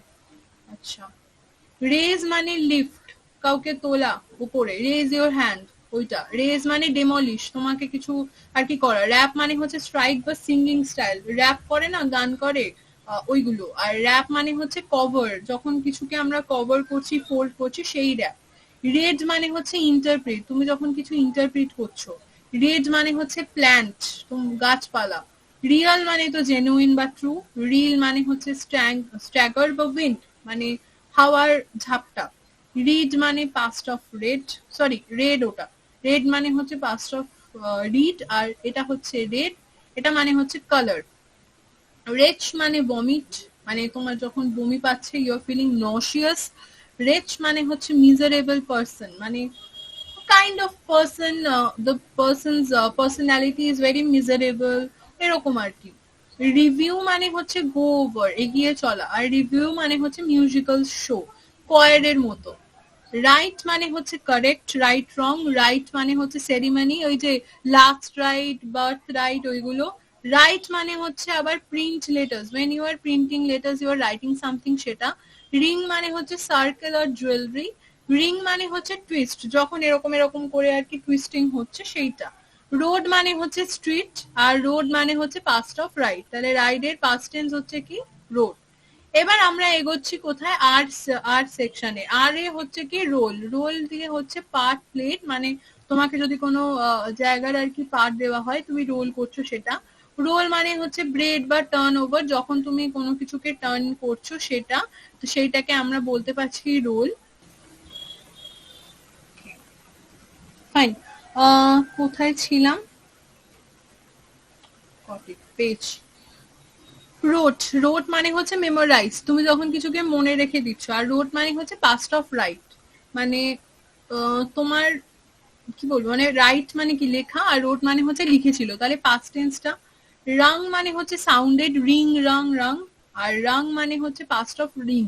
Speaker 1: আচ্ছা, রেজ মানে লিফট, কাউকে তোলা উপরে, রেজ ইওর হ্যান্ড, ওইটা। রেজ মানে ডেমলিশ, তোমাকে কিছু আর কি করা। র্যাপ মানে হচ্ছে স্ট্রাইক বা সিঙ্গিং স্টাইল, র্যাপ করে না, গান করে, ওইগুলো। আর র্যাপ মানে হচ্ছে কভার, যখন কিছুকে আমরা কভার করছি, ফোল্ড করছি, সেই র্যাপ। রেড মানে হচ্ছে ইন্টারপ্রিট, তুমি যখন কিছু ইন্টারপ্রিট করছো। রেড মানে হচ্ছে প্ল্যান্ট, গাছপালা। রিয়াল মানে তো জেনুইন বা ট্রু। রিল মানে হচ্ছে স্ট্যাগার বা উইন্ড, মানে হাওয়ার ঝাপটা। রিড মানে পাস্ট অফ রেড, ওটা রেড মানে হচ্ছে পাস্ট অফ রিড, আর এটা হচ্ছে রেড, এটা মানে হচ্ছে কালার। রেচ মানে ভমিট, মানে তোমার যখন বমি পাচ্ছে, ইউ আর ফিলিং নশিয়াস। রেচ মানে হচ্ছে মিজারেবল পারসন, মানে kind of person, the persons personality is very miserable, এরকম আর কি। রিভিউ মানে হচ্ছে গো ওভার, এগিয়ে চলা, আর রিভিউ মানে হচ্ছে মিউজিক্যাল শো, কয়ারের মতো। রাইট মানে হচ্ছে কারেক্ট, রাইট রং। রাইট মানে হচ্ছে সেরিমনি, ওই যে লাস্ট রাইট, বার্থ রাইট, ওইগুলো। রাইট মানে হচ্ছে আবার print letters, when you are printing letters you are writing something, সেটা। রিং মানে হচ্ছে সার্কেল আর জুয়েলারি। রিং মানে হচ্ছে টুইস্ট, যখন এরকম এরকম করে আর কি টুইস্টিং হচ্ছে, সেইটা। রোড মানে হচ্ছে স্ট্রিট, আর রোড মানে হচ্ছে পাস্ট অফ রাইট, তাহলে রাইডের পাস্ট টেন্স হচ্ছে কি রোড। এবার আমরা এগোচ্ছি কোথায়, আর্ট সেকশনে। আর এ হচ্ছে কি রোল দিয়ে হচ্ছে পার্ট প্লেট, মানে তোমাকে যদি কোনো জায়গার আর কি পার্ট দেওয়া হয়, তুমি রোল করছো, সেটা। রোল মানে হচ্ছে ব্রেড বা টার্ন ওভার, যখন তুমি কোনো কিছুকে টার্ন করছো সেটা, তো সেইটাকে আমরা বলতে পারছি রোল। ফাইন, কোথায় ছিলাম, পেজ। রোট মানে হচ্ছে মেমোরাইজ, তুমি যখন কিছুকে মনে রেখে দিচ্ছ। আর রোট মানে হচ্ছে পাস্ট অফ রাইট, মানে তোমার কি বলবো, মানে রাইট মানে কি লেখা, আর রোট মানে হচ্ছে লিখেছিল, তাহলে পাস্ট টেন্সটা। রাং মানে হচ্ছে সাউন্ডেড, রিং রাং, আর রাং মানে হচ্ছে পাস্ট অফ রিং,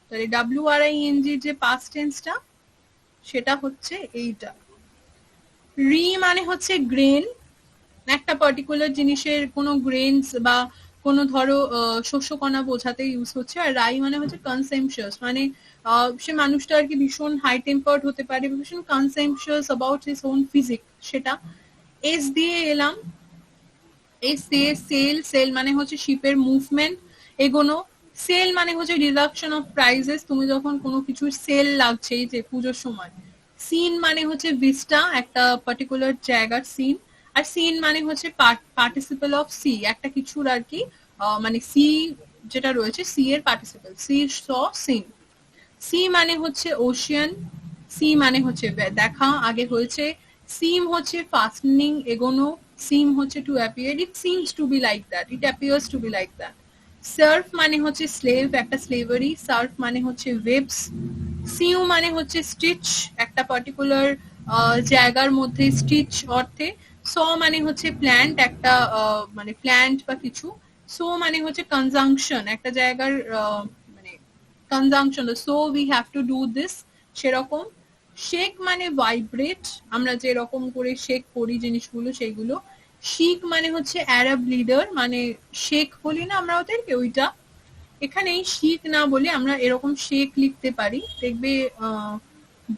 Speaker 1: তাহলে WRING যে পাস্ট টেন্সটা সেটা হচ্ছে এইটা। রি মানে হচ্ছে গ্রেন, একটা পার্টিকুলার জিনিসের কোনো গ্রেনস বা কোনো ধরো শস্যকণা বোঝাতে ইউজ হচ্ছে। আর রাই মানে হচ্ছে কনসেমশিয়াস, মানে সে মানুষটা আর কি ভীষণ হাই টেম্পার্ড হতে পারে, ভীষণ কনসেমশিয়াস অ্যাবাউট হিজ ওন ফিজিক, সেটা। এস দিয়ে এলাম, এস দিয়ে সেল মানে হচ্ছে শিপের মুভমেন্ট, এগোনো। সেল মানে হচ্ছে রিডাকশন অফ প্রাইসেস, তুমি যখন কোনো কিছুর সেল লাগছে, এই যে পুজোর সময়। সিন মানে হচ্ছে ভিস্টা, একটা পার্টিকুলার জায়গার সিন। আর সিন মানে হচ্ছে পার্টিসিপল অফ সি, একটা কিছুর আর কি, মানে সি যেটা রয়েছে, সি এর পার্টিসিপল, সি স সিন। সি মানে হচ্ছে ওশিয়ান, সি মানে হচ্ছে দেখা, আগে হয়েছে। সিম হচ্ছে ফাস্টেনিং, এগোনো। সিম হচ্ছে to appear, it seems to be like that, it appears to be like that. Surf মানে হচ্ছে স্লেভ, একটা স্লেভারি। সার্ফ মানে হচ্ছে ওয়েবস। সিউ মানে হচ্ছে স্টিচ, একটা পার্টিকুলার জায়গার মধ্যে স্টিচ অর্থে। স মানে হচ্ছে প্ল্যান্ট, একটা মানে প্ল্যান্ট বা কিছু। সো মানে হচ্ছে কনজাংশন, একটা জায়গার মানে conjunction, so we have to do this, সেরকম। শেক মানে ভাইব্রেট, আমরা যেরকম করে শেক করি জিনিসগুলো সেইগুলো। শিখ মানে হচ্ছে অ্যারাব লিডার, মানে শেখ বলি না আমরা ওদেরকে, ওইটা। এখানে শিখ না বলে আমরা এরকম শেখ লিখতে পারি, দেখবে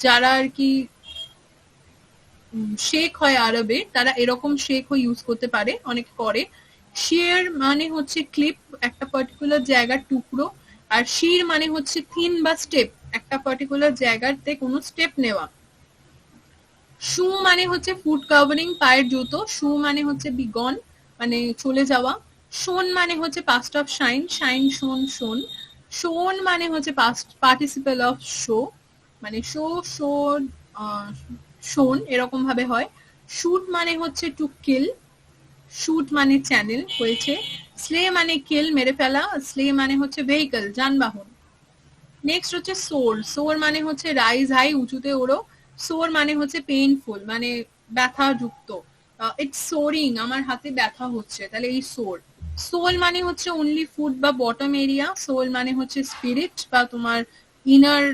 Speaker 1: যারা আর কি শেখ হয় আরবে তারা এরকম শেখও ইউজ করতে পারে, অনেকে করে। শেয়ার মানে হচ্ছে ক্লিপ, একটা পার্টিকুলার জায়গার টুকরো। আর শির মানে হচ্ছে থিন বা স্টেপ, একটা পার্টিকুলার জায়গাতে কোনো স্টেপ নেওয়া। শু মানে হচ্ছে ফুট কাভারিং, পায়ের জুতো। শু মানে হচ্ছে বি গন, মানে চলে যাওয়া। শোন মানে হচ্ছে পাস্ট অফ শাইন, শাইন শোন শোন। শোন মানে হচ্ছে পাস্ট পার্টিসিপল অফ শো, মানে শো শোন শোন এরকম ভাবে হয়। শুট মানে হচ্ছে টু কিল, শুট মানে চ্যানেল হয়েছে। স্লে মানে কিল, মেরে ফেলা। স্লে মানে হচ্ছে ভেহিকল, যানবাহন। নেক্সট হচ্ছে সোর, সোর মানে হচ্ছে রাইজ হাই, উঁচুতে ওড়ো। সোর মানে হচ্ছে পেইনফুল, মানে ব্যথা যুক্ত। ইটস সোরিং, আমার হাতে ব্যথা হচ্ছে, তাহলে এই সোর। সোল মানে হচ্ছে অনলি ফুট বা বটম এরিয়া। সোল মানে হচ্ছে স্পিরিট বা তোমার ইনার,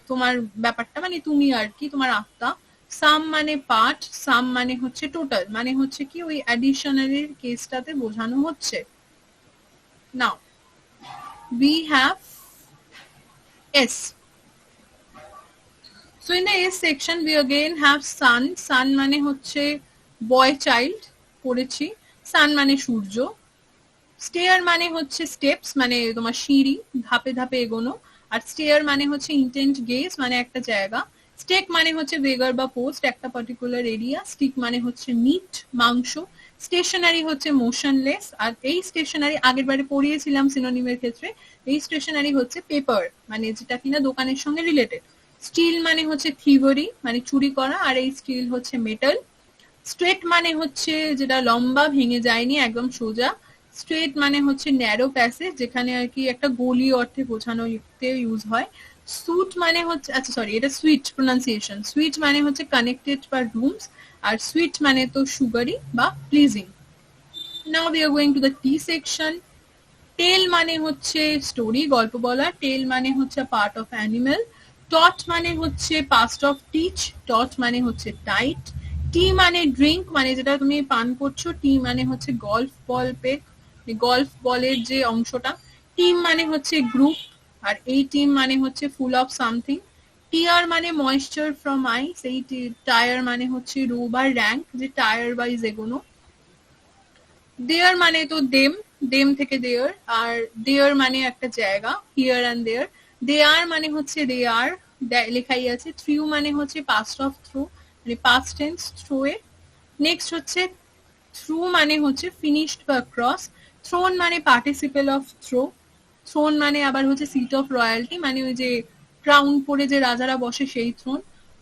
Speaker 1: তোমার ব্যাপারটা মানে তুমি আর কি, তোমার আত্মা। সাম মানে পার্ট, সাম মানে হচ্ছে টোটাল, মানে হচ্ছে কি ওই অ্যাডিশনালির কেসটাতে বোঝানো হচ্ছে। নাও we have S. So in the S section we again have sun. Sun মানে হচ্ছে boy child, পড়েছি। sun মানে সূর্য। স্টেয়ার মানে হচ্ছে স্টেপস, মানে তোমার সিঁড়ি, ধাপে ধাপে এগোনো। আর স্টেয়ার মানে হচ্ছে ইন্টেন্ট গেজ, মানে একটা জায়গা। স্টেক মানে হচ্ছে বেগার বা পোস্ট, একটা পার্টিকুলার এরিয়া। স্টিক মানে হচ্ছে মিট, মাংস। স্টেশনারি হচ্ছে মোশনলেস। আর এই স্টেশনারি আগের বারে পড়িয়েছিলাম সিনোনিমের ক্ষেত্রে। এই স্টেশনারি হচ্ছে পেপার, মানে যেটা কিনা দোকানের সঙ্গে রিলেটেড। স্টিল মানে হচ্ছে থিভারি, মানে চুরি করা। আর এই স্টিল হচ্ছে মেটাল। স্ট্রেট মানে হচ্ছে যেটা লম্বা, ভেঙে যায়নি, একদম সোজা। স্ট্রেট মানে হচ্ছে ন্যারো প্যাসেজ, যেখানে আর কি একটা গলি অর্থে বোঝানোতে ইউজ হয়। সুট মানে হচ্ছে, আচ্ছা সরি, এটা সুইট প্রোনাউন্সিয়েশন। সুইট মানে হচ্ছে কানেক্টেড বা রুমস। আর সুইট মানে তো সুগারি বা pleasing. Now we are going to the T section. Tell মানে হচ্ছে স্টোরি, গল্প বলা। টেল মানে হচ্ছে পার্ট অফ অ্যানিমেল। টট মানে হচ্ছে পাস্ট অফ টিচ, টট মানে হচ্ছে টাইট। টি মানে ড্রিঙ্ক, মানে যেটা তুমি পান করছো। টি মানে হচ্ছে গল্ফ বল পেক, গল্ফ বলের যে অংশটা। টিম মানে হচ্ছে গ্রুপ, আর এই টিম মানে হচ্ছে ফুল অফ সামথিং। টিয়ার মানে ময়েশ্চার ফ্রম আইস, এই টায়ার মানে হচ্ছে রো বা র্যাঙ্ক, যে টায়ার ওয়াইজ এগোনো। দেয়ার মানে তো দেম, দেম থেকে দেয়ার। আর দেয়ার মানে একটা জায়গা, হিয়ার অ্যান্ড দেয়ার। দেয়ার মানে হচ্ছে দে আর, লেখাই আছে। থ্রু মানে হচ্ছে পাস্ট অফ থ্রু, মানে past tense through a. Next হচ্ছে থ্রু মানে হচ্ছে ফিনিশড বা ক্রস। থ্রোন মানে পার্টিসিপেল অফ থ্রো। থ্রোন মানে আবার হচ্ছে সিট অফ রয়্যালটি, মানে ওই যে ক্রাউন পরে যে রাজারা বসে সেই থ্রোন।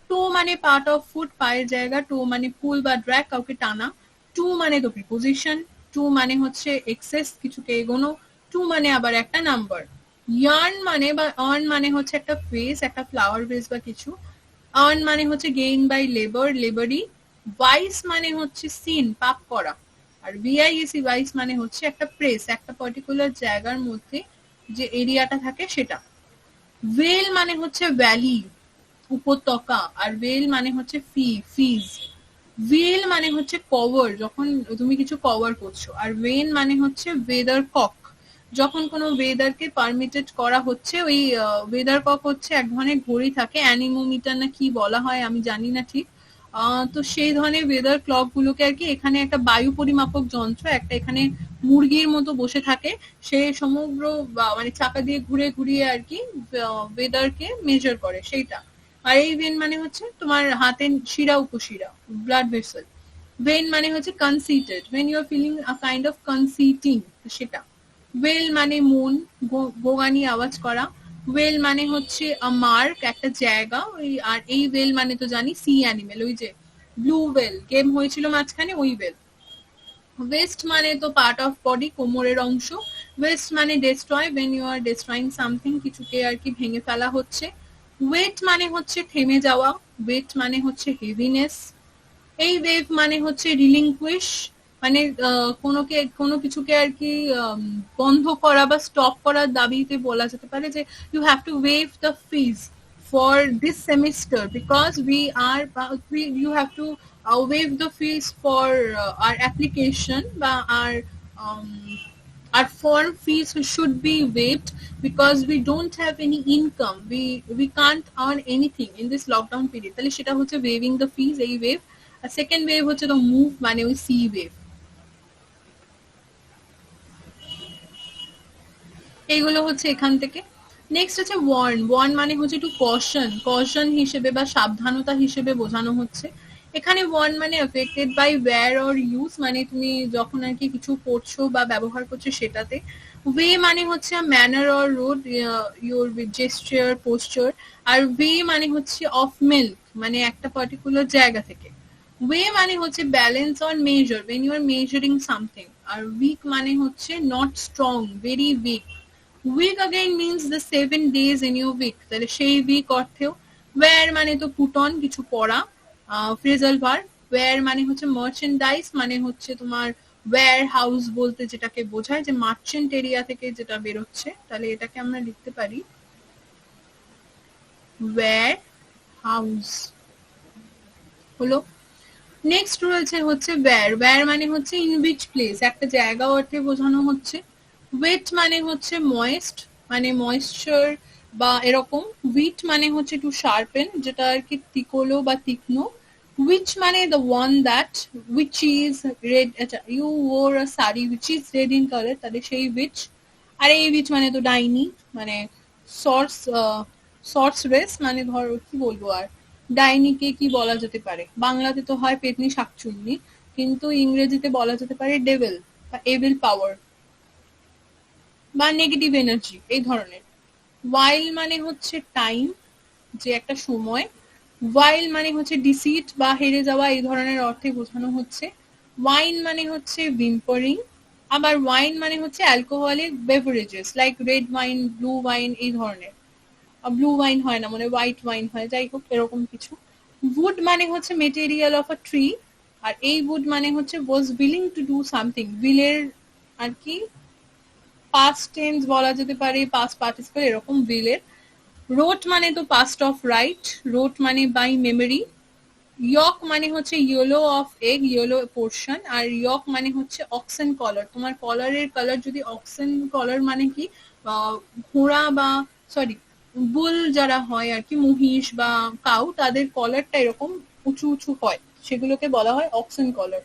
Speaker 1: টো মানে পার্ট অফ ফুট, পায়ের জায়গা। টো মানে পুল বা ড্র্যাগ, কাউকে টানা। টু মানে তো প্রিপোজিশন। টু মানে হচ্ছে এক্সেস, কিছুকে এগোনো। টু মানে আবার একটা নাম্বার। ইয়ার্ন মানে বা আর্ন মানে হচ্ছে একটা ফেস, একটা ফ্লাওয়ার বেস বা কিছু। আর্ন মানে হচ্ছে গেইন বাই লেবার, লেবারি। ভাইস মানে হচ্ছে সিন, পাপ করা। আর ভিআইএসি ভাইস মানে হচ্ছে একটা প্রেস, একটা পার্টিকুলার জায়গার মধ্যে যে এরিয়াটা থাকে সেটা। ভেল মানে হচ্ছে ভ্যালি, উপত্যকা। আর ভেল মানে হচ্ছে ফিজ। ভেল মানে হচ্ছে কভার, যখন তুমি কিছু কভার করছো। আর ভেন মানে হচ্ছে ওয়েদার কক, যখন কোনো ওয়েদারকে পারমিটেড করা হচ্ছে। ওই ওয়েদার কক হচ্ছে এক ধরনের ঘড়ি থাকে, অ্যানিমোমিটার না কি বলা হয় আমি জানি না ঠিক। তো সেই ধরনের ওয়েদার ক্লক গুলোকে আর কি, এখানে একটা বায়ু পরিমাপক যন্ত্র একটা এখানে মুরগির মতো বসে থাকে, সে সমগ্র মানে চাকা দিয়ে ঘুরে ঘুরিয়ে আর কি ওয়েদারকে মেজার করে সেইটা। আর এই ভেন মানে হচ্ছে তোমার হাতের শিরা উপশিরা, ব্লাড ভেসেল। ভেন মানে হচ্ছে conceited, when you are feeling a kind of conceiting, সেটা। ওয়েল মানে মন, গোগানি আওয়াজ করা। ওয়েল মানে হচ্ছে মার্ক, একটা জায়গা। ওই আর এই ওয়েল মানে তো জানি সি অ্যানিমেল, ওই যে ব্লু ওয়েল গেম হয়েছিল মাঝখানে, ওই ওয়েল। ওয়েস্ট মানে তো পার্ট অফ বডি, কোমরের অংশ। ওয়েস্ট মানে destroy, when you are destroying something, কিছুকে আর কি ভেঙে ফেলা হচ্ছে। ওয়েট মানে হচ্ছে থেমে যাওয়া, ওয়েট মানে হচ্ছে হেভিনেস। এই ওয়েভ মানে হচ্ছে রিলিংকুইশ, মানে কোনো কিছুকে আর কি বন্ধ করা বা স্টপ করার দাবিতে বলা যেতে পারে যে you have to waive the fees. for this semester, because you have to waive the fees for our application, but our form fees should be waived because we don't have any income, we can't earn anything in this lockdown period. তাহলে সেটা হচ্ছে waiving the fees, এই wave। আর সেকেন্ড ওয়েভ হচ্ছে the move, মানে ওই সি ওয়েভ। এইগুলো হচ্ছে এখান থেকে। নেক্সট হচ্ছে ওয়ার্ন মানে হচ্ছে টু কশন হিসেবে বা সাবধানতা হিসেবে বোঝানো হচ্ছে। এখানে ওয়ার্ন মানে affected by wear or use, মানে তুমি যখন আর কি কিছু পড়ছো বা ব্যবহার করছো সেটাতে। ওয়ে মানে হচ্ছে manner or road, your gesture, posture. আর ওয়ে মানে হচ্ছে অফ মিল্ক, মানে একটা পার্টিকুলার জায়গা থেকে। ওয়ে মানে হচ্ছে balance or measure, when you are measuring something। আর উইক মানে হচ্ছে not strong, very weak. Week again means the 7 days in your week, তাহলে সেই উইক অর্থেও। ওয়্যার মানে তো পুট অন, কিছু পরা। Phrasal verb. ওয়্যার মানে হচ্ছে মার্চেন্ডাইজ, মানে হচ্ছে তোমার ওয়্যার হাউস বলতে যেটাকে বোঝায়, যে মার্চেন্ট এরিয়া থেকে যেটা বেরোচ্ছে, তাহলে এটাকে আমরা লিখতে পারি ওয়্যার হাউস হলো। নেক্সট রয়েছে হচ্ছে ওয়্যার মানে হচ্ছে ইন উইচ প্লেস, একটা জায়গা অর্থে বোঝানো হচ্ছে। ওয়েট মানে হচ্ছে ময়েস্ট, মানে ময়েশ্চার বা এরকম। উইট মানে হচ্ছে টু শার্পেন, যেটা আর কি তিকলো বা তীক্ষ্ণ। উইচ মানে the one that, which is red, আচ্ছা you wore a sari which is red in colour, তাহলে সেই উইচ। আর এই উইচ মানে তো ডাইনি, মানে সর্সরেস, মানে ধর কি বলবো আর, ডাইনিকে কি বলা যেতে পারে, বাংলাতে তো হয় পেতনি শাকচুন্নি, কিন্তু ইংরেজিতে বলা যেতে পারে ডেভিল বা এভিল পাওয়ার বা নেগেটিভ এনার্জি, এই ধরনের। ওয়াইল মানে হচ্ছে টাইম, যে একটা সময়। ওয়াইল মানে হচ্ছে ডিসিট বা হেরে যাওয়া, এই ধরনের অর্থে বোঝানো হচ্ছে। ওয়াইন মানে হচ্ছে ভিম্পারিং। আবার ওয়াইন মানে হচ্ছে alcoholic beverages like red wine, blue wine, এই ধরনের। ব্লু ওয়াইন হয় না, মানে হোয়াইট ওয়াইন হয়, যাই হোক এরকম কিছু। উড মানে হচ্ছে মেটেরিয়াল অফ আ ট্রি। আর এই উড মানে হচ্ছে ওয়াজ উইলিং টু ডু সামথিং, উইলের আর কি পাস্ট টেন্স বলা যেতে পারে, পাস্ট পার্টিসিপল, এরকম উইলের। রোট মানে তো পাস্ট অফ রাইট, রোট মানে বাই মেমোরি। ইয়ক মানে হচ্ছে yellow of egg, yellow portion. আর ইয়ক মানে হচ্ছে অক্সেন কলার, তোমার কলারের কালার যদি অক্সেন কলার মানে কি ঘোড়া বা সরি বুল যারা হয় আর কি, মহিষ বা কাউ, তাদের কলারটা এরকম উঁচু উঁচু হয়, সেগুলোকে বলা হয় অক্সেন কলার।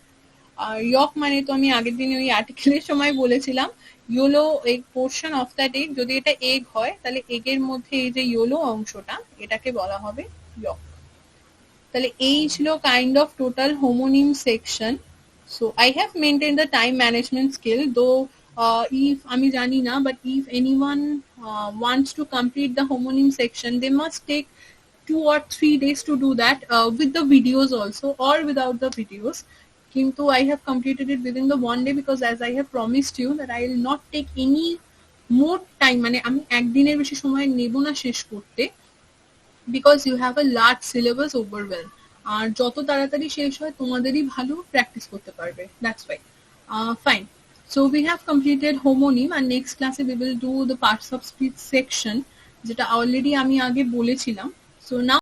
Speaker 1: আর ইয়ক মানে তো আমি আগের দিনে ওই আর্টিকেলের সময় বলেছিলাম, yellow egg portion of that egg, যদি এটা এগ হয় তাহলে এগের মধ্যে এই যে ইয়েলো অংশটা, এটাকে বলা হবে ইয়ক। তাহলে এই ছিল kind of total homonym section. So I have maintain the time management skill, দো if আমি জানি না, but if anyone wants to complete the homonym section, they must take 2 or 3 days to do that, with the videos also or without the videos. Kintu I have completed it within the 1 day, because as I have promised you that I will not take any more time, মানে আমি একদিনের বেশি সময় নেব না শেষ করতে, because you have a large syllabus overwhelm, আর যত তাড়াতাড়ি শেষ হয় তোমাদেরই ভালো, প্র্যাকটিস করতে পারবে, that's why fine. So we have completed homonym, and next class we will do the parts of speech section, যেটা already আমি আগে বলেছিলাম। So now